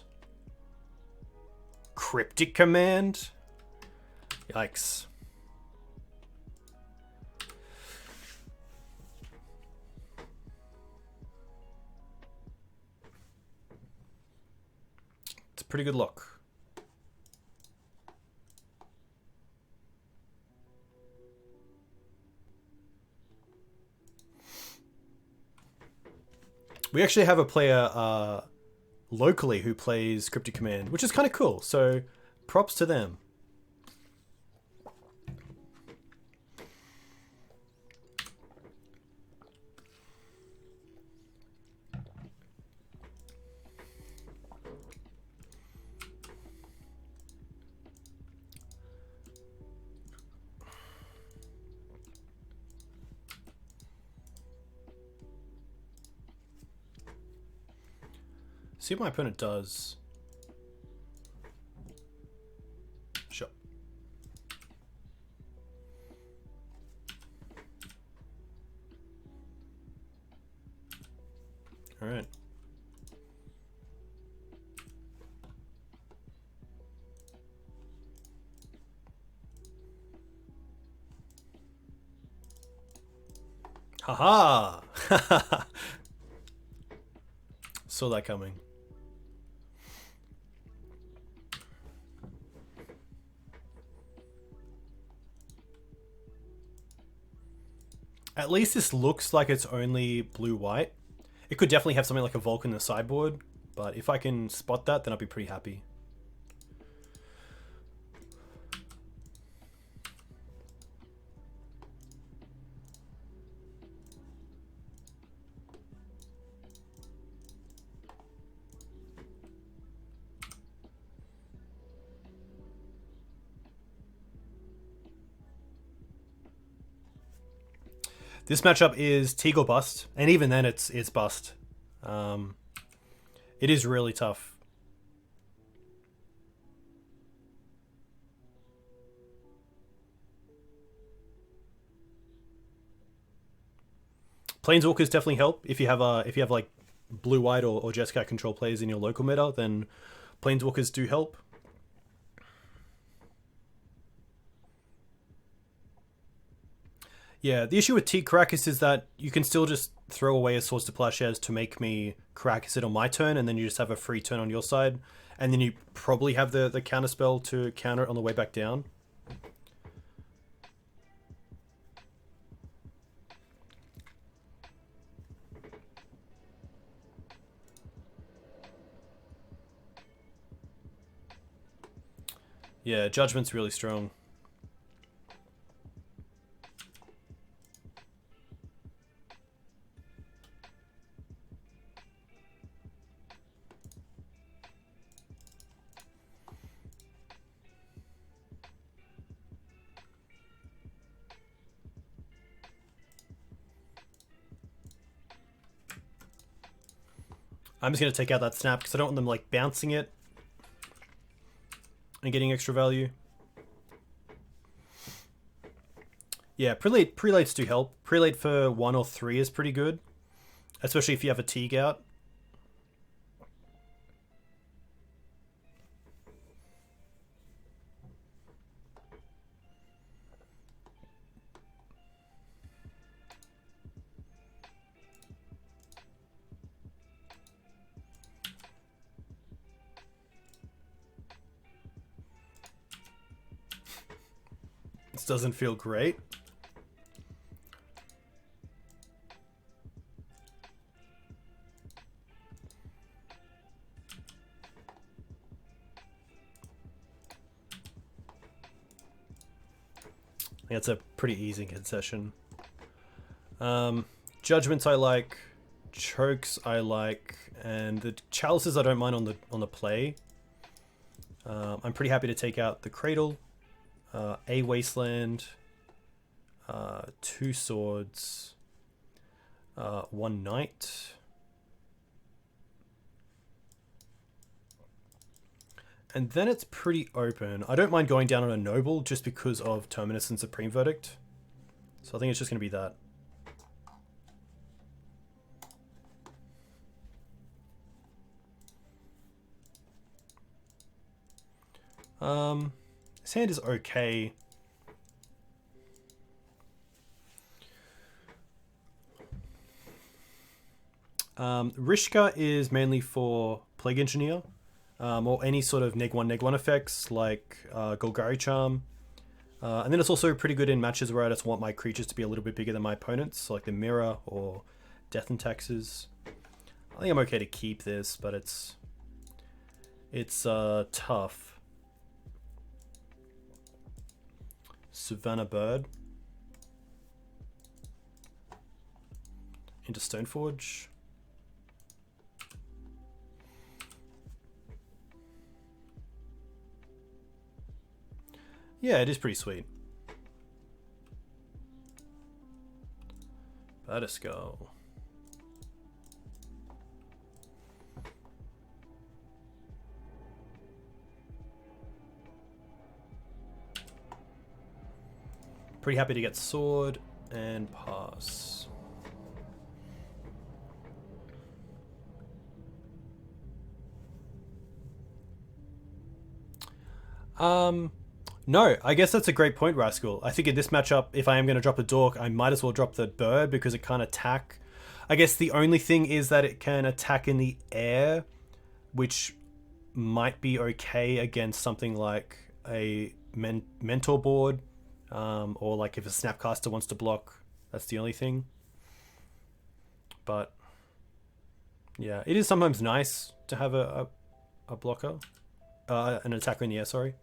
Cryptic Command? Yikes. It's a pretty good look. We actually have a player locally who plays Cryptic Command, which is kind of cool, so props to them. See what my opponent does. Sure. All right. Haha! Saw that coming. At least this looks like it's only blue-white. It could definitely have something like a Vulcan in the sideboard, but if I can spot that, then I'll be pretty happy. This matchup is Teeg or bust, and even then it's bust. It is really tough. Planeswalkers definitely help if you have like blue-white or Jeskai control players in your local meta. Then Planeswalkers do help. Yeah, the issue with Teeg Karakas is that you can still just throw away a Swords to Plowshares to make me Karakas it on my turn, and then you just have a free turn on your side, and then you probably have the counter spell to counter it on the way back down. Yeah, Judgment's really strong. I'm just going to take out that snap because I don't want them like bouncing it and getting extra value. Yeah, prelates do help. Prelate for 1 or 3 is pretty good, especially if you have a Teeg out. This doesn't feel great. I think it's a pretty easy concession. Judgments I like, chokes I like, and the chalices I don't mind on the play. I'm pretty happy to take out the Cradle, a Wasteland, 2 swords, 1 knight. And then it's pretty open. I don't mind going down on a noble just because of Terminus and Supreme Verdict. So I think it's just going to be that. This hand is okay. Rishka is mainly for Plague Engineer. Or any sort of neg 1 effects like Golgari Charm. And then it's also pretty good in matches where I just want my creatures to be a little bit bigger than my opponents, like the Mirror or Death and Taxes. I think I'm okay to keep this, but it's tough. Savannah Bird. Into Stoneforge. Yeah, it is pretty sweet. Batterskull. Pretty happy to get sword and pass. No, I guess that's a great point, Rascal. I think in this matchup, if I am going to drop a Dork, I might as well drop the Bird because it can't attack. I guess the only thing is that it can attack in the air, which might be okay against something like a Mentor board, or like if a Snapcaster wants to block, that's the only thing. But yeah, it is sometimes nice to have a blocker, an attacker in the air, sorry.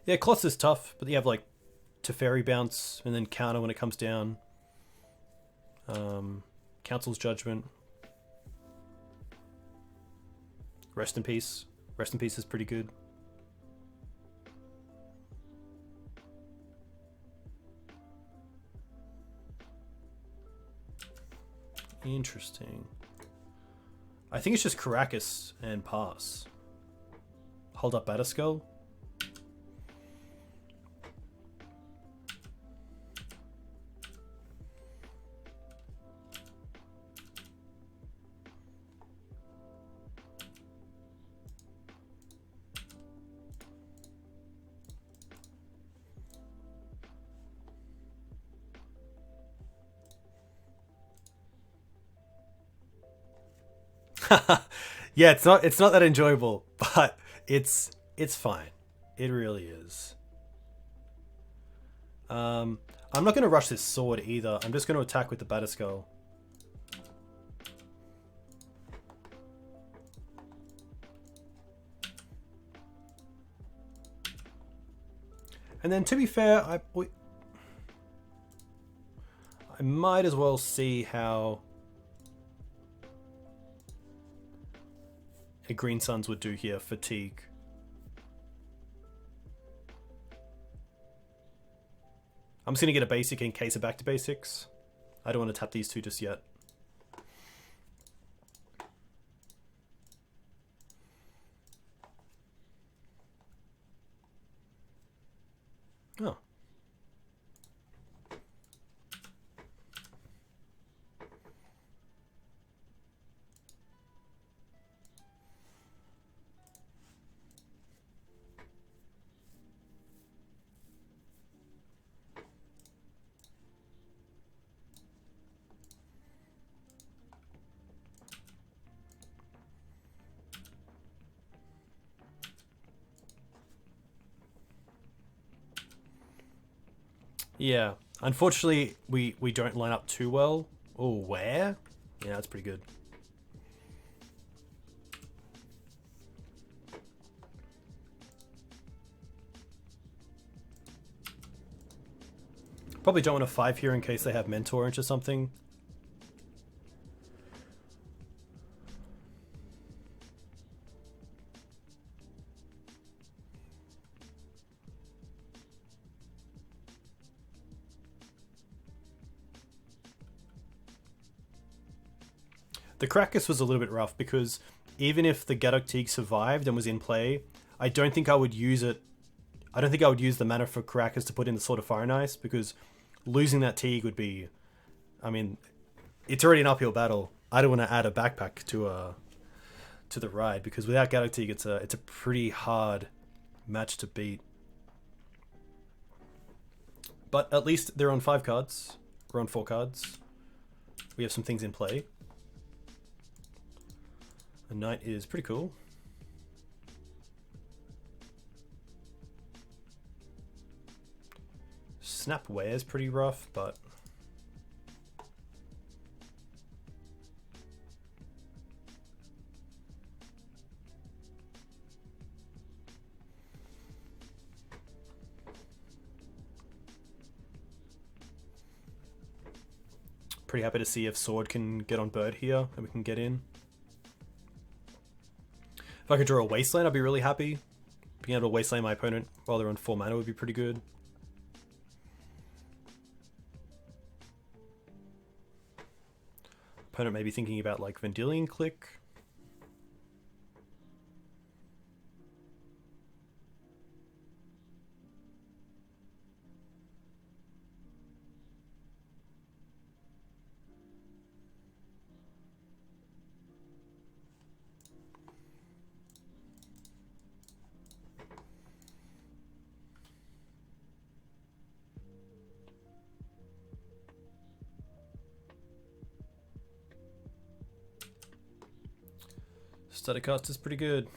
Yeah, Kloss is tough, but you have like Teferi bounce and then counter when it comes down. Council's Judgment. Rest in Peace. Rest in Peace is pretty good. Interesting. I think it's just Caracas and pass. Hold up Batterskull. Yeah, it's not that enjoyable, but it's fine. It really is. I'm not going to rush this sword either. I'm just going to attack with the Batterskull. And then, to be fair, I might as well see how a Green Suns would do here for Teeg. I'm just going to get a basic in case of back to basics. I don't want to tap these two just yet. Oh. Yeah. Unfortunately, we don't line up too well. Oh, where? Yeah, that's pretty good. Probably don't want a 5 here in case they have Mentor into something. The Krakus was a little bit rough because even if the Gaddock Teeg survived and was in play, I don't think I would use it. I don't think I would use the mana for Krakus to put in the Sword of Fire and Ice because losing that Teeg would be... I mean, it's already an uphill battle. I don't want to add a backpack to the ride because without Gaddock Teeg, it's a pretty hard match to beat. But at least they're on 5 cards. We're on 4 cards. We have some things in play. The Knight is pretty cool. Snap Wear is pretty rough, but... pretty happy to see if Sword can get on Bird here and we can get in. If I could draw a Wasteland, I'd be really happy. Being able to Wasteland my opponent while they're on 4 mana would be pretty good. Opponent may be thinking about like Vendilion Click. Staticost is pretty good.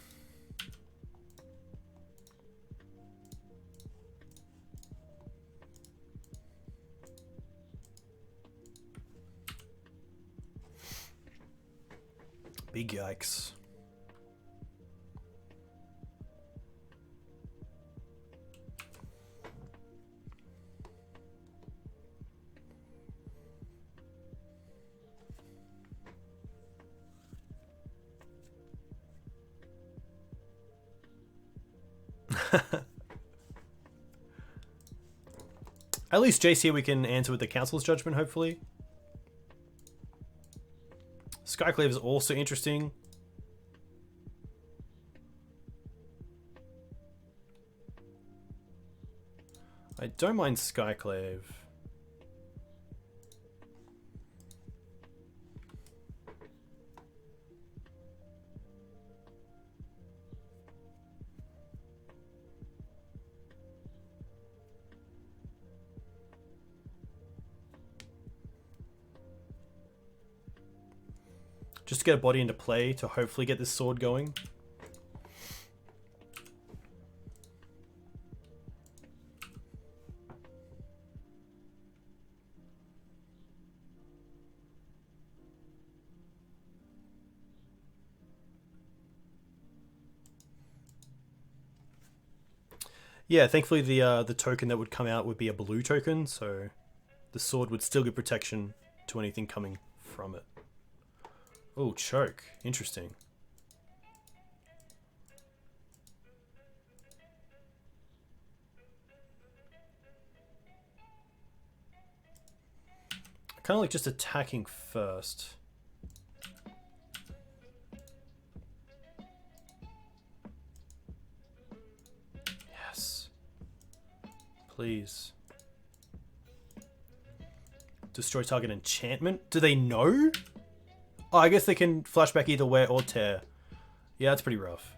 Big yikes. At least JC we can answer with the Council's Judgment, hopefully. Skyclave is also interesting. I don't mind Skyclave. Just to get a body into play to hopefully get this sword going. Yeah, thankfully the token that would come out would be a blue token, so the sword would still give protection to anything coming from it. Oh, choke. Interesting. I kind of like just attacking first. Yes. Please. Destroy target enchantment? Do they know? Oh, I guess they can flashback either wear or tear. Yeah, that's pretty rough.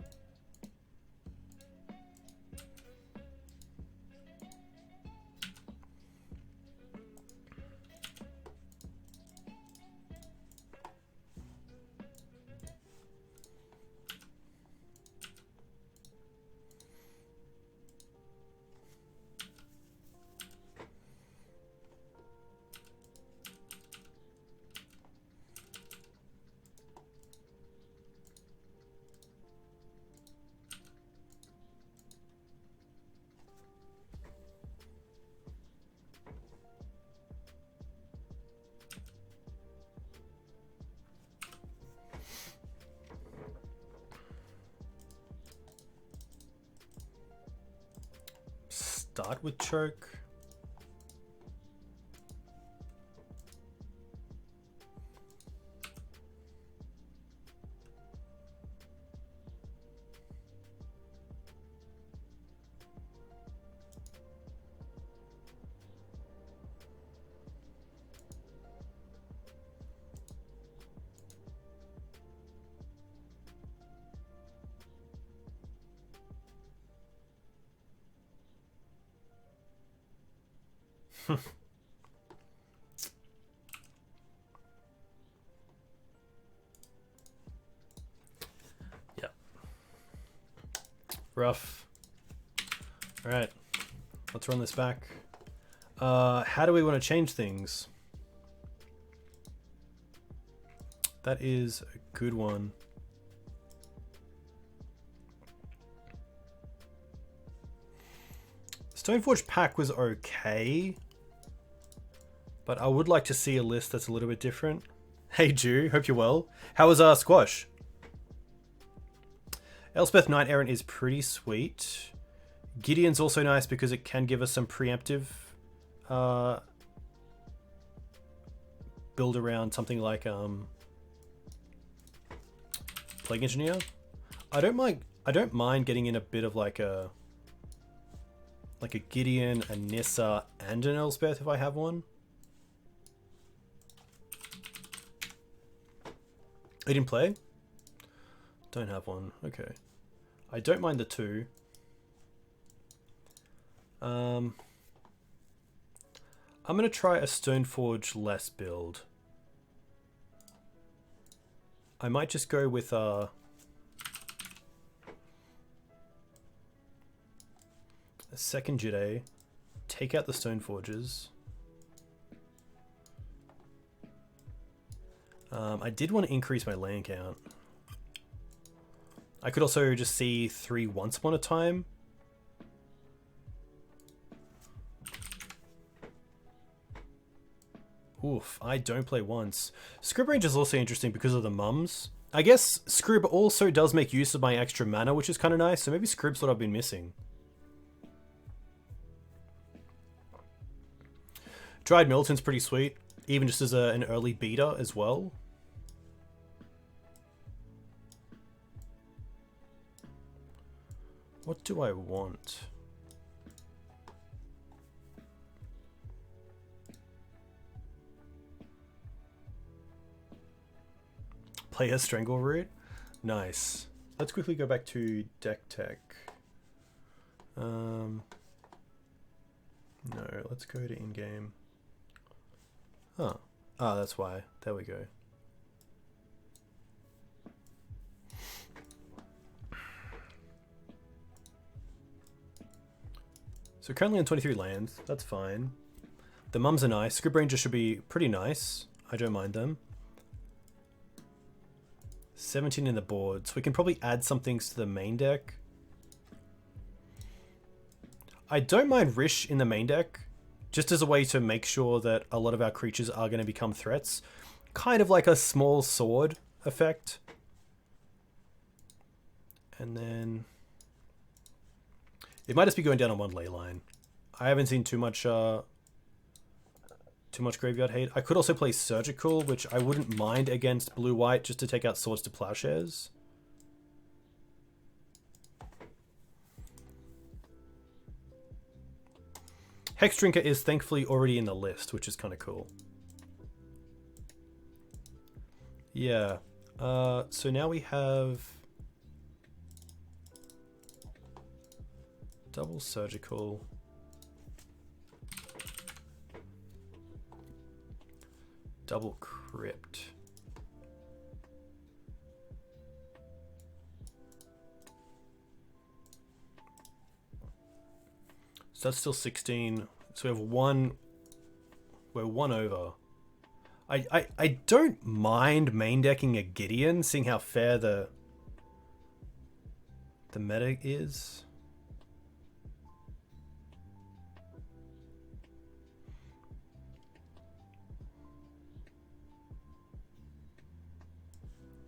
start with choke. Yeah. Rough. All right. Let's run this back. How do we want to change things? That is a good one. Stoneforge pack was okay, but I would like to see a list that's a little bit different. Hey Jew, hope you're well. How was Squash? Elspeth Knight Errant is pretty sweet. Gideon's also nice because it can give us some preemptive build around something like Plague Engineer. I don't mind getting in a bit of like a Gideon, a Nissa, and an Elspeth if I have one. You didn't play? Don't have one. Okay. I don't mind the two. I'm going to try a Stoneforge less build. I might just go with a second Jide, take out the Stoneforges. I did want to increase my land count. I could also just see 3 once upon a time. Oof, I don't play once. Scrib range is also interesting because of the mums. I guess Scrib also does make use of my extra mana, which is kind of nice, so maybe Scrib's what I've been missing. Dried Militan's pretty sweet, even just as an early beater as well. What do I want? Play a Strangle Root? Nice. Let's quickly go back to Decktech. No, let's go to in-game. Oh. Ah, that's why. There we go. So currently on 23 lands. That's fine. The mums are nice. Scrib Ranger should be pretty nice. I don't mind them. 17 in the board. So we can probably add some things to the main deck. I don't mind Rish in the main deck, just as a way to make sure that a lot of our creatures are going to become threats. Kind of like a small sword effect. And then it might just be going down on one ley line. I haven't seen too much graveyard hate. I could also play Surgical, which I wouldn't mind against blue-white, just to take out Swords to Plowshares. Hex Drinker is thankfully already in the list, which is kind of cool. Yeah. So now we have double Surgical. Double Crypt. So that's still 16. So we have one. We're one over. I don't mind main decking a Gideon, seeing how fair the meta is.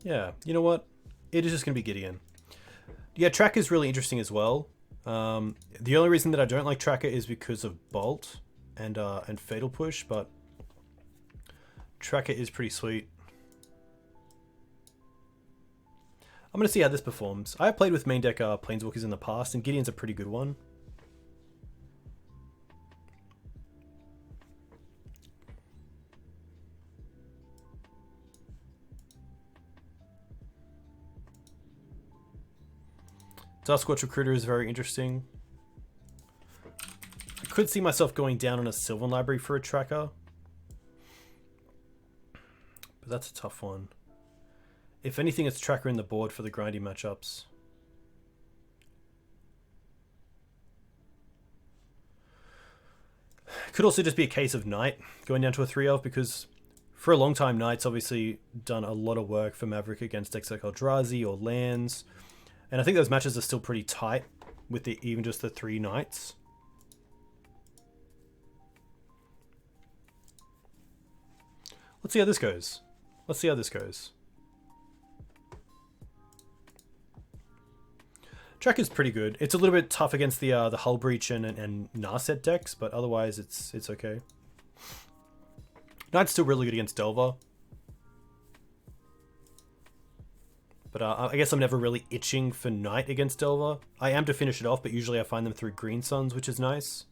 Yeah, you know what? It is just going to be Gideon. Yeah, track is really interesting as well. The only reason that I don't like Tracker is because of Bolt and Fatal Push, but Tracker is pretty sweet. I'm going to see how this performs. I have played with main deck Planeswalkers in the past, and Gideon's a pretty good one. Duskwatch Recruiter is very interesting. I could see myself going down on a Sylvan Library for a Tracker. But that's a tough one. If anything, it's Tracker in the board for the grindy matchups. Could also just be a case of Knight going down to a 3 of, because for a long time Knight's obviously done a lot of work for Maverick against decks like Eldrazi or lands. And I think those matches are still pretty tight with even just the 3 Knights. Let's see how this goes. Let's see how this goes. Track is pretty good. It's a little bit tough against the Hull Breach and Narset decks, but otherwise it's okay. Knight's still really good against Delver. But I guess I'm never really itching for Knight against Delver. I am to finish it off, but usually I find them through Green Suns, which is nice.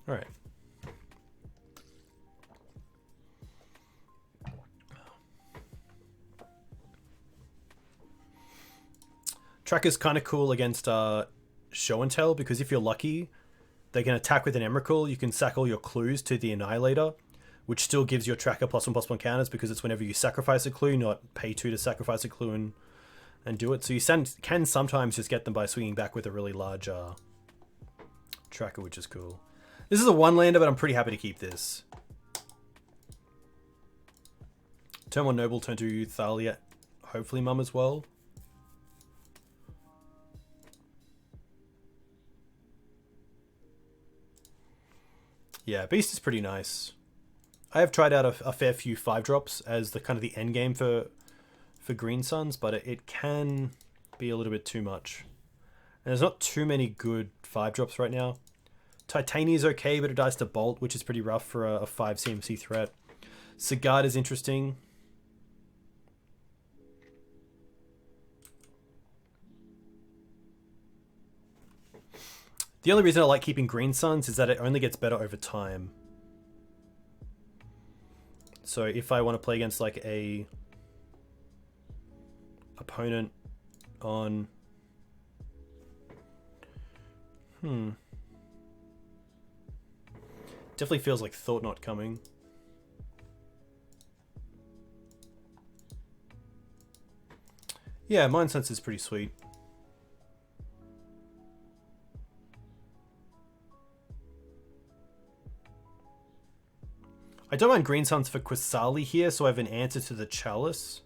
Alright. Track is kind of cool against Show and Tell, because if you're lucky, they can attack with an Emrakul. You can sack all your clues to the Annihilator, which still gives your Tracker +1/+1 counters, because it's whenever you sacrifice a clue, not pay 2 to sacrifice a clue and do it. So you can sometimes just get them by swinging back with a really large Tracker, which is cool. This is a 1-lander, but I'm pretty happy to keep this. Turn 1 Noble, turn 2 Thalia, hopefully Mum as well. Yeah, Beast is pretty nice. I have tried out a fair few 5-drops as the kind of the end game for Green Suns, but it can be a little bit too much. And there's not too many good 5-drops right now. Titania is okay, but it dies to Bolt, which is pretty rough for a 5 CMC threat. Sigurd is interesting. The only reason I like keeping Green Suns is that it only gets better over time. So if I want to play against like a opponent on... Definitely feels like Thought Knot coming. Yeah, Mind Sense is pretty sweet. I don't mind Green Suns for Quasali here, so I have an answer to the Chalice.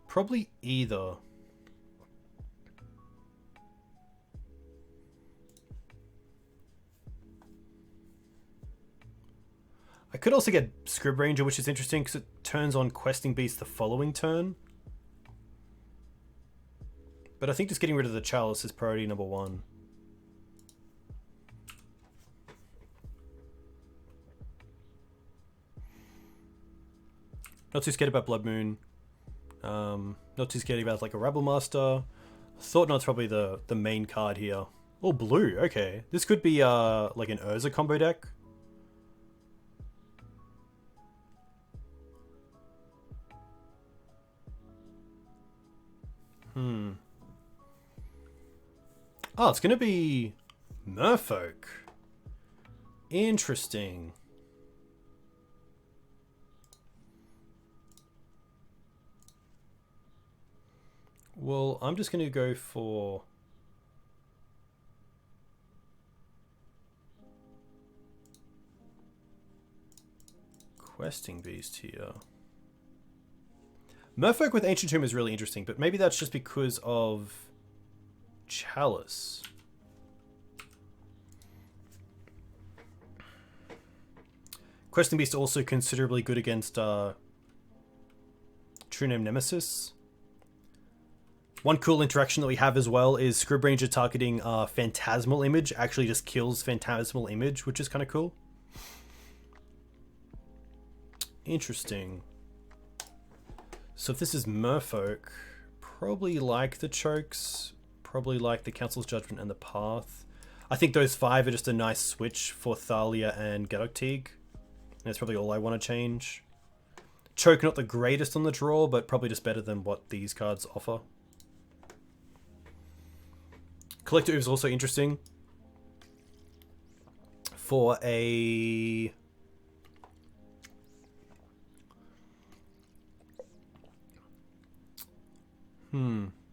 Probably either. I could also get Scrib Ranger, which is interesting because it turns on Questing Beast the following turn. But I think just getting rid of the Chalice is priority number 1. Not too scared about Blood Moon. Not too scared about like a Rabble Master. Thought Knot's probably the main card here. Oh, blue. Okay. This could be like an Urza combo deck. Oh, it's going to be Merfolk. Interesting. Well, I'm just going to go for... Questing Beast here. Merfolk with Ancient Tomb is really interesting, but maybe that's just because of Chalice. Questing Beast also considerably good against True Name Nemesis. One cool interaction that we have as well is Scrib Ranger targeting Phantasmal Image actually just kills Phantasmal Image, which is kind of cool. Interesting. So if this is Merfolk, probably like the chokes, probably like the Council's Judgment and the Path. I think those 5 are just a nice switch for Thalia and Gaddock Teeg. That's probably all I want to change. Choke not the greatest on the draw, but probably just better than what these cards offer. Collector is also interesting for a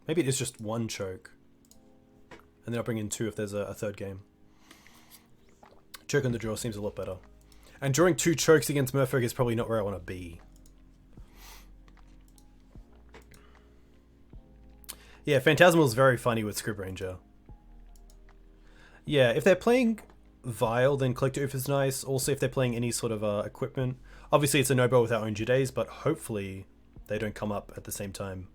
maybe it is just 1 choke, and then I'll bring in 2 if there's a third game. Choke on the draw seems a lot better, and drawing 2 chokes against Merfolk is probably not where I want to be. Yeah, Phantasmal is very funny with Scrib Ranger. Yeah, if they're playing Vile, then Collector Oof is nice. Also, if they're playing any sort of equipment. Obviously, it's a no-go with our own Judays, but hopefully they don't come up at the same time.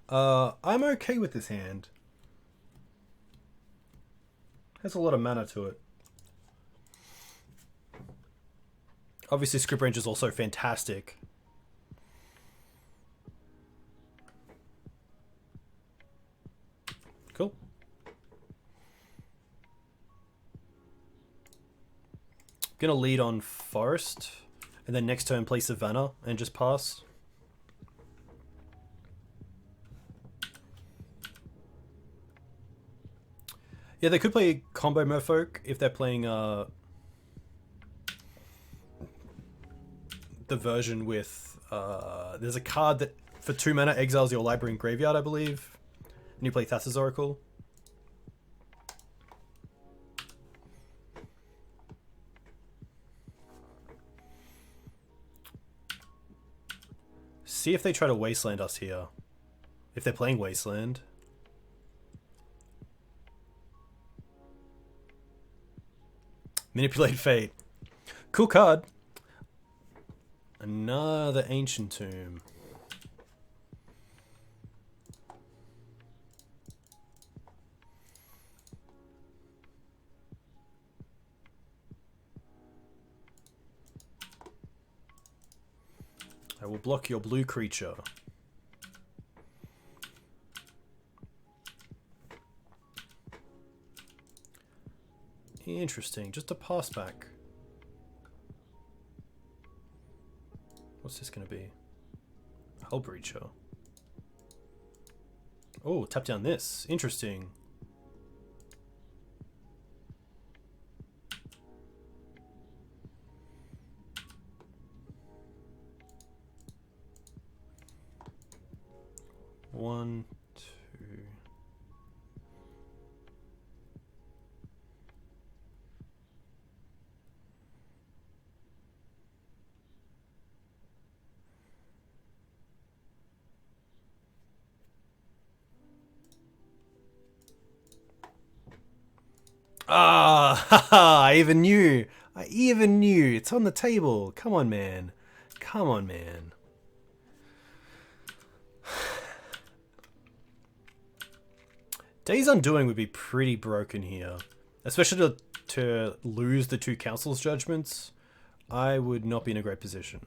I'm okay with this hand. Has a lot of mana to it. Obviously, Scrib Ranger is also fantastic. Cool. Gonna lead on Forest, and then next turn play Savannah and just pass. Yeah, they could play combo Merfolk if they're playing the version with there's a card that for 2 mana exiles your library and graveyard, I believe, and you play Thassa's Oracle. See if they try to Wasteland us here, if they're playing Wasteland. Manipulate Fate. Cool card. Another Ancient Tomb. I will block your blue creature. Interesting. Just a pass back. What's this going to be? Hull Breacher. Oh, tap down this. Interesting. One, two. Ah, haha, I even knew. I even knew. It's on the table. Come on, man. Come on, man. Days Undoing would be pretty broken here. Especially to lose the 2 Council's Judgments. I would not be in a great position.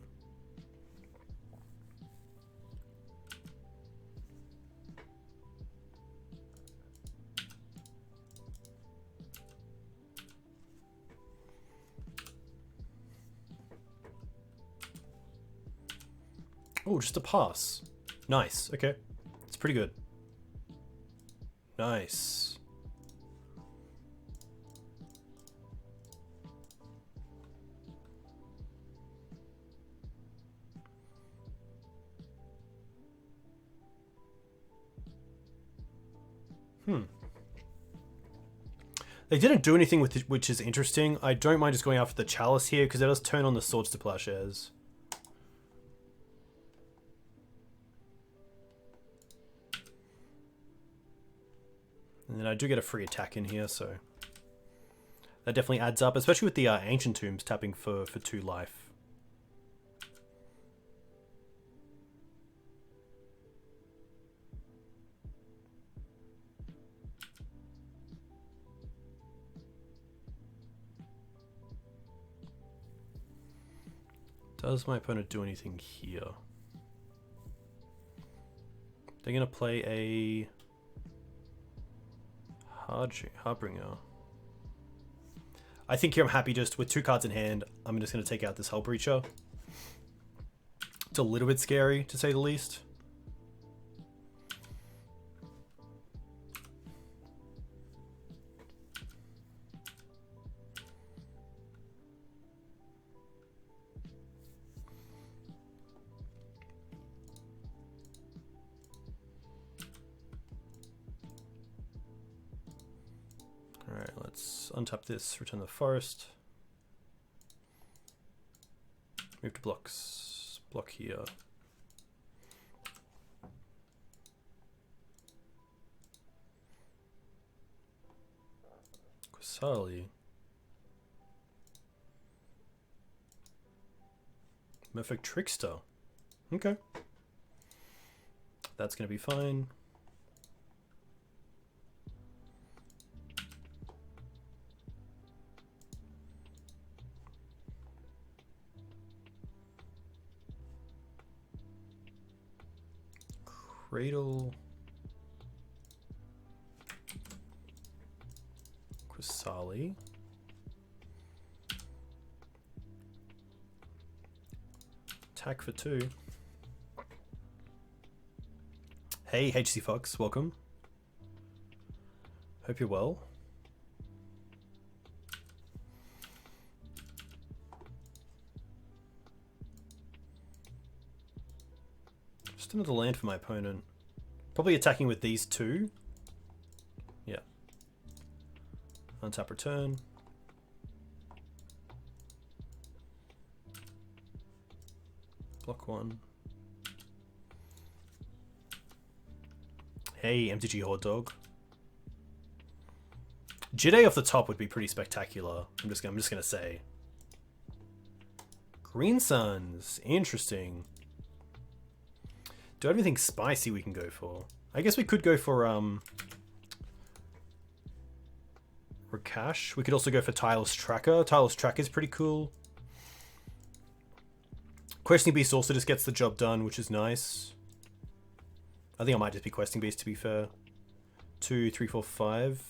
Oh, just a pass. Nice. Okay. It's pretty good. Nice. They didn't do anything with it, which is interesting. I don't mind just going after the Chalice here, because it does turn on the Swords to Plowshares. And then I do get a free attack in here, so... that definitely adds up, especially with the Ancient Tombs tapping for 2 life. Does my opponent do anything here? They're going to play a Harbinger. I think here I'm happy just with 2 cards in hand. I'm just going to take out this Hullbreacher. It's a little bit scary, to say the least. Alright, let's untap this, return the forest. Move to blocks. Block here. Quasali. Merfolk Trickster. Okay. That's going to be fine. Cradle. Quasali. Attack for 2. Hey, HC Fox, welcome. Hope you're well. Just another land for my opponent. Probably attacking with these 2. Yeah. Untap return. Block 1. Hey, MTG Horde Dog. Jide off the top would be pretty spectacular. I'm just gonna say. Green Suns, interesting. Do I have anything spicy we can go for? I guess we could go for Rakash. We could also go for Tireless Tracker. Tireless Tracker is pretty cool. Questing Beast also just gets the job done, which is nice. I think I might just be Questing Beast, to be fair. 2, 3, 4, 5.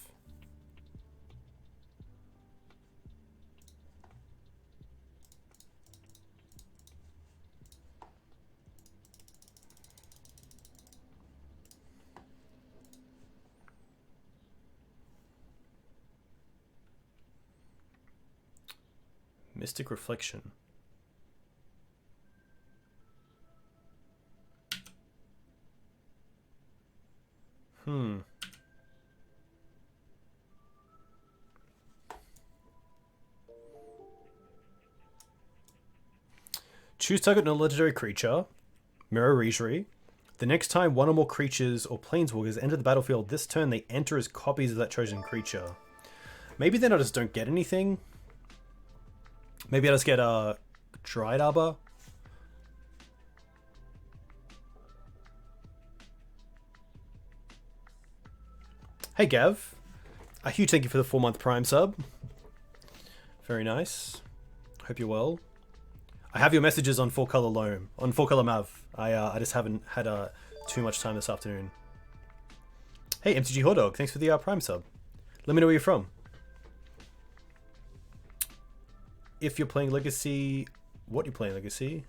Mystic Reflection. Choose target non-legendary creature, Mirror Regery. The next time one or more creatures or planeswalkers enter the battlefield this turn, they enter as copies of that chosen creature. Maybe then I just don't get anything. Maybe I just get a Dried Arbor. Hey Gav, a huge thank you for the 4-month Prime sub. Very nice. Hope you're well. I have your messages on 4-color loam, on 4-color Mav. I just haven't had too much time this afternoon. Hey MTG Hordog, thanks for the Prime sub. Let me know where you're from. If you're playing Legacy, what you're playing Legacy?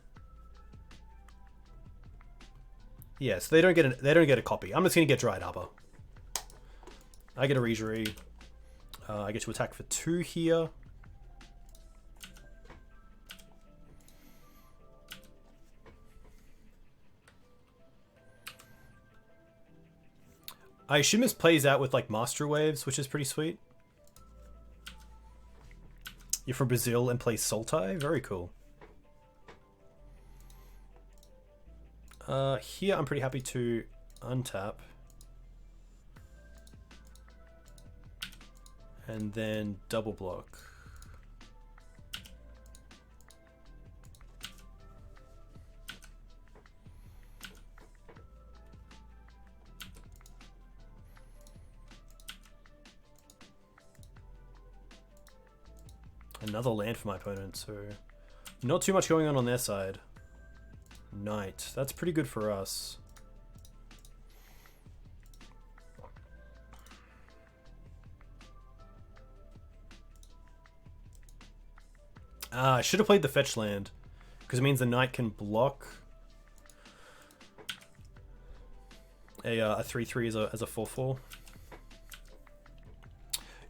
Yes, they don't get a copy. I'm just gonna get Dried Arbor. I get a Regery. I get to attack for 2 here. I assume this plays out with like Master Waves, which is pretty sweet. You're from Brazil and play Sultai? Very cool. Here I'm pretty happy to untap. And then double block. Another land for my opponent, so not too much going on their side. Knight, that's pretty good for us. I should have played the fetch land, because it means the knight can block a 3/3 as a 4/4.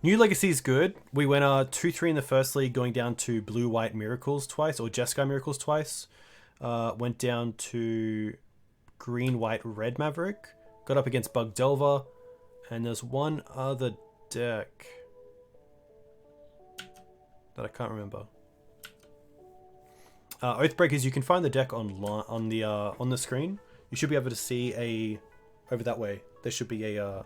New Legacy is good. We went 2-3 in the first league, going down to Blue-White Miracles twice, or Jeskai Miracles twice. Went down to Green-White-Red Maverick. Got up against Bug Delver. And there's one other deck that I can't remember. Oathbreakers, you can find the deck on the screen. You should be able to see over that way. There should be a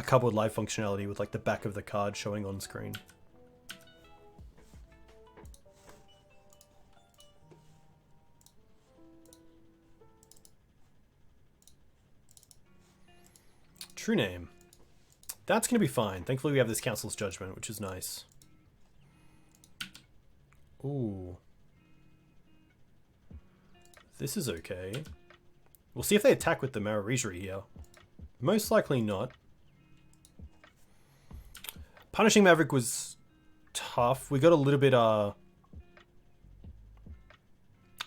cardboard live functionality with like the back of the card showing on screen. True name. That's going to be fine. Thankfully we have this Council's Judgment, which is nice. Ooh. This is okay. We'll see if they attack with the Mararegery here. Most likely not. Punishing Maverick was tough. We got a little bit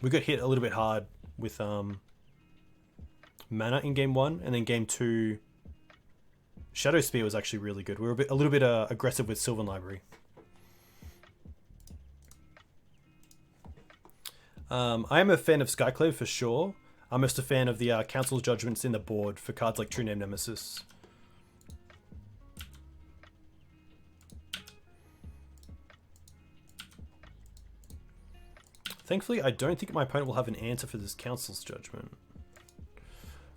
we got hit a little bit hard with mana in game 1, and then game 2 Shadow Spear was actually really good. We were a little bit aggressive with Sylvan Library. I am a fan of Skyclave for sure. I'm just a fan of the Council's Judgments in the board for cards like True Name Nemesis. Thankfully, I don't think my opponent will have an answer for this Council's Judgment.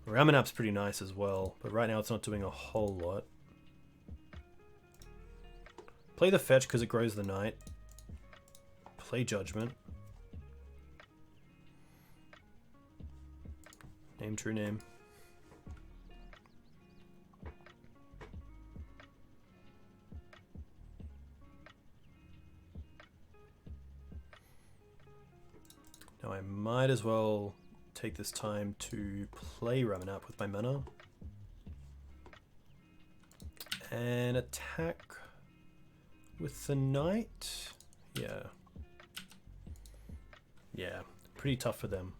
Ramanap's pretty nice as well, but right now it's not doing a whole lot. Play the fetch because it grows the knight. Play Judgment. Name true name. Now I might as well take this time to play Ramanap with my mana. And attack with the knight. Yeah. Yeah, pretty tough for them.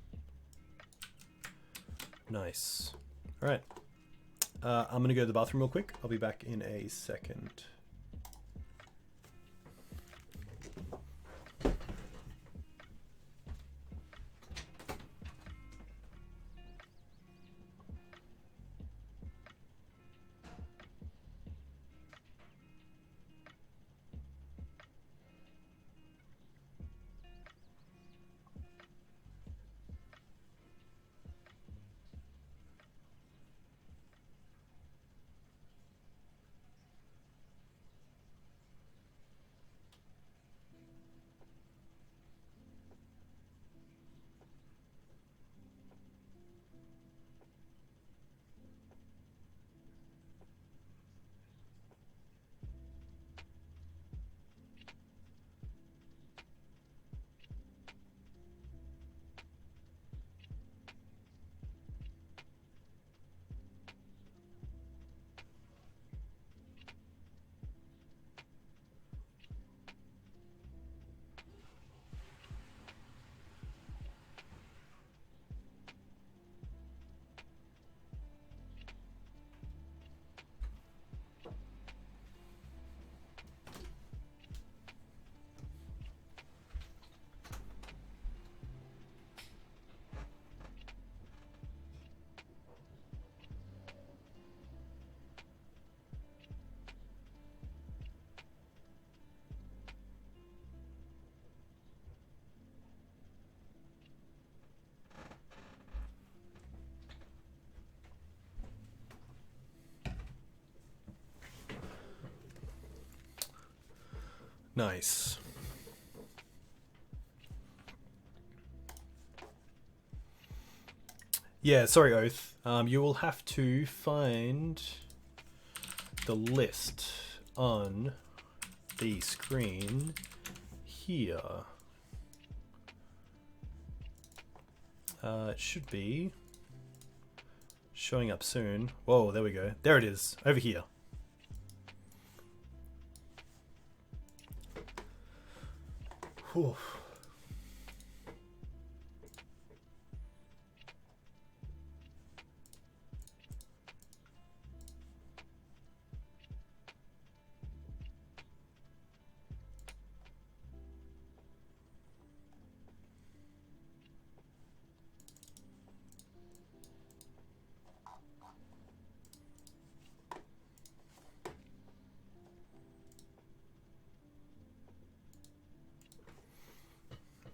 Nice. Alright. I'm going to go to the bathroom real quick. I'll be back in a second. Nice. Yeah, sorry, Oath. You will have to find the list on the screen here. It should be showing up soon. Whoa, there we go. There it is, over here. Whew.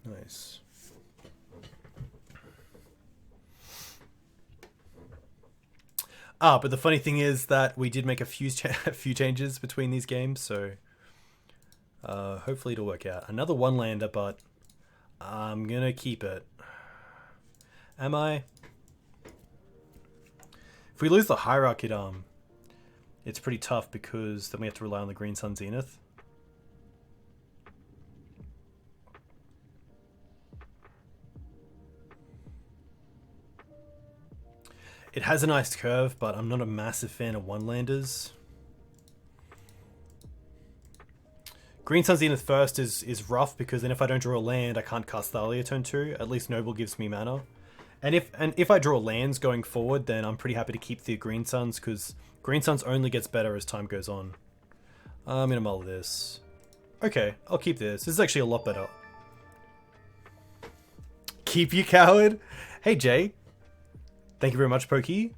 Nice. But the funny thing is that we did make a few changes between these games, so hopefully it'll work out. Another one-lander, but I'm gonna keep it. Am I? If we lose the Hierarch, it's pretty tough because then we have to rely on the Green Sun Zenith. It has a nice curve, but I'm not a massive fan of one-landers. Green Sun Zenith first is rough because then if I don't draw a land, I can't cast Thalia turn 2. At least Noble gives me mana. And if I draw lands going forward, then I'm pretty happy to keep the Green Suns because Green Suns only gets better as time goes on. I'm gonna mull this. Okay, I'll keep this. This is actually a lot better. Keep you, coward. Hey, Jay. Thank you very much, Pokey.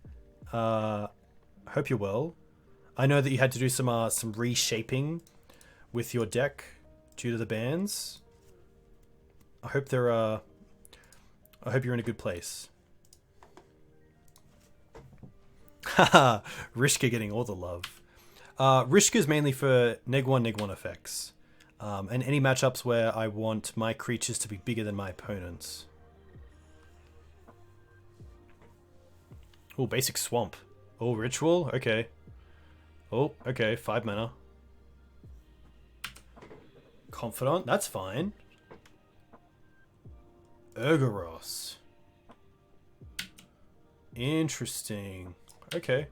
Hope you're well. I know that you had to do some reshaping with your deck due to the bans. I hope they're I hope you're in a good place. Haha, Rishka getting all the love. Rishka is mainly for neg1 effects. And any matchups where I want my creatures to be bigger than my opponents. Oh, basic swamp. Oh, ritual? Okay. Oh, okay. 5 mana. Confidant? That's fine. Urgoros. Interesting. Okay.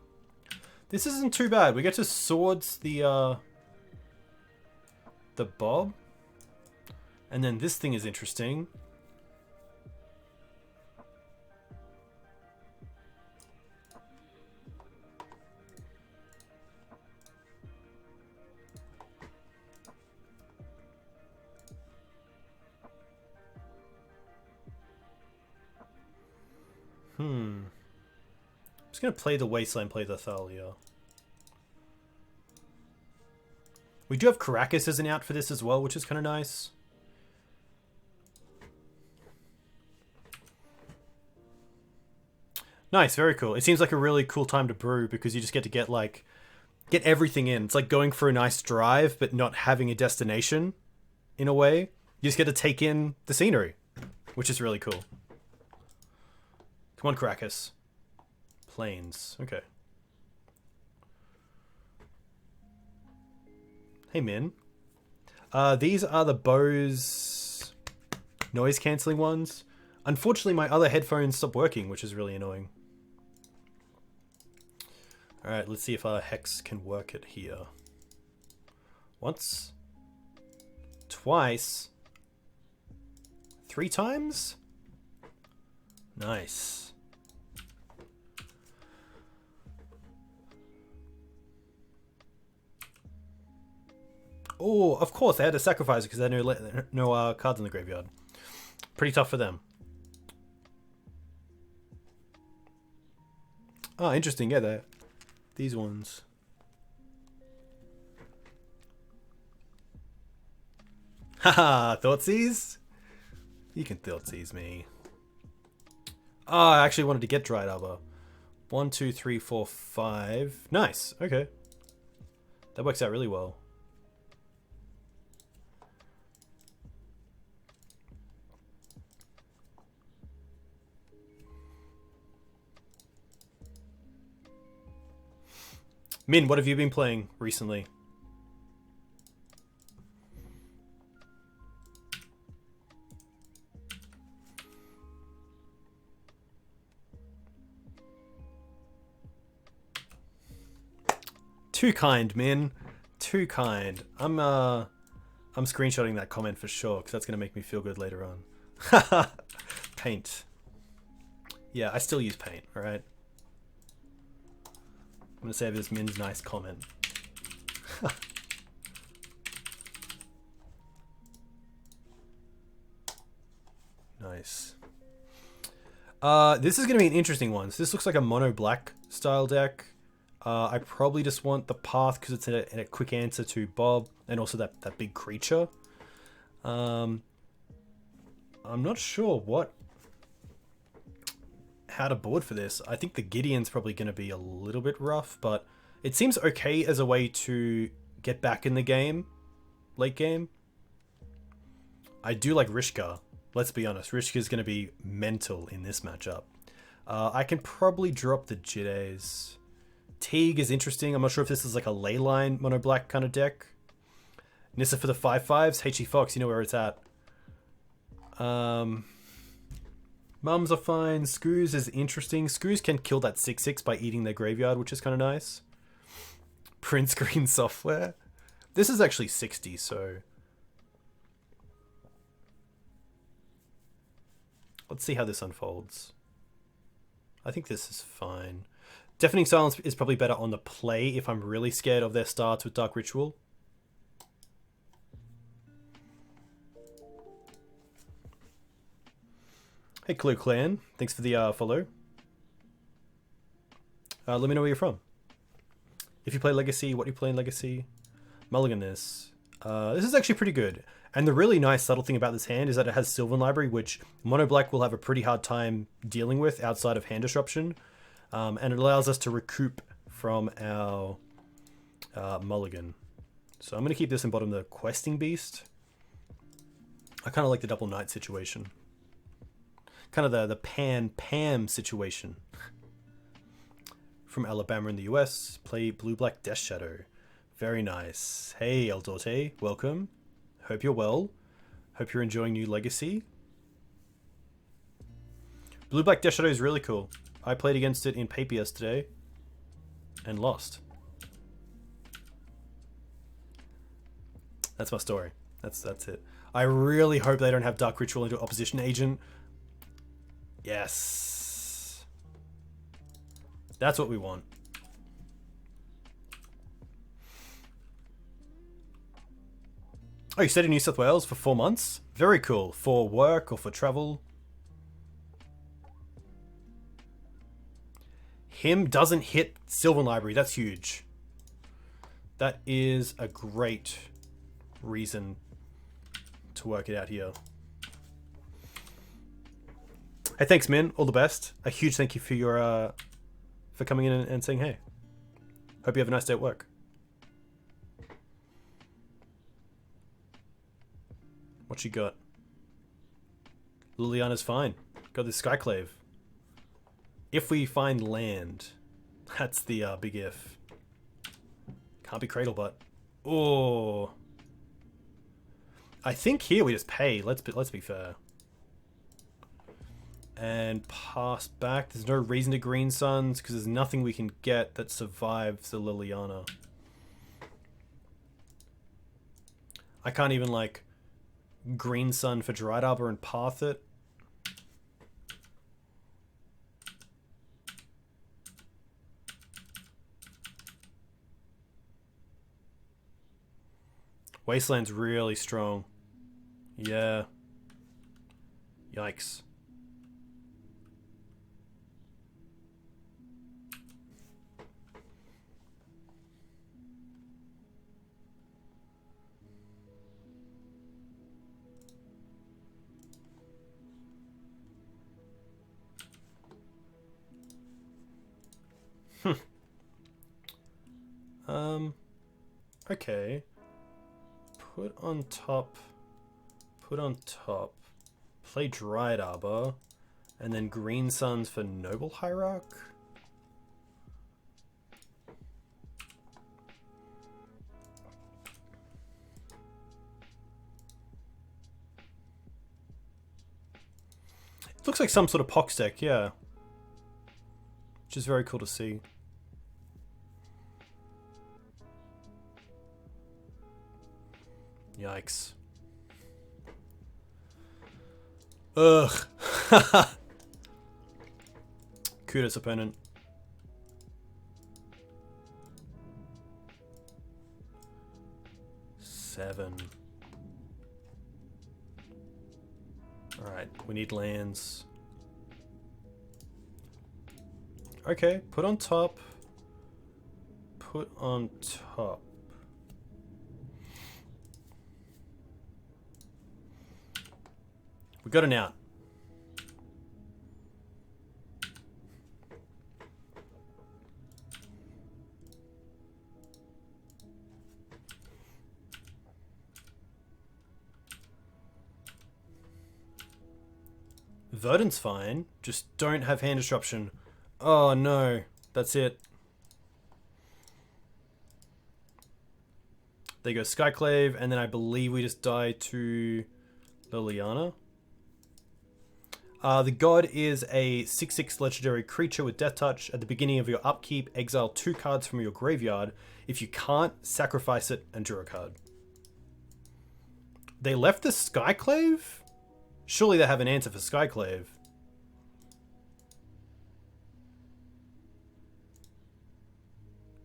This isn't too bad. We get to swords the Bob. And then this thing is interesting. I'm just going to play the Wasteland, play the Thalia. We do have Caracas as an out for this as well, which is kind of nice. Nice, very cool. It seems like a really cool time to brew because you just get to get everything in. It's like going for a nice drive, but not having a destination in a way. You just get to take in the scenery, which is really cool. Come on, Caracas. Plains. Okay. Hey, Min. These are the Bose noise-cancelling ones. Unfortunately, my other headphones stopped working, which is really annoying. Alright, let's see if our Hex can work it here. Once. Twice. 3 times? Nice. Oh, of course, they had to sacrifice it because there are no cards in the graveyard. Pretty tough for them. Oh, interesting. Yeah, these ones. Haha, Thoughtseize? You can Thoughtseize me. Oh, I actually wanted to get Dried Arbor. 1, 2, 3, 4, 5. Nice. Okay. That works out really well. Min, what have you been playing recently? Too kind, Min. Too kind. I'm screenshotting that comment for sure, because that's going to make me feel good later on. Paint. Yeah, I still use Paint, alright? I'm going to save this Min's nice comment. Nice. This is going to be an interesting one. So this looks like a mono-black style deck. I probably just want the path because it's a quick answer to Bob and also that big creature. I'm not sure how to board for this. I think the Gideon's probably going to be a little bit rough, but it seems okay as a way to get back in the game, late game. I do like Rishka. Let's be honest, Rishka is going to be mental in this matchup. I can probably drop the Jiddes. Teeg is interesting. I'm not sure if this is like a leyline mono black kind of deck. Nissa for the 5/5s. HE Fox, you know where it's at. Mums are fine. Skoos is interesting. Skoos can kill that 6/6 by eating their graveyard, which is kind of nice. Print screen software. This is actually 60, so let's see how this unfolds. I think this is fine. Deafening Silence is probably better on the play if I'm really scared of their starts with Dark Ritual. Hey Clue Clan, thanks for the follow. Let me know where you're from. If you play Legacy, what do you play in Legacy? Mulligan this. This is actually pretty good. And the really nice subtle thing about this hand is that it has Sylvan Library, which Mono Black will have a pretty hard time dealing with outside of hand disruption. And it allows us to recoup from our mulligan. So I'm going to keep this in bottom, the Questing Beast. I kind of like the Double Knight situation. Kind of the Pam situation. From Alabama in the US, play Blue-Black Death Shadow. Very nice. Hey El Dorte, welcome. Hope you're well. Hope you're enjoying New Legacy. Blue-Black Death Shadow is really cool. I played against it in paper yesterday and lost. That's my story. That's it. I really hope they don't have Dark Ritual into Opposition Agent. Yes. That's what we want. Oh, you stayed in New South Wales for 4 months? Very cool. For work or for travel? Him doesn't hit Sylvan Library. That's huge. That is a great reason to work it out here. Hey, thanks, Min. All the best. A huge thank you for your for coming in and saying hey. Hope you have a nice day at work. What you got? Liliana's fine. Got this Skyclave. If we find land, that's the big if. Can't be Cradlebutt. Oh, I think here we just pay. Let's be fair. And pass back. There's no reason to Green Suns because there's nothing we can get that survives the Liliana. I can't even like Green Sun for Dried Arbor and path it. Wasteland's really strong. Yeah. Yikes. Okay. Put on top. Play Dried Arbor. And then Green Suns for Noble Hierarch. Looks like some sort of Pox deck, yeah. Which is very cool to see. Yikes. Ugh. Kudos, opponent. Seven. Alright, we need lands. Okay, put on top. Put on top. We got an out. Verdant's fine. Just don't have hand disruption. Oh no, that's it. There you go, Skyclave, and then I believe we just die to Liliana. The god is a 6/6 legendary creature with Death Touch. At the beginning of your upkeep, exile 2 cards from your graveyard. If you can't, sacrifice it and draw a card. They left the Skyclave? Surely they have an answer for Skyclave.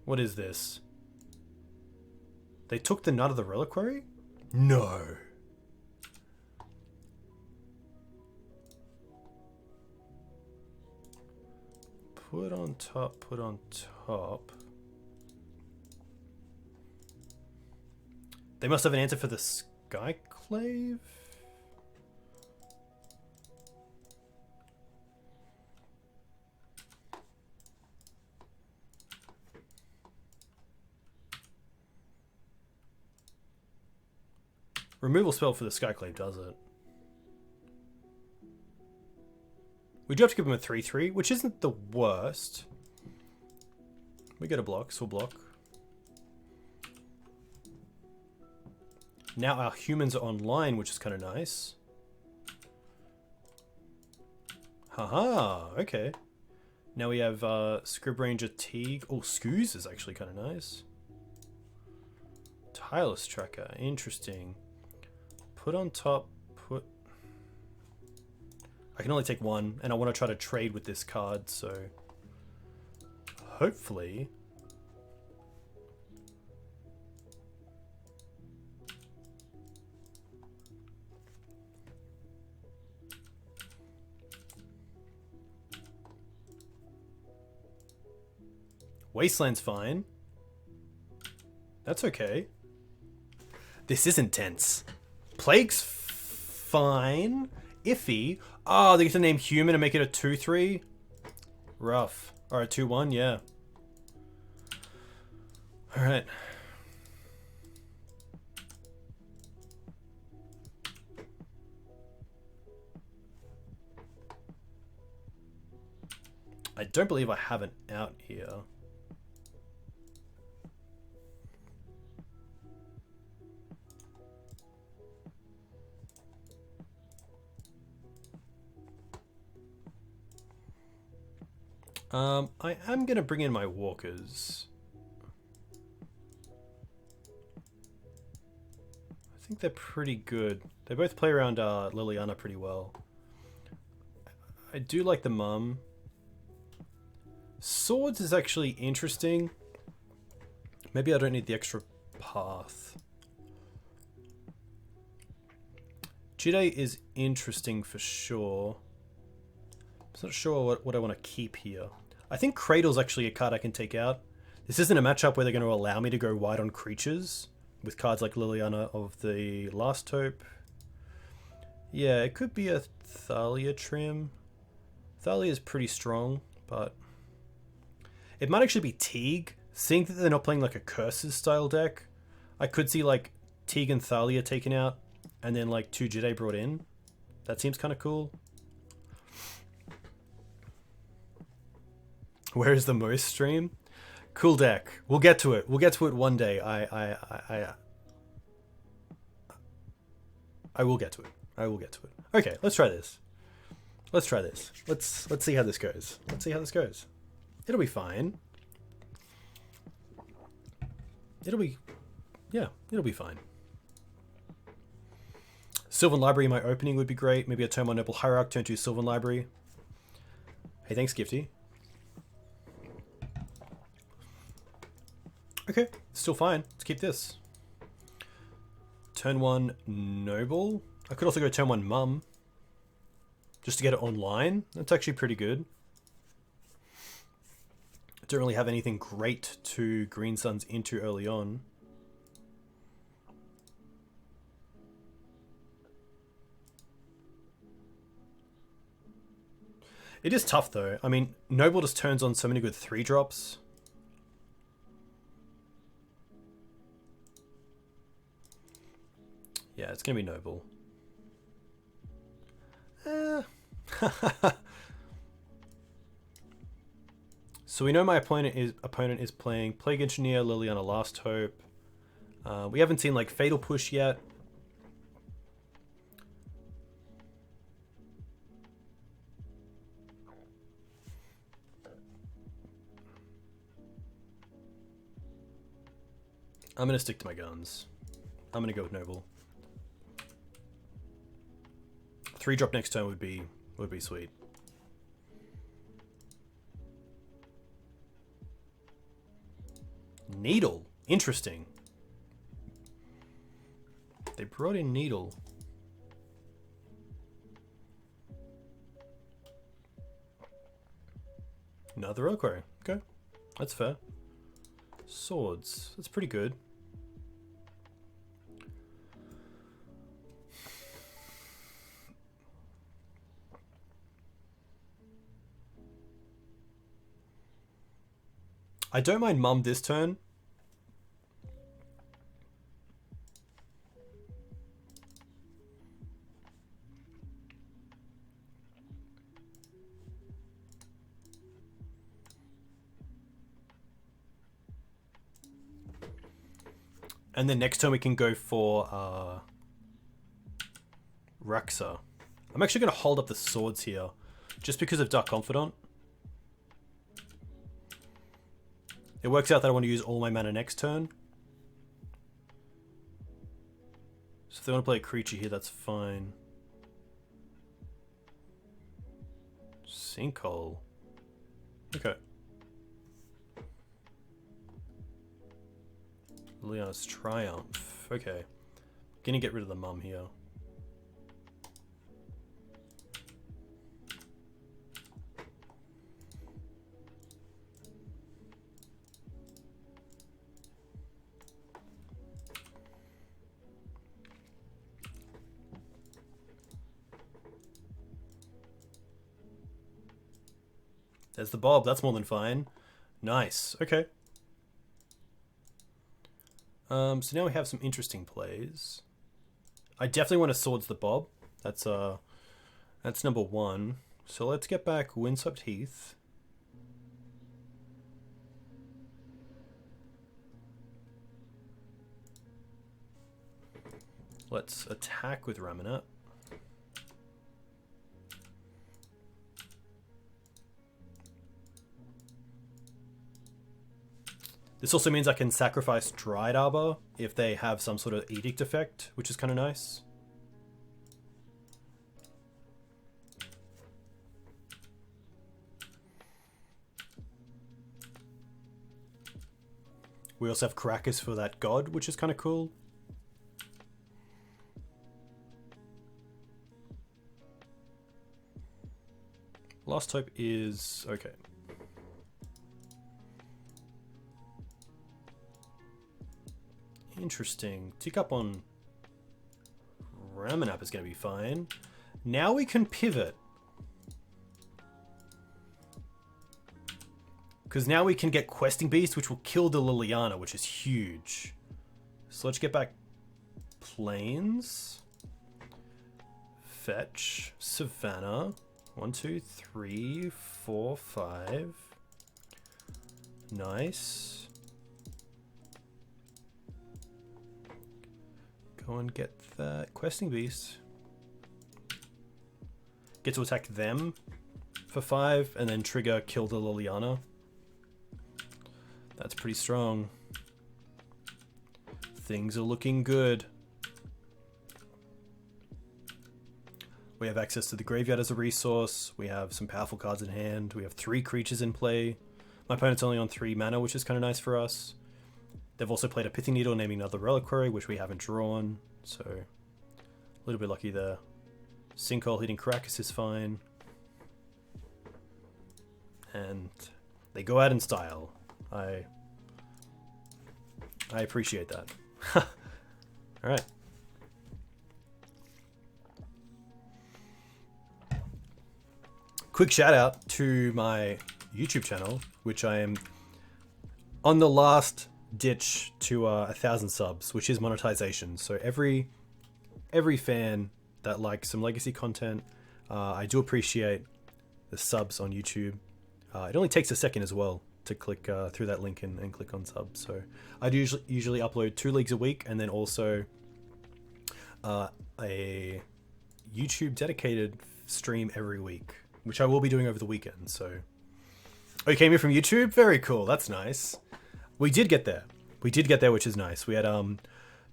What is this? They took the Nut of the Reliquary? No. Put on top, put on top. They must have an answer for the Skyclave? Removal spell for the Skyclave does it. We do have to give him a 3/3, which isn't the worst. We get a block, so we'll block. Now our humans are online, which is kind of nice. Haha, okay. Now we have Scrib Ranger Teeg. Oh, Scoos is actually kind of nice. Tireless Tracker, interesting. Put on top, put... I can only take one, and I want to try to trade with this card, so... Hopefully... Wasteland's fine. That's okay. This is intense. Plague's fine. Iffy. Oh, they get to name human and make it a 2/3. Rough. Or a 2/1, yeah. Alright. I don't believe I have an out here. I am going to bring in my walkers. I think they're pretty good. They both play around Liliana pretty well. I do like the mum. Swords is actually interesting. Maybe I don't need the extra path. Jide is interesting for sure. I'm not sure what I want to keep here. I think Cradle's actually a card I can take out. This isn't a matchup where they're going to allow me to go wide on creatures with cards like Liliana of the Last Hope. Yeah, it could be a Thalia trim. Thalia is pretty strong, but it might actually be Teeg. Seeing that they're not playing like a Curses style deck, I could see like Teeg and Thalia taken out and then like 2 Jide brought in. That seems kind of cool. Where is the most stream? Cool deck. We'll get to it. We'll get to it one day. I will get to it. I will get to it. Okay, let's try this. Let's try this. Let's see how this goes. Let's see how this goes. It'll be fine. It'll be fine. Sylvan Library in my opening would be great. Maybe a turn 1 Noble Hierarch, turn 2 Sylvan Library. Hey, thanks, Gifty. Okay, still fine. Let's keep this. Turn 1 Noble. I could also go turn 1 Mum. Just to get it online. That's actually pretty good. I don't really have anything great to Green Suns into early on. It is tough though. I mean, Noble just turns on so many good 3-drops. Yeah, it's gonna be Noble. So we know my opponent is playing Plague Engineer, Liliana Last Hope. We haven't seen like Fatal Push yet. I'm gonna stick to my guns. I'm gonna go with Noble. 3-drop next turn would be sweet. Needle, interesting. They brought in Needle. Another Oko. Okay, that's fair. Swords, that's pretty good. I don't mind Mum this turn. And then next turn we can go for Raxa. I'm actually going to hold up the swords here, just because of Dark Confidant. It works out that I want to use all my mana next turn. So if they want to play a creature here, that's fine. Sinkhole. Okay. Leon's Triumph. Okay. Gonna get rid of the Mum here. There's the Bob. That's more than fine. Nice. Okay. So now we have some interesting plays. I definitely want to Swords the Bob. That's number 1. So let's get back Windswept Heath. Let's attack with Ramanat. This also means I can sacrifice Dried Arbor if they have some sort of edict effect, which is kind of nice. We also have Caracas for that god, which is kind of cool. Last Hope is okay. Interesting. Tick up on Ramanap is going to be fine. Now we can pivot. Because now we can get Questing Beast, which will kill the Liliana, which is huge. So let's get back Plains. Fetch. Savannah. 1, 2, 3, 4, 5. Nice. Go and get that Questing Beast. get to attack them for 5, and then trigger kill the Liliana. That's pretty strong. Things are looking good. We have access to the graveyard as a resource. We have some powerful cards in hand. We have 3 creatures in play. My opponent's only on 3 mana, which is kind of nice for us. They've also played a Pithing Needle, naming another Reliquary, which we haven't drawn. So, a little bit lucky there. Sinkhole hitting Caracas is fine. And they go out in style. I appreciate that. Alright. Quick shout out to my YouTube channel, which I am on the last ditch to 1,000 subs, which is monetization. So every fan that likes some legacy content, I do appreciate the subs on YouTube. It only takes a second as well to click through that link and click on subs. So I usually upload 2 leagues a week, and then also a YouTube dedicated stream every week, which I will be doing over the weekend. So, oh, you came here from YouTube? Very cool. That's nice. We did get there. We did get there, which is nice. We had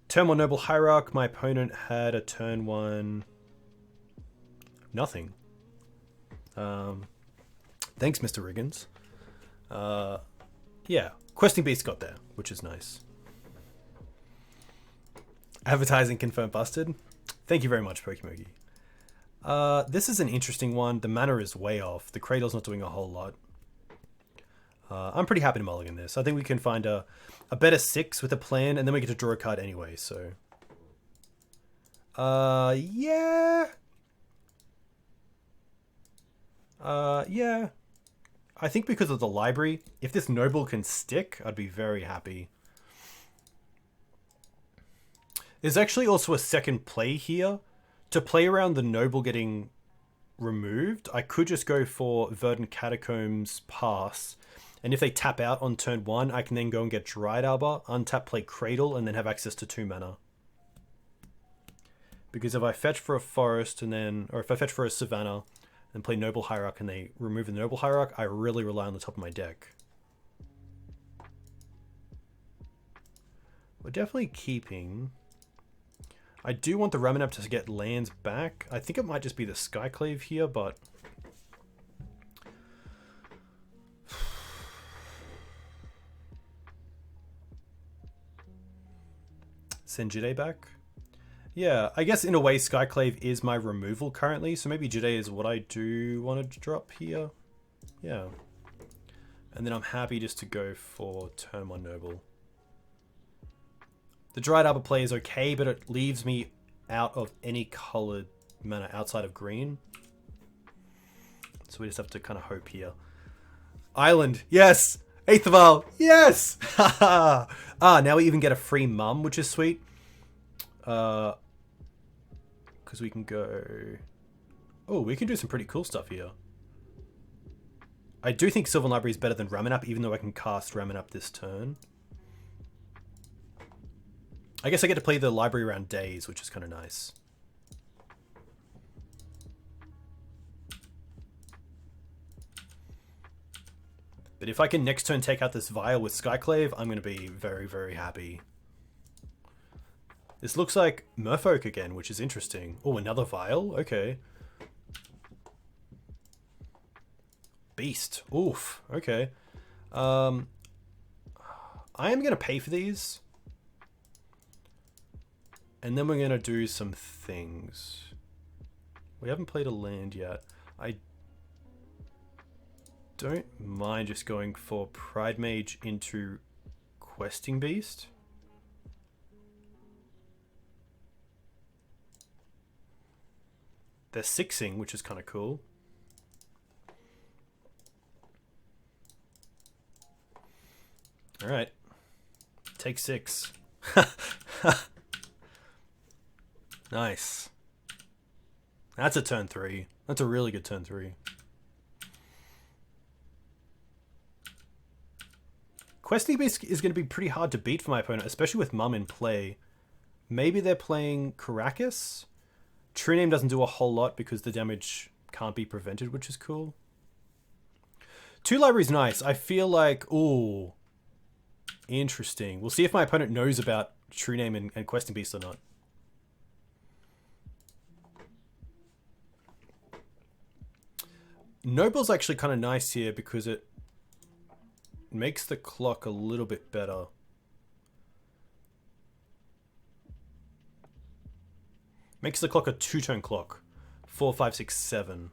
turn 1 Noble Hierarch. My opponent had a turn 1 nothing. Thanks, Mr. Riggins. Yeah, Questing Beast got there, which is nice. Advertising confirmed busted. Thank you very much, Pokemogi. This is an interesting one. The mana is way off. The Cradle's not doing a whole lot. I'm pretty happy to mulligan this. I think we can find a better 6 with a plan, and then we get to draw a card anyway, so... yeah. Yeah. I think because of the library, if this Noble can stick, I'd be very happy. There's actually also a second play here. To play around the Noble getting removed, I could just go for Verdant Catacombs Pass, and if they tap out on turn 1, I can then go and get Dried Arbor, untap, play Cradle, and then have access to 2 mana. Because if I fetch for a Forest, and then, or if I fetch for a Savannah, and play Noble Hierarch, and they remove the Noble Hierarch, I really rely on the top of my deck. We're definitely keeping... I do want the Ramanap to get lands back. I think it might just be the Skyclave here, but... Send Jide back? Yeah, I guess in a way Skyclave is my removal currently, so maybe Jide is what I do want to drop here. Yeah. And then I'm happy just to go for turn 1 Noble. The Dried Arbor play is okay, but it leaves me out of any coloured mana outside of green. So we just have to kind of hope here. Island, yes! 8th of Isle, yes! Ah, now we even get a free mum, which is sweet. Because we can go... Oh, we can do some pretty cool stuff here. I do think Sylvan Library is better than Ramanap, even though I can cast Ramanap this turn. I guess I get to play the library around days, which is kind of nice. But if I can next turn take out this Vial with Skyclave, I'm going to be very, very happy. This looks like Merfolk again, which is interesting. Oh, another Vial? Okay. Beast. Oof. Okay. I am going to pay for these. And then we're going to do some things. We haven't played a land yet. I don't mind just going for Pride Mage into Questing Beast. They're 6ing, which is kind of cool. Alright. Take 6. Nice. That's a turn 3. That's a really good turn 3. Questing Beast is going to be pretty hard to beat for my opponent, especially with Mum in play. Maybe they're playing Caracas. True Name doesn't do a whole lot because the damage can't be prevented, which is cool. 2 libraries nice. I feel like, ooh, interesting. We'll see if my opponent knows about True Name and Questing Beast or not. Noble's actually kind of nice here because it makes the clock a little bit better. Makes the clock a 2-turn clock. 4, 5, 6, 7.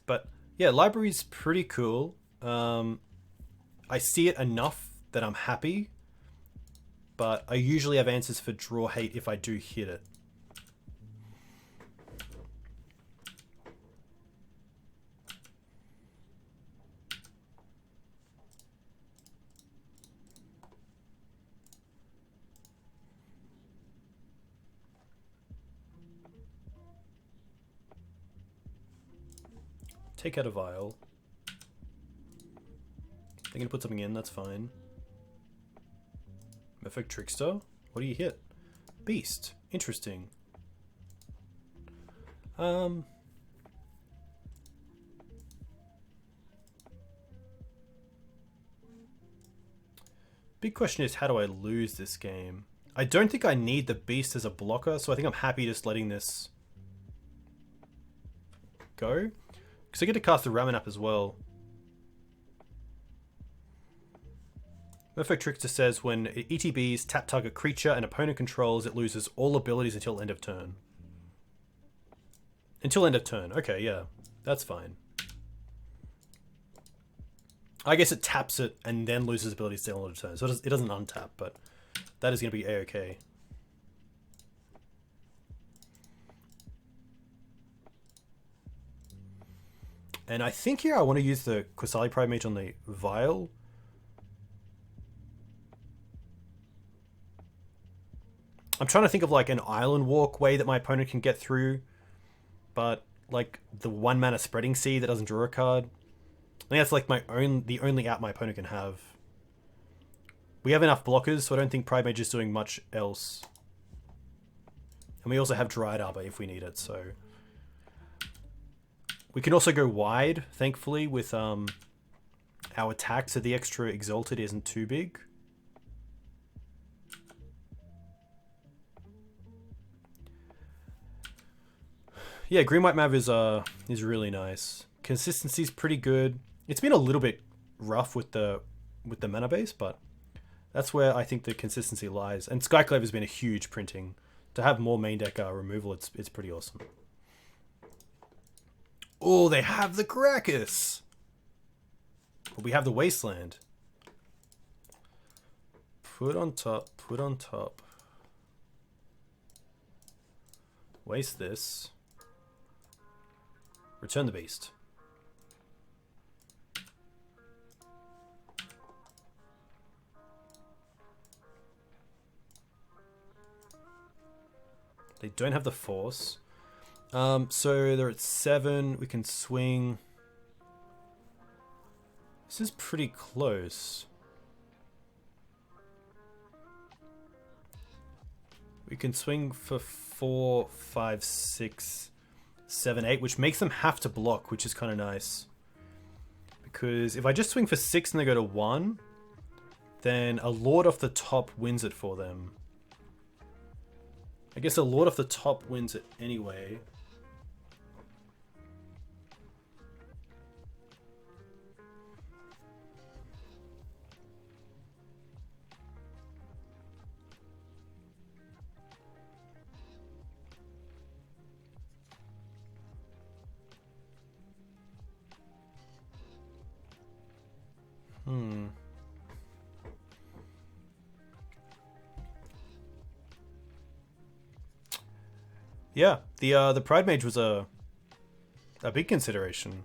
But yeah, library's pretty cool. I see it enough that I'm happy. But I usually have answers for draw hate if I do hit it. Take out a vial. I'm gonna put something in, that's fine. Merfolk Trickster? What do you hit? Beast. Interesting. Big question is, how do I lose this game? I don't think I need the beast as a blocker, so I think I'm happy just letting this go. Because I get to cast the Ramanap as well. Merfolk Trickster says when it ETBs, tap target creature an opponent controls, it loses all abilities until end of turn. Until end of turn. Okay, yeah. That's fine. I guess it taps it and then loses abilities till end of turn. So it doesn't untap, but that is going to be A-okay. And I think here I want to use the Qasali Pride Mage on the Vial. I'm trying to think of like an island walk way that my opponent can get through, but like the 1 mana Spreading Sea that doesn't draw a card. I think that's like the only out my opponent can have. We have enough blockers, so I don't think Pride Mage is doing much else. And we also have Dried Arbor if we need it, so we can also go wide, thankfully, with our attack, so the extra Exalted isn't too big. Yeah, Green White Mav is really nice. Consistency's pretty good. It's been a little bit rough with the mana base, but that's where I think the consistency lies. And Skyclave has been a huge printing. To have more main deck removal, it's pretty awesome. Oh, they have the Caracas! But we have the Wasteland. Put on top, put on top. Waste this. Return the beast. They don't have the force. So they're at 7. We can swing. This is pretty close. We can swing for 4, 5, 6, 7, 8, which makes them have to block, which is kind of nice. Because if I just swing for 6 and they go to 1, then a Lord off the top wins it for them. I guess a Lord off the top wins it anyway. Yeah, the Pride Mage was a big consideration.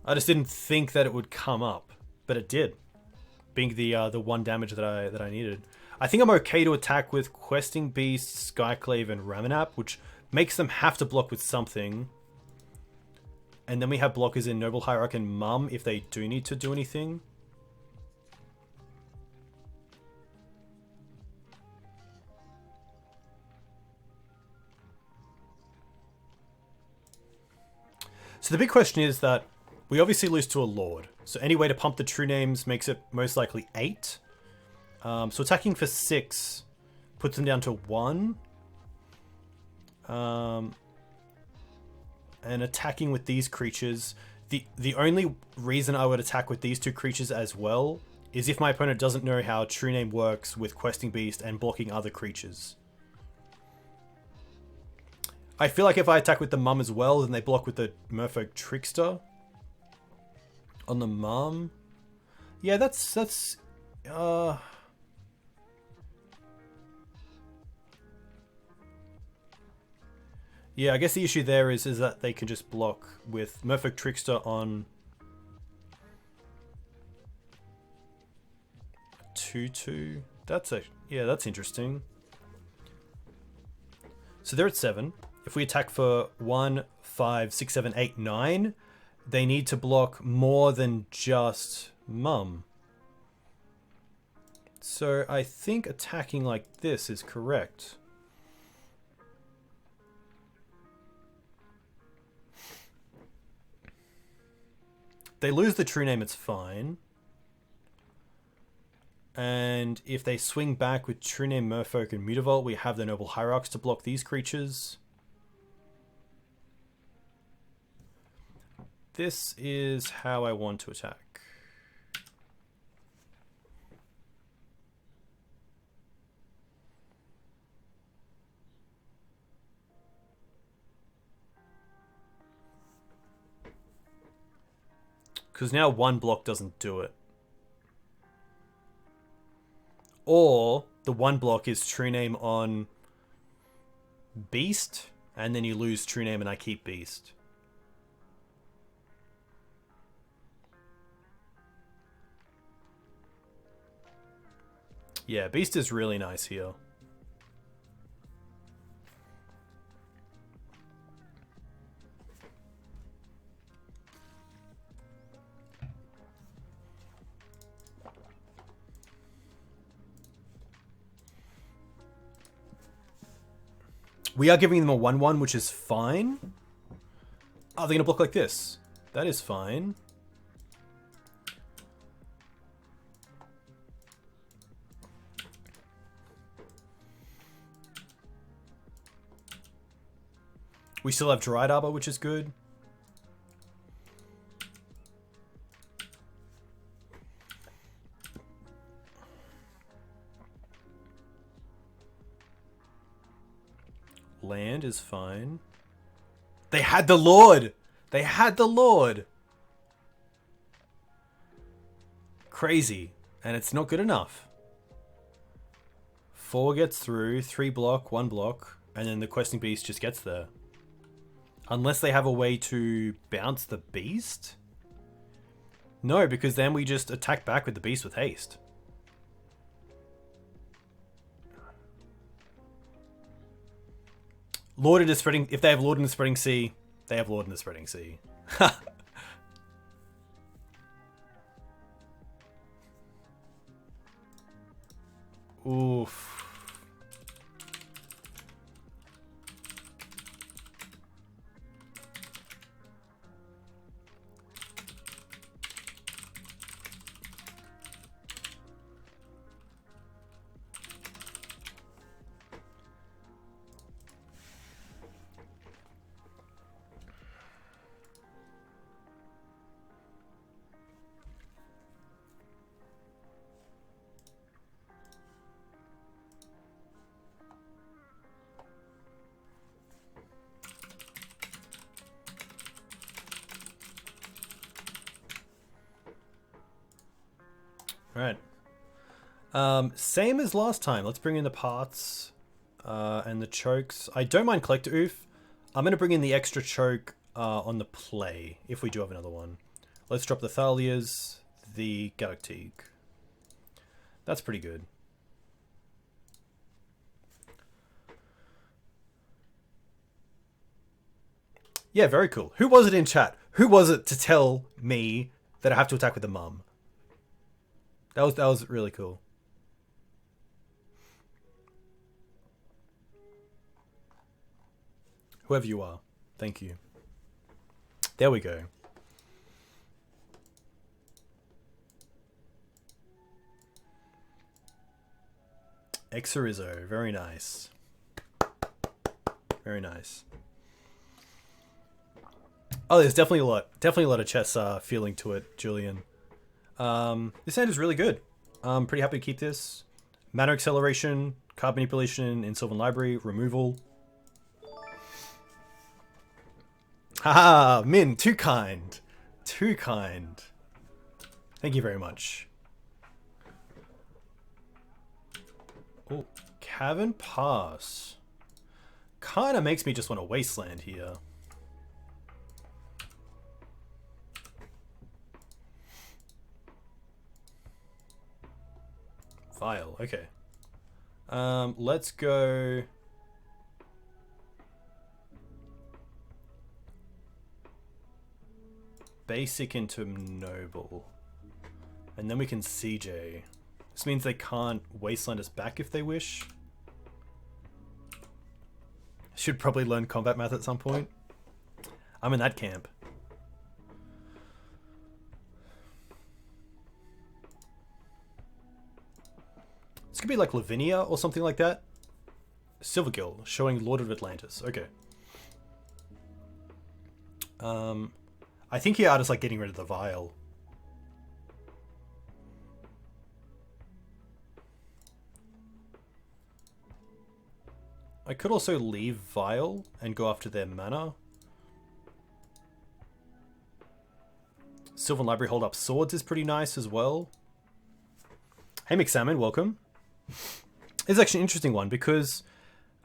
I just didn't think that it would come up, but it did, being the 1 damage that I needed. I think I'm okay to attack with Questing Beast, Skyclave, and Ramanap, which makes them have to block with something. And then we have blockers in Noble Hierarch and Mum if they do need to do anything. So the big question is that we obviously lose to a Lord. So any way to pump the true names makes it most likely 8. So attacking for 6 puts them down to 1. And attacking with these creatures, the only reason I would attack with these two creatures as well is if my opponent doesn't know how True Name works with Questing Beast and blocking other creatures. I feel like if I attack with the Mum as well, then they block with the Merfolk Trickster on the Mum. Yeah, that's yeah, I guess the issue there is that they can just block with Merfolk Trickster on 2/2. That's interesting. So they're at 7. If we attack for 1, 5, 6, 7, 8, 9, they need to block more than just Mum. So I think attacking like this is correct. They lose the True Name, it's fine. And if they swing back with True Name, Merfolk, and Mutavault, we have the Noble Hierarchs to block these creatures. This is how I want to attack. Because now one block doesn't do it. Or the one block is True Name on Beast, and then you lose True Name and I keep Beast. Yeah, Beast is really nice here. We are giving them a 1/1, which is fine. Oh, they're going to block like this. That is fine. We still have Dried Arbor, which is good. Land is fine. They had the Lord! They had the Lord! Crazy. And it's not good enough. 4 gets through, 3 block, 1 block, and then the Questing Beast just gets there. Unless they have a way to bounce the Beast? No, because then we just attack back with the Beast with haste. Lord in the Spreading... If they have Lord in the Spreading Sea, they have Lord in the Spreading Sea. Oof. Alright. Same as last time. Let's bring in the parts and the chokes. I don't mind Collector Oof. I'm going to bring in the extra choke on the play, if we do have another one. Let's drop the Thalias, the Gaddock Teeg. That's pretty good. Yeah, very cool. Who was it in chat? Who was it to tell me that I have to attack with the Mum? That was really cool. Whoever you are, thank you. There we go. Exorizo, very nice. Very nice. Oh, there's definitely a lot of chess feeling to it, Julian. This hand is really good. I'm pretty happy to keep this. Mana acceleration, card manipulation in Sylvan Library, removal. Haha, Min, too kind. Too kind. Thank you very much. Oh, Cavern Pass. Kinda makes me just want a Wasteland here. Vial, okay. Let's go... Basic into Noble. And then we can CJ. This means they can't Wasteland us back if they wish. Should probably learn Combat Math at some point. I'm in that camp. This could be like Lavinia or something like that. Silvergill, showing Lord of Atlantis. Okay. I think here I just like getting rid of the Vial. I could also leave Vial and go after their mana. Sylvan Library Hold Up Swords is pretty nice as well. Hey McSalmon, welcome. It's actually an interesting one because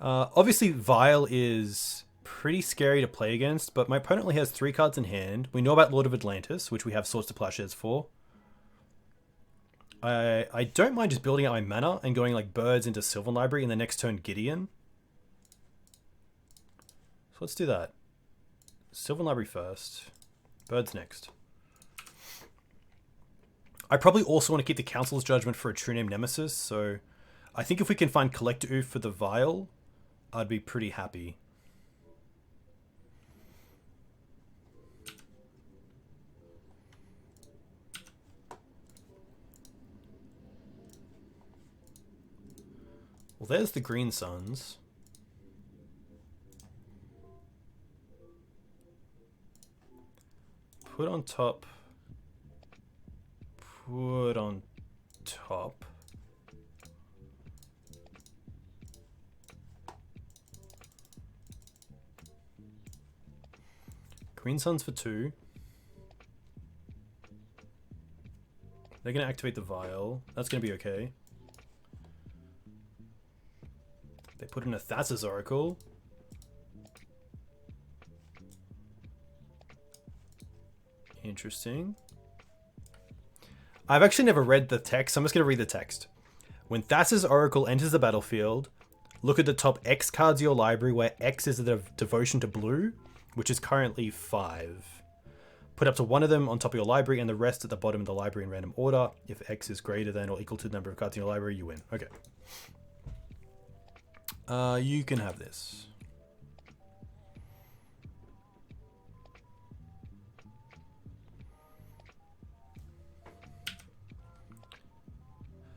obviously Vial is pretty scary to play against, but my opponent only has 3 cards in hand. We know about Lord of Atlantis, which we have Swords to Plowshares for. I don't mind just building out my mana and going like birds into Sylvan Library and the next turn Gideon. So let's do that. Sylvan Library first. Birds next. I probably also want to keep the Council's Judgment for a True Name Nemesis, so I think if we can find Collector Oof for the Vial, I'd be pretty happy. Well, there's the Green Suns. Put on top. Put on top. Green Suns for 2. They're going to activate the Vial. That's going to be okay. They put in a Thassa's Oracle. Interesting. I've actually never read the text, so I'm just going to read the text. When Thassa's Oracle enters the battlefield, look at the top X cards of your library, where X is the devotion to blue, which is currently 5. Put up to 1 of them on top of your library and the rest at the bottom of the library in random order. If X is greater than or equal to the number of cards in your library, you win. Okay. You can have this.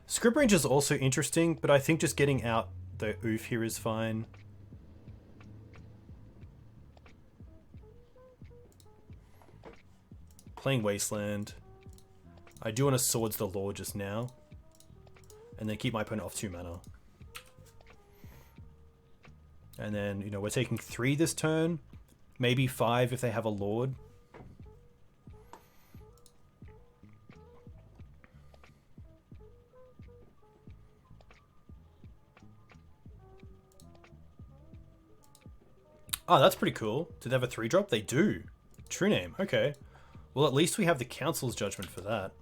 Script range is also interesting, but I think just getting out the oof here is fine. Playing Wasteland. I do want to Swords the Law just now. And then keep my opponent off 2 mana. And then, you know, we're taking 3 this turn. Maybe 5 if they have a Lord. Oh, that's pretty cool. Do they have a 3-drop? They do. True Name. Okay. Well, at least we have the Council's Judgment for that.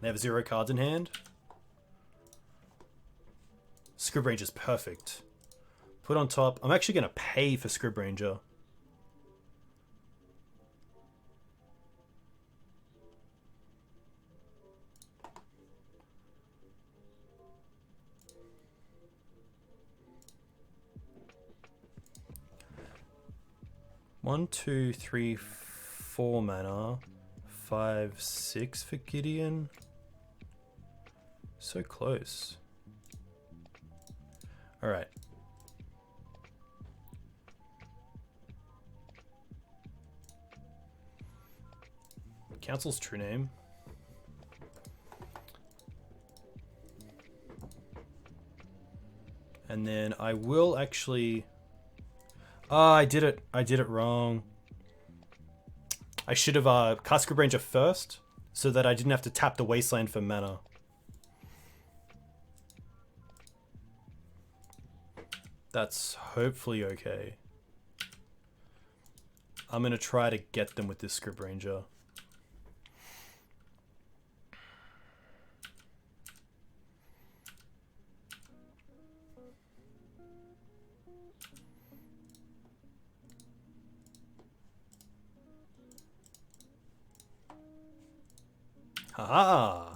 They have 0 cards in hand. Scrib Ranger is perfect. Put on top. I'm actually going to pay for Scrib Ranger. One, two, three, 4 mana, 5, 6 for Gideon. So close. All right. Council's true name. And then I will actually... I did it. I did it wrong. I should have cast Scrib Ranger first, so that I didn't have to tap the Wasteland for mana. That's hopefully okay. I'm going to try to get them with this Scrib Ranger. Haha.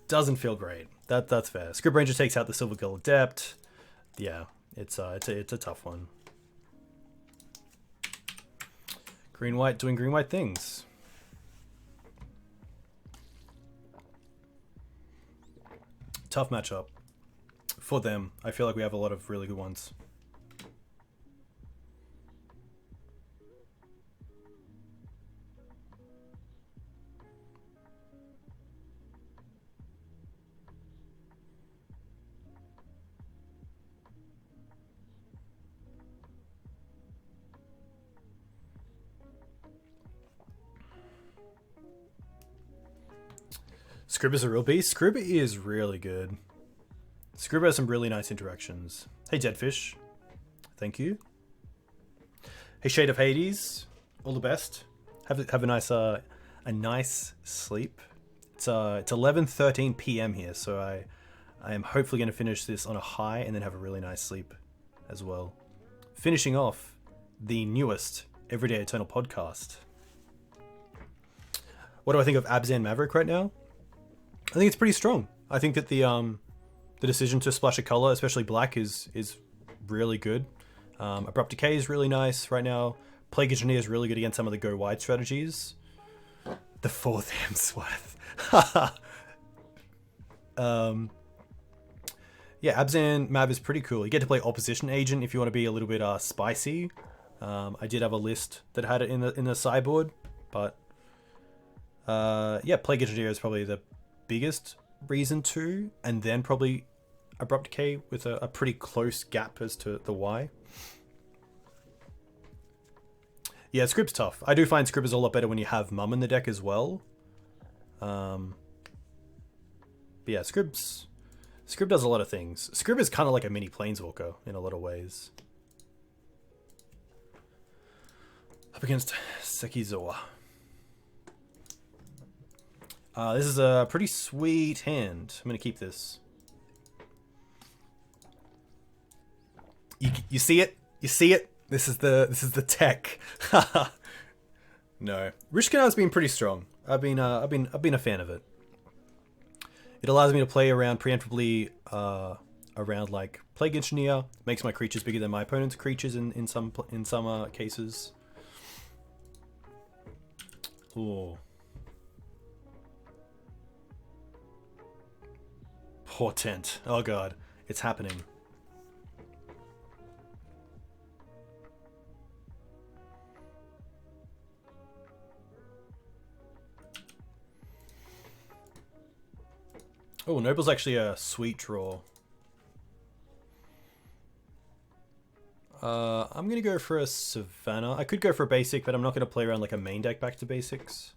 Doesn't feel great. That's fair. Scrib Ranger takes out the Silver Girl Adept. Yeah, it's a tough one. Green white doing green white things. Tough matchup for them. I feel like we have a lot of really good ones. Scrib is a real beast. Scrib is really good. Scrib has some really nice interactions. Hey, Deadfish. Thank you. Hey, Shade of Hades. All the best. Have a nice sleep. It's 11:13 p.m. here, so I am hopefully going to finish this on a high and then have a really nice sleep as well. Finishing off the newest Everyday Eternal podcast. What do I think of Abzan Maverick right now? I think it's pretty strong. I think that the decision to splash a color, especially black, is really good. Abrupt Decay is really nice right now. Plague Engineer is really good against some of the go wide strategies. The 4th Hemsworth. Yeah, Abzan Mav is pretty cool. You get to play Opposition Agent if you want to be a little bit spicy. I did have a list that had it in the sideboard, but yeah, Plague Engineer is probably the biggest reason to, and then probably Abrupt Decay with a pretty close gap as to the why. Yeah, Scrib's tough. I do find Scrib is a lot better when you have Mum in the deck as well. But yeah, Scrib does a lot of things. Scrib is kind of like a mini Planeswalker in a lot of ways. Up against Sekizawa. This is a pretty sweet hand. I'm gonna keep this. You see it? You see it? This is the tech. No, Rishkanah has been pretty strong. I've been a fan of it. It allows me to play around preemptively around like Plague Engineer. Makes my creatures bigger than my opponent's creatures in some cases. Ooh. Portent. Oh god, it's happening. Oh, Noble's actually a sweet draw. I'm gonna go for a Savannah. I could go for a basic, but I'm not gonna play around like a main deck back to basics.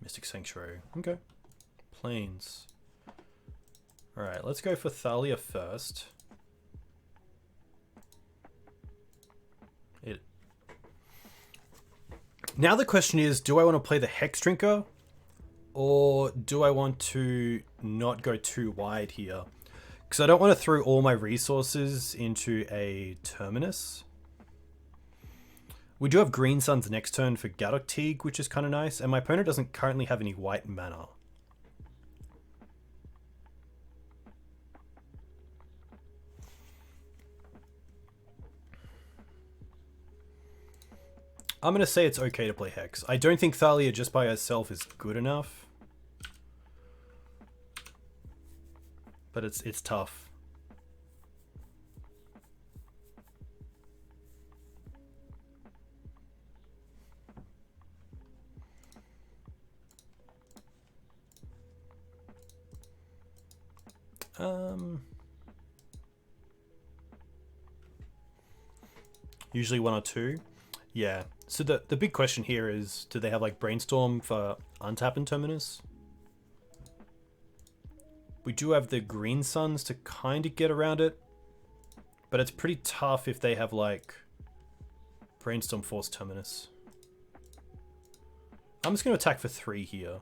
Mystic Sanctuary. Okay. Plains. Alright, let's go for Thalia first. Now the question is, do I want to play the Hex Drinker? Or do I want to not go too wide here? Because I don't want to throw all my resources into a Terminus. We do have Green Suns next turn for Gaddock Teeg, which is kind of nice. And my opponent doesn't currently have any white mana. I'm going to say it's okay to play Hex. I don't think Thalia just by herself is good enough. But it's tough. Usually 1 or 2. Yeah. So the big question here is, do they have like Brainstorm for untap and Terminus? We do have the Green Suns to kind of get around it, but it's pretty tough if they have like Brainstorm Force Terminus. I'm just going to attack for 3 here.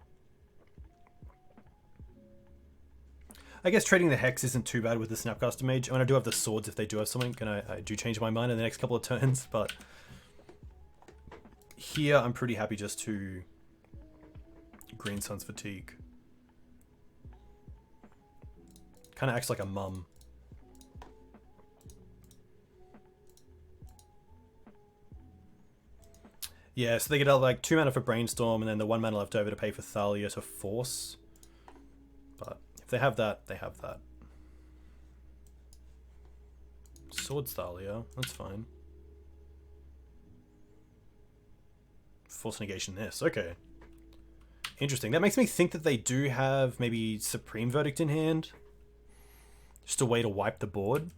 I guess trading the Hex isn't too bad with the Snapcaster Mage. I mean, I do have the swords if they do have something, and I do change my mind in the next couple of turns, but here I'm pretty happy just to Green Sun's Fatigue. Kind of acts like a mum. Yeah, so they get like 2 mana for Brainstorm, and then the 1 mana left over to pay for Thalia to force. But if they have that, they have that. Swords Thalia, that's fine. Force negation this, okay. Interesting. That makes me think that they do have maybe Supreme Verdict in hand. Just a way to wipe the board.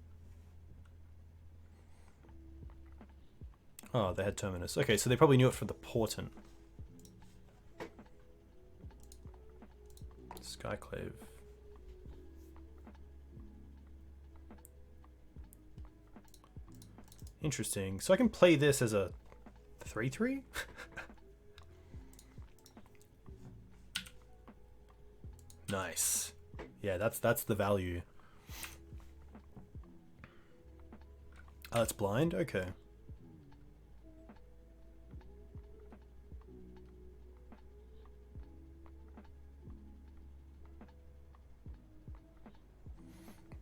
Oh, they had Terminus. Okay, so they probably knew it from the Portent. Skyclave. Interesting. So I can play this as a 3/3? Nice. Yeah, that's the value. Oh, it's blind? Okay.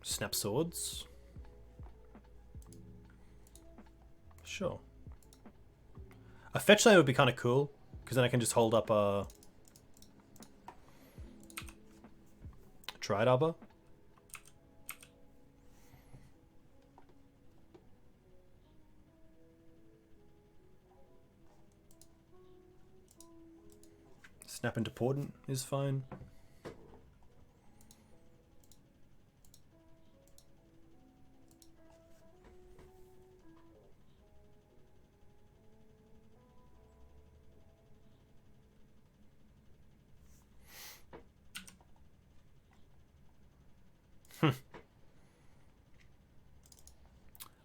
Snap swords. Sure. A fetch land would be kind of cool, because then I can just hold up a Triad Arbor. Snap into Portent is fine.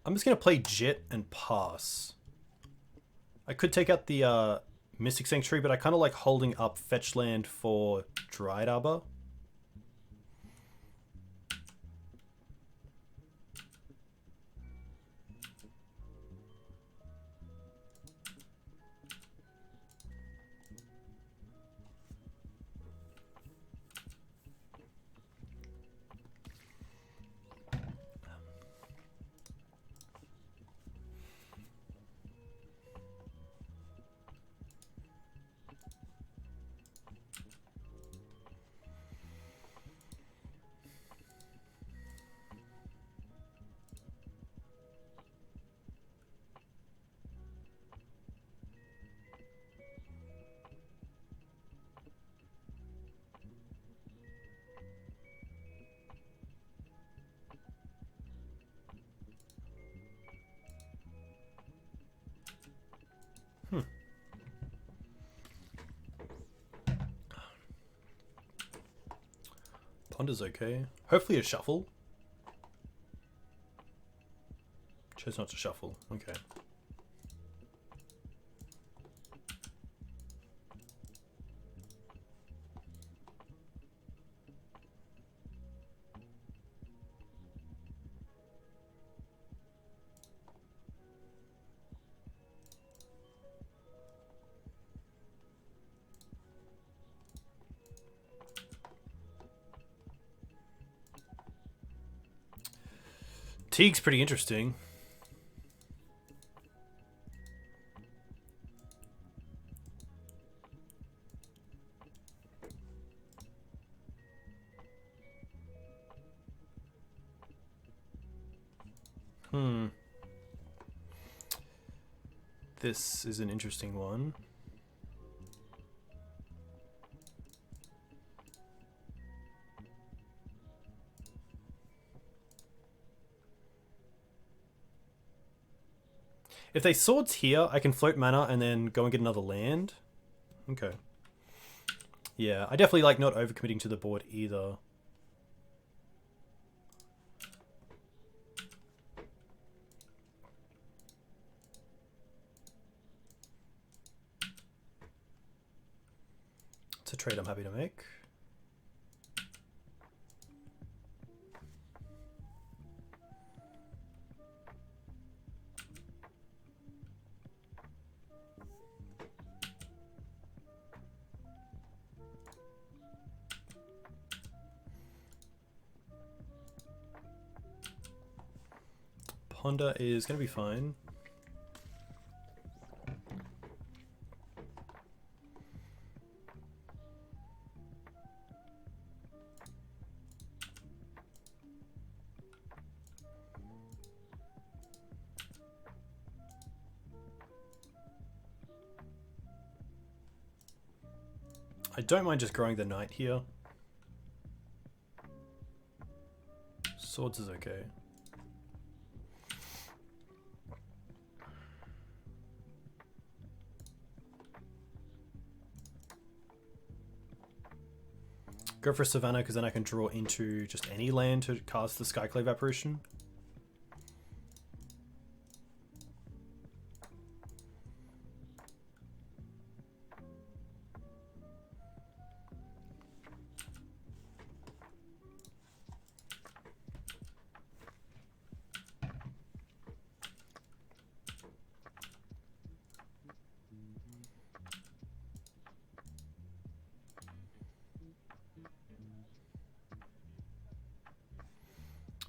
I'm just going to play Jit and pass. I could take out the Mystic Sanctuary, but I kind of like holding up fetch land for Dryad Arbor. Ponder's okay. Hopefully a shuffle. Chose not to shuffle. Okay. Teeg's pretty interesting. This is an interesting one. If they swords here, I can float mana and then go and get another land. Okay. Yeah, I definitely like not overcommitting to the board either. It's a trade I'm happy to make. Honda is going to be fine. I don't mind just growing the knight here. Swords is okay. Go for Savannah because then I can draw into just any land to cast the Skyclave Apparition.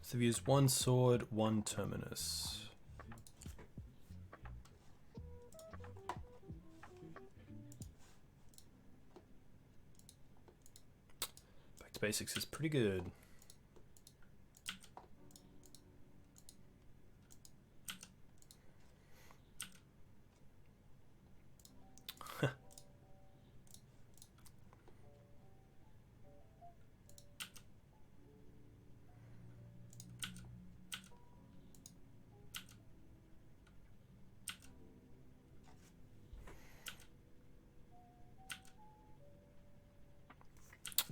So we use one sword, one terminus. Back to basics is pretty good.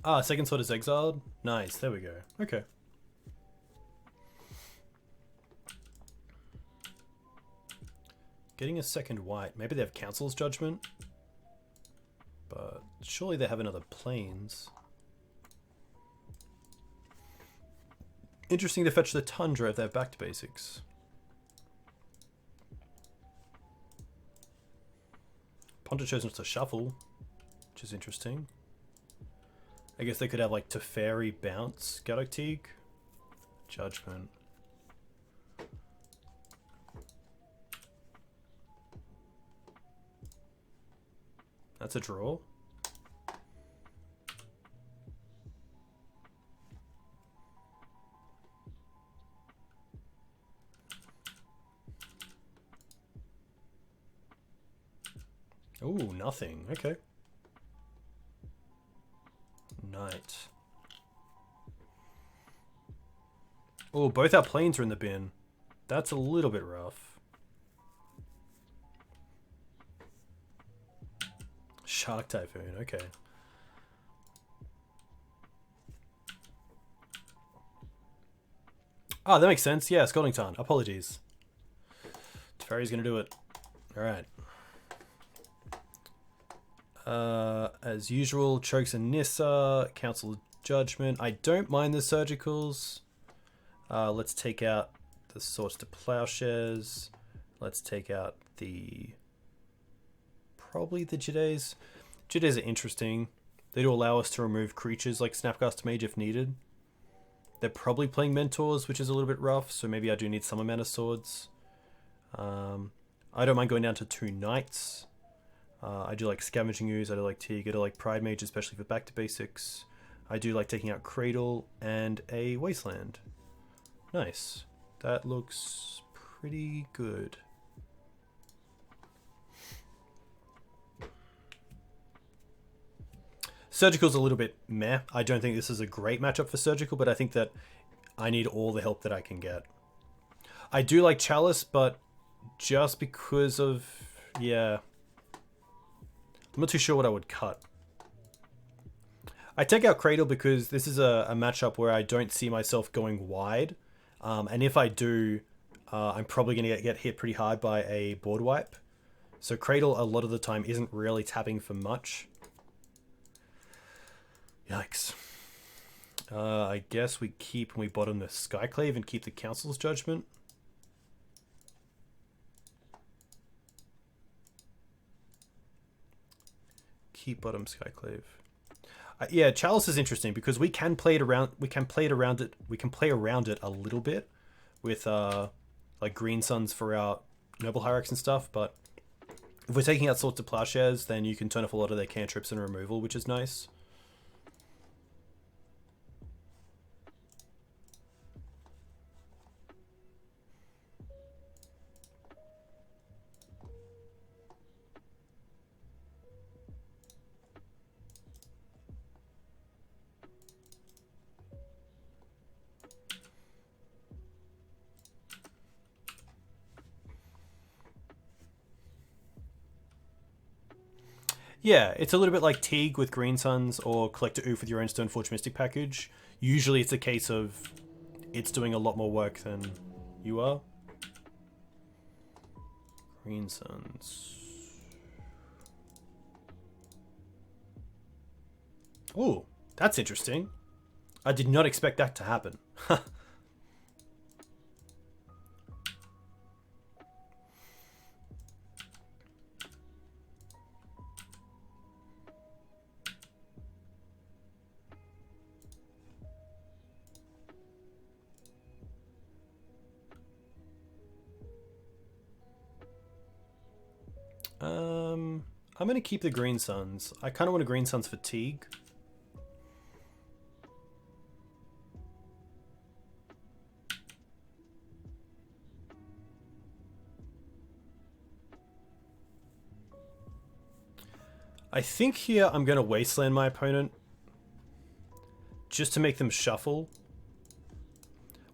Ah, second sword is exiled. Nice, there we go. Okay. Getting a second white. Maybe they have Council's Judgment. But surely they have another Plains. Interesting to fetch the Tundra if they have back to basics. Ponta chose not to shuffle, which is interesting. I guess they could have like Teferi bounce, Gaddock Teeg, Judgment. That's a draw. Oh, nothing. Okay. Knight. Oh, both our planes are in the bin. That's a little bit rough. Shark Typhoon, okay. Ah, that makes sense. Yeah, Scalding Tarn. Apologies. Teferi's gonna do it. Alright. As usual, Chokes and Nissa, Council Judgment. I don't mind the Surgicals. Let's take out the Swords to Plowshares. Let's take out the... probably the Jidays. Jidays are interesting. They do allow us to remove creatures like Snapcaster Mage if needed. They're probably playing Mentors, which is a little bit rough, so maybe I do need some amount of swords. I don't mind going down to 2 Knights. I do like Scavenging Ooze, I do like Teeg, I do like Pride Mage, especially for back to basics. I do like taking out Cradle and a Wasteland. Nice. That looks pretty good. Surgical's a little bit meh. I don't think this is a great matchup for Surgical, but I think that I need all the help that I can get. I do like Chalice, but just because of... yeah. I'm not too sure what I would cut. I take out Cradle because this is a matchup where I don't see myself going wide. And if I do, I'm probably going to get hit pretty hard by a board wipe. So Cradle a lot of the time isn't really tapping for much. Yikes. I guess we keep and we bottom the Skyclave and keep the Council's Judgment. Keep bottom Skyclave. Yeah, Chalice is interesting because we can play it around. We can play around it a little bit with like Green Suns for our Noble Hierarchs and stuff. But if we're taking out Swords to Plowshares, then you can turn off a lot of their cantrips and removal, which is nice. Yeah, it's a little bit like Teeg with Green Suns or Collector Oof with your own Stoneforge Mystic package. Usually it's a case of it's doing a lot more work than you are. Green Suns. Oh, that's interesting. I did not expect that to happen. I'm going to keep the Green Suns. I kind of want a Green Suns for Teeg. I think here I'm going to Wasteland my opponent just to make them shuffle.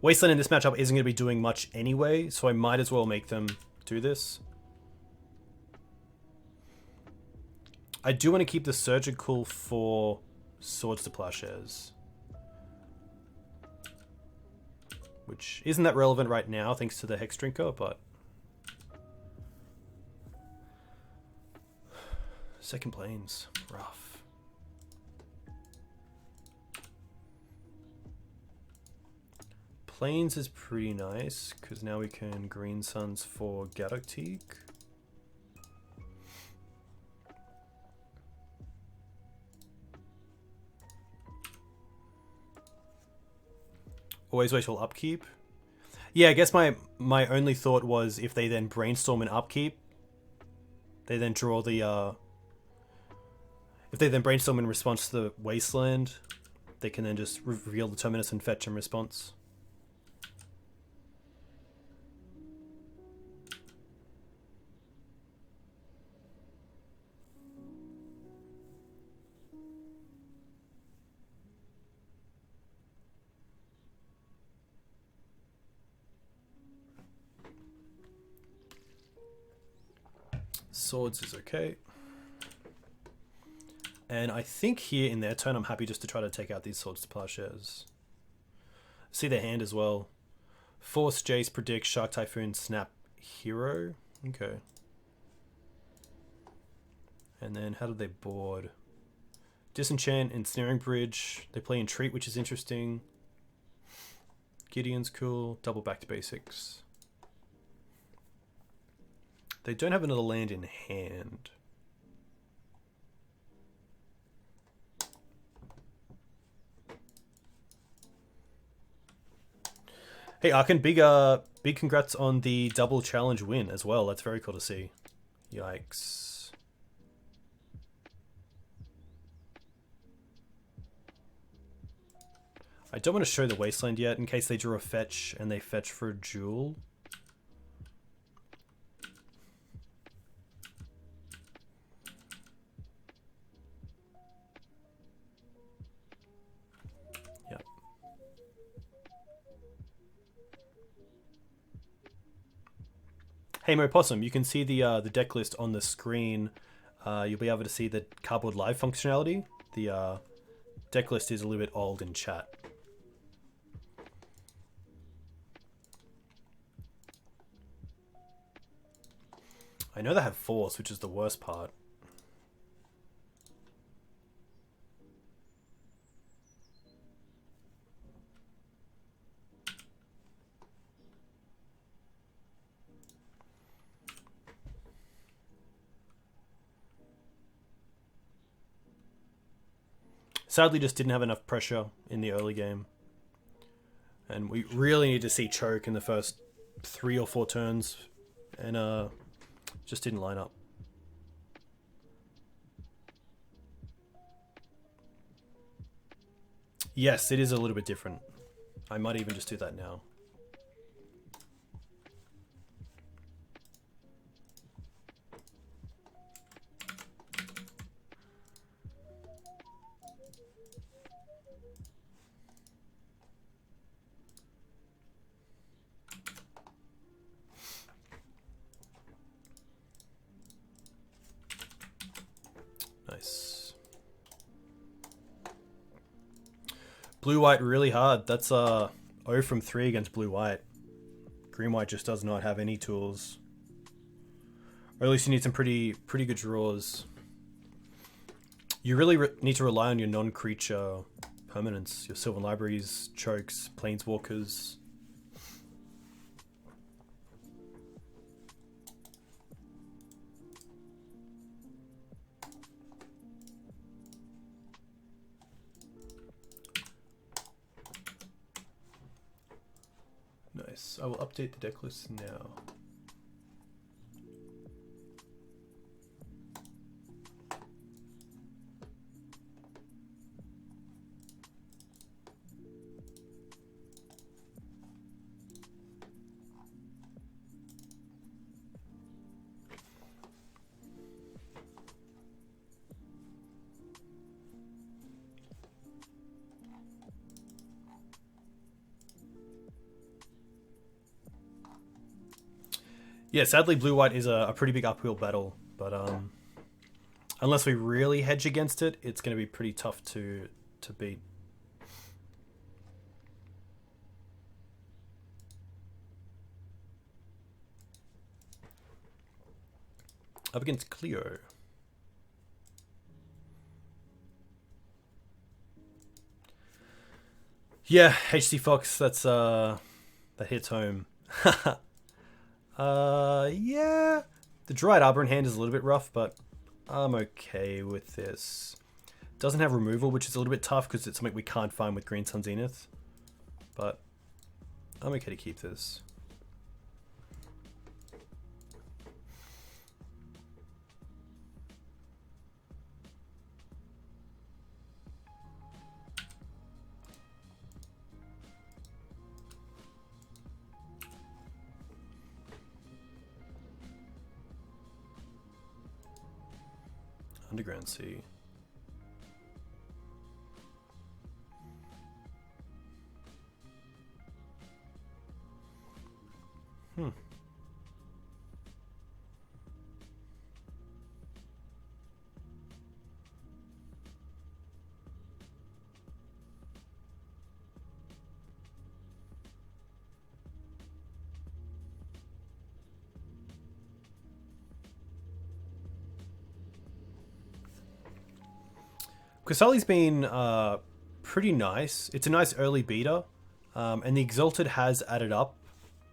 Wasteland in this matchup isn't going to be doing much anyway, so I might as well make them do this. I do want to keep the Surgical for Swords to Plowshares, which isn't that relevant right now thanks to the Hex Drinker, but Second Plains, rough. Plains is pretty nice because now we can Green Suns for Gaddock Teeg. Always wait till upkeep. Yeah, I guess my only thought was if they then brainstorm an upkeep, they then draw the if they then brainstorm in response to the Wasteland, they can then just reveal the Terminus and fetch in response. Swords is okay. And I think here in their turn, I'm happy just to try to take out these Swords to Plowshares. See their hand as well. Force, Jace, Predict, Shark Typhoon, Snap, Hero. Okay. And then how do they board? Disenchant, Ensnaring Bridge. They play Entreat, which is interesting. Gideon's cool. Double back to basics. They don't have another land in hand. Hey Arkan, big congrats on the double challenge win as well. That's very cool to see. Yikes. I don't want to show the Wasteland yet in case they draw a fetch and they fetch for a jewel. Hey Mo Possum, you can see the deck list on the screen. You'll be able to see the Cardboard Live functionality. The deck list is a little bit old in chat. I know they have Force, which is the worst part. Sadly, just didn't have enough pressure in the early game. And we really need to see choke in the first 3 or 4 turns. And just didn't line up. Yes, it is a little bit different. I might even just do that now. Nice. Blue-white really hard. That's 0 from 3 against blue-white. Green-white just does not have any tools. Or at least you need some pretty good draws. You really need to rely on your non-creature permanents. Your Sylvan Libraries, Chokes, Planeswalkers. Nice. I will update the deck list now. Yeah, sadly blue-white is a pretty big uphill battle, but unless we really hedge against it, it's going to be pretty tough to beat. Up against Cleo. Yeah, HC Fox, that's that hits home. Yeah. The Dried Arbor in hand is a little bit rough, but I'm okay with this. Doesn't have removal, which is a little bit tough because it's something we can't find with Green Sun Zenith. But I'm okay to keep this. Underground Sea. Kasali's been pretty nice. It's a nice early beater. And the Exalted has added up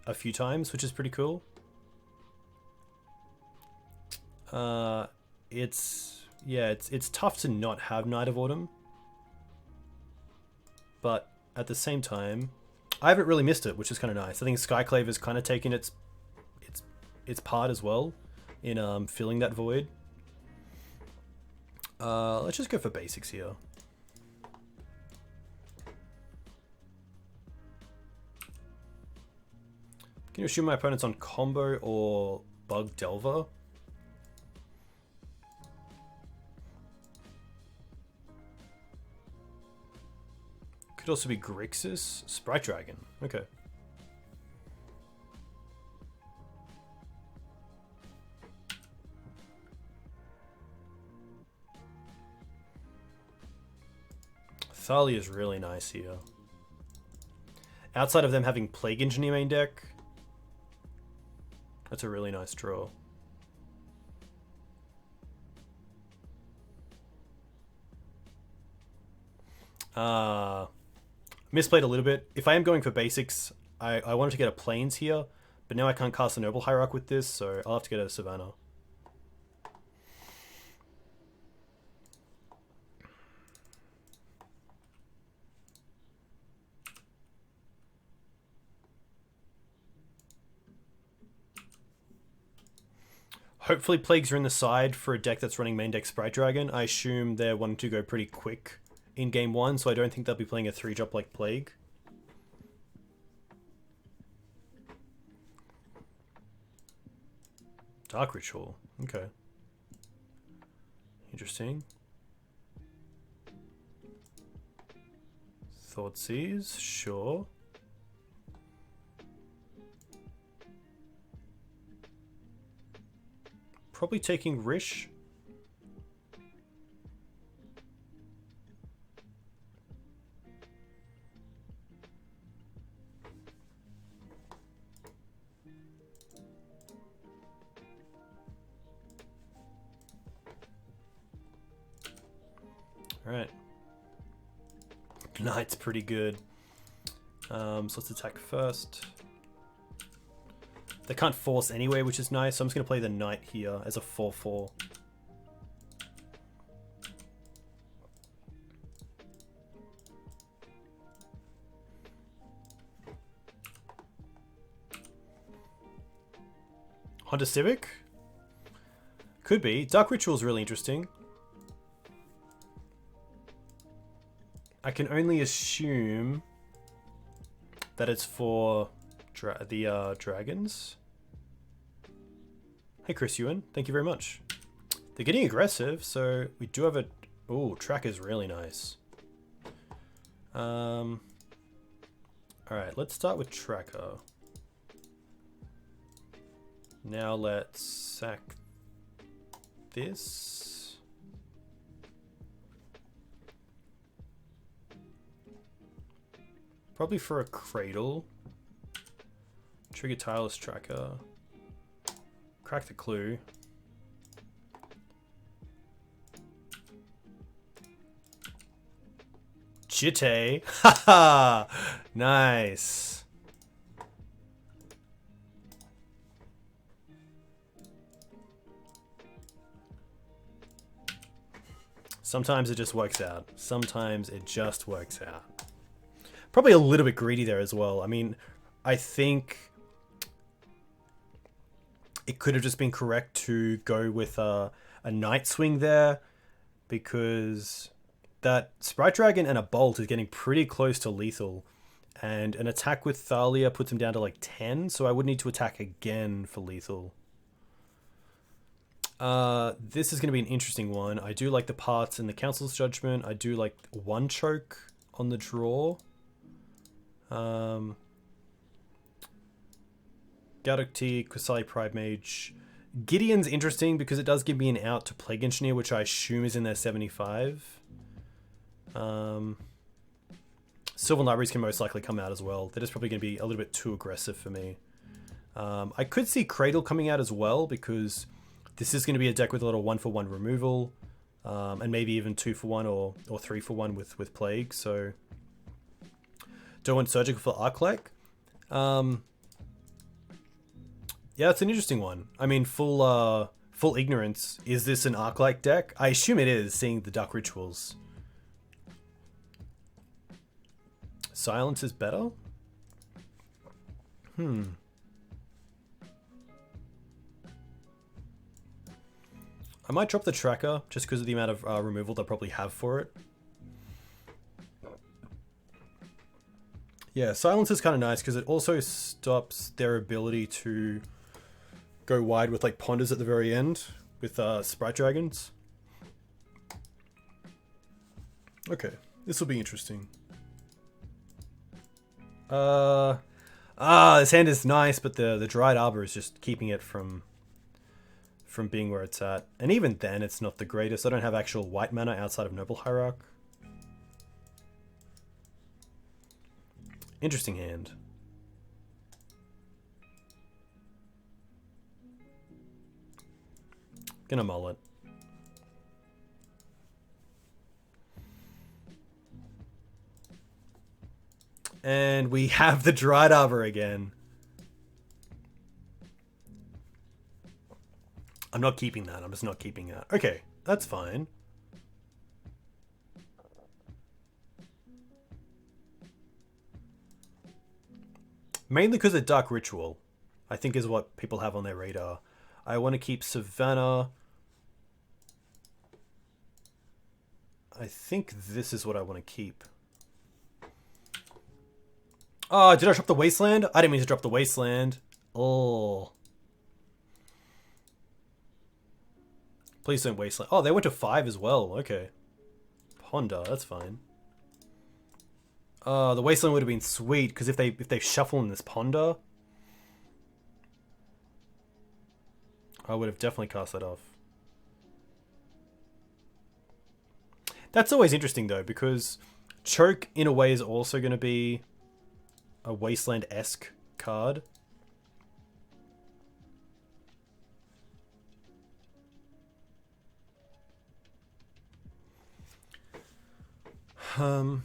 a few times, which is pretty cool. It's tough to not have Night of Autumn. But at the same time, I haven't really missed it, which is kind of nice. I think Skyclave has kind of taken its part as well in filling that void. Let's just go for basics here. Can you assume my opponent's on combo or Bug Delver? Could also be Grixis, Sprite Dragon. Okay. Thalia is really nice here. Outside of them having Plague Engineer main deck, that's a really nice draw. Misplayed a little bit. If I am going for basics, I wanted to get a Plains here, but now I can't cast a Noble Hierarch with this, so I'll have to get a Savannah. Hopefully Plagues are in the side for a deck that's running main deck Sprite Dragon. I assume they're wanting to go pretty quick in game 1, so I don't think they'll be playing a 3-drop like Plague. Dark Ritual. Okay. Interesting. Thoughtseize. Sure. Probably taking Rish. Alright. Knight's pretty good. So let's attack first. They can't force anyway, which is nice, so I'm just going to play the Knight here as a 4/4. Honda Civic? Could be. Dark Ritual is really interesting. I can only assume that it's for the dragons. Hey Chris Ewan, thank you very much. They're getting aggressive, so we do have a... Ooh, track is really nice. Alright, let's start with Tracker. Now let's sack this. Probably for a Cradle. Trigger Tireless Tracker. Crack the Clue. Jitte. Haha! Nice. Sometimes it just works out. Sometimes it just works out. Probably a little bit greedy there as well. I mean, I think it could have just been correct to go with a Night Swing there, because that Sprite Dragon and a Bolt is getting pretty close to lethal, and an attack with Thalia puts him down to like 10, so I would need to attack again for lethal. This is going to be an interesting one. I do like the parts in the Council's Judgment. I do like one choke on the draw. Gaddock Teeg, Qasali Pride Mage. Gideon's interesting because it does give me an out to Plague Engineer, which I assume is in their 75. Sylvan Libraries can most likely come out as well. They're just probably going to be a little bit too aggressive for me. I could see Cradle coming out as well, because this is going to be a deck with a little 1-for-1 removal, and maybe even 2-for-1 or 3-for-1 with Plague, so don't want Surgical for Arclec. Yeah, it's an interesting one. I mean, full ignorance. Is this an Arclec deck? I assume it is, seeing the Dark Rituals. Silence is better? I might drop the Tracker, just because of the amount of removal they'll probably have for it. Yeah, Silence is kind of nice, because it also stops their ability to go wide with like Ponders at the very end, with Sprite Dragons. Okay, this will be interesting. This hand is nice, but the Dried Arbor is just keeping it from being where it's at. And even then, it's not the greatest. I don't have actual white mana outside of Noble Hierarch. Interesting hand. Gonna mull it. And we have the Dried Arbor again. I'm not keeping that. I'm just not keeping that. Okay, that's fine. Mainly because of Dark Ritual, I think is what people have on their radar. I want to keep Savannah. I think this is what I want to keep. Oh, did I drop the Wasteland? I didn't mean to drop the Wasteland. Oh. Please don't Wasteland. Oh, they went to 5 as well. Okay. Ponder, that's fine. The Wasteland would have been sweet, because if they shuffle in this Ponder, I would have definitely cast that off. That's always interesting though, because Choke in a way is also going to be a Wasteland-esque card. For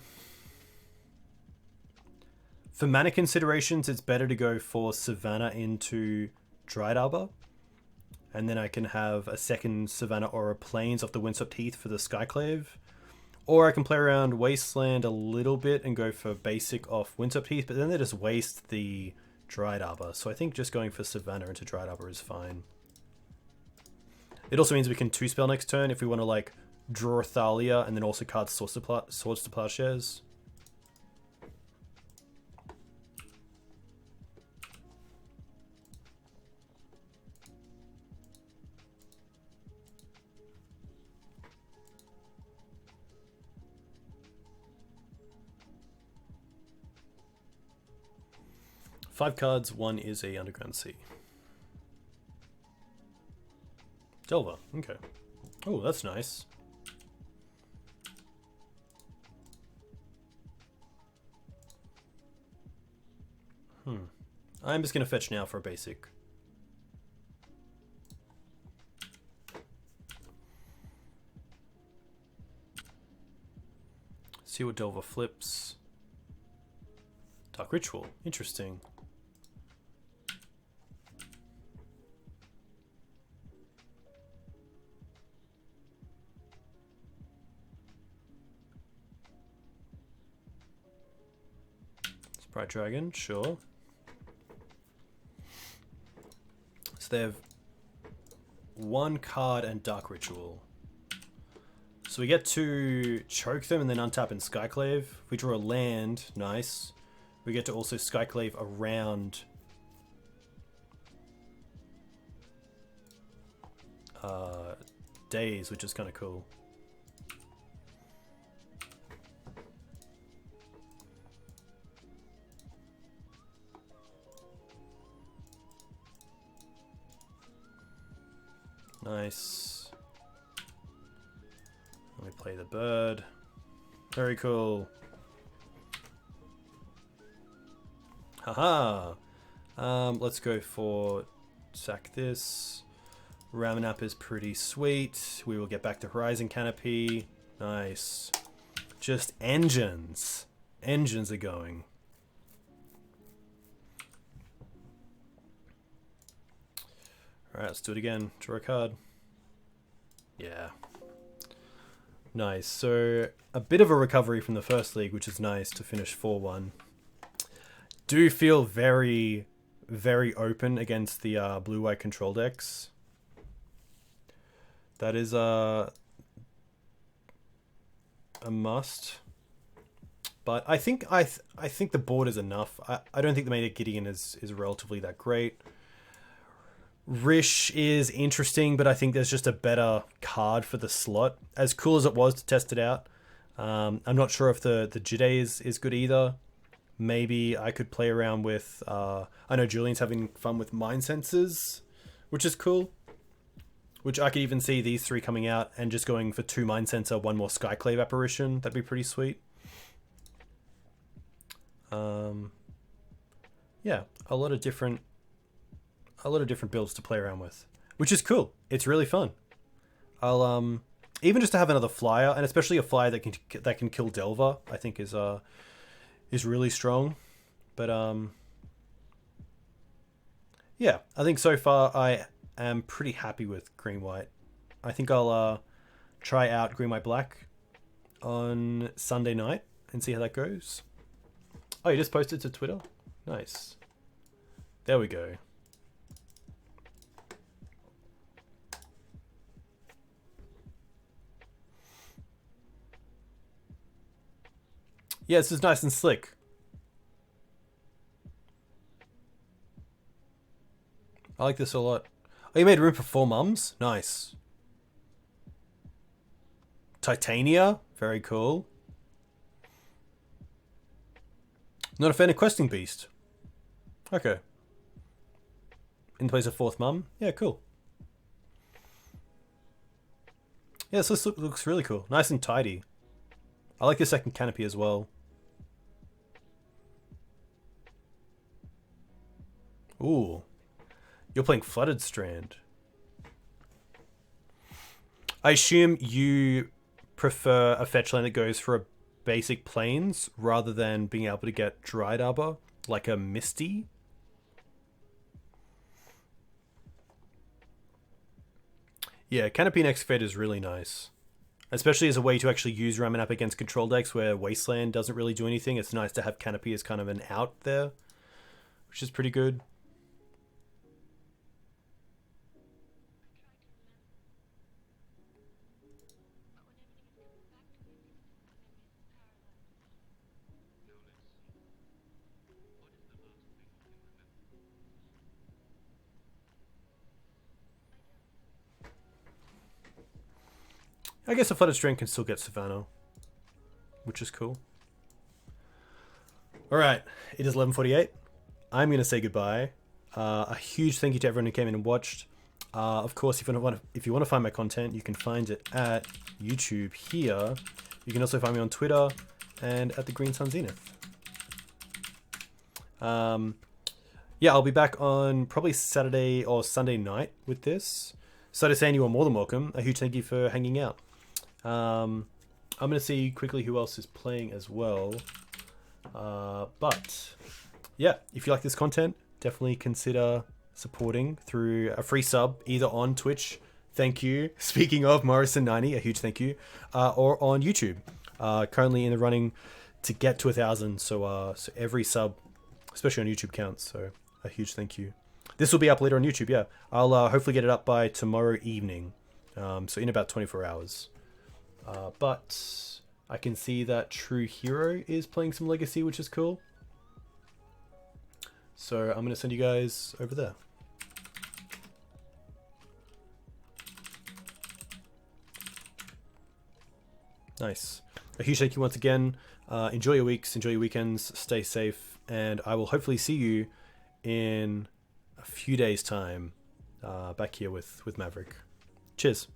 mana considerations, it's better to go for Savannah into Dried Arbor. And then I can have a second Savannah Aura Plains off the Windswept Heath for the Skyclave. Or I can play around Wasteland a little bit and go for basic off Windswept Heath, but then they just waste the Dried Arbor. So I think just going for Savannah into Dried Arbor is fine. It also means we can 2-spell next turn if we want to like draw a Thalia and then also card Swords to Plowshares. Five cards, one is a Underground Sea. Delver, okay. Oh, that's nice. I'm just going to fetch now for a basic. See what Delver flips. Dark Ritual, interesting. Sprite Dragon, sure. So they have one card and Dark Ritual. So we get to choke them and then untap and Skyclave. If we draw a land, nice. We get to also Skyclave around Days, which is kind of cool. Nice. Let me play the bird. Very cool. Haha. Let's go for sack this. Ramanap is pretty sweet. We will get back to Horizon Canopy. Nice. Just engines. Engines are going. Alright, let's do it again. Draw a card. Yeah. Nice. So, a bit of a recovery from the first league, which is nice to finish 4-1. Do feel very, very open against the blue-white control decks. That is a must. But I think I think the board is enough. I don't think the Meta Gideon is relatively that great. Rish is interesting, but I think there's just a better card for the slot. As cool as it was to test it out, I'm not sure if the Jide is good either. Maybe I could play around with... I know Julian's having fun with Mind Sensors, which is cool. Which I could even see these three coming out and just going for 2 Mind Sensor, 1 more Skyclave Apparition. That'd be pretty sweet. Yeah, a lot of different builds to play around with, which is cool. It's really fun. I'll even just to have another flyer, and especially a flyer that can kill Delver, I think is really strong. But yeah, I think so far I am pretty happy with green white. I think I'll try out green white black on Sunday night and see how that goes. Oh, you just posted to Twitter? Nice. There we go. Yeah, this is nice and slick. I like this a lot. Oh, you made room for 4 mums? Nice. Titania? Very cool. Not a fan of Questing Beast. Okay. In place of 4th mum? Yeah, cool. Yeah, this looks really cool. Nice and tidy. I like the second canopy as well. Ooh. You're playing Flooded Strand. I assume you prefer a fetch land that goes for a basic plains rather than being able to get Dried Arbor, like a Misty. Yeah, Canopy and Excavator is really nice. Especially as a way to actually use Ramen up against control decks where Wasteland doesn't really do anything. It's nice to have Canopy as kind of an out there, which is pretty good. I guess a Flooded Strand can still get Savannah, which is cool. Alright, it is 11:48. I'm going to say goodbye. A huge thank you to everyone who came in and watched. Of course, if you want to find my content, you can find it at YouTube here. You can also find me on Twitter and at the Green Sun Zenith. Yeah, I'll be back on probably Saturday or Sunday night with this. So to saying you are more than welcome. A huge thank you for hanging out. I'm going to see quickly who else is playing as well. But yeah, if you like this content, definitely consider supporting through a free sub, either on Twitch. Thank you. Speaking of Morrison90, a huge thank you. Or on YouTube. Currently in the running to get to 1,000. So every sub, especially on YouTube, counts. So a huge thank you. This will be up later on YouTube. Yeah, I'll hopefully get it up by tomorrow evening. So in about 24 hours. But I can see that True Hero is playing some Legacy, which is cool. So I'm going to send you guys over there. Nice. A huge thank you once again. Enjoy your weeks, enjoy your weekends, stay safe, and I will hopefully see you in a few days' time back here with Maverick. Cheers.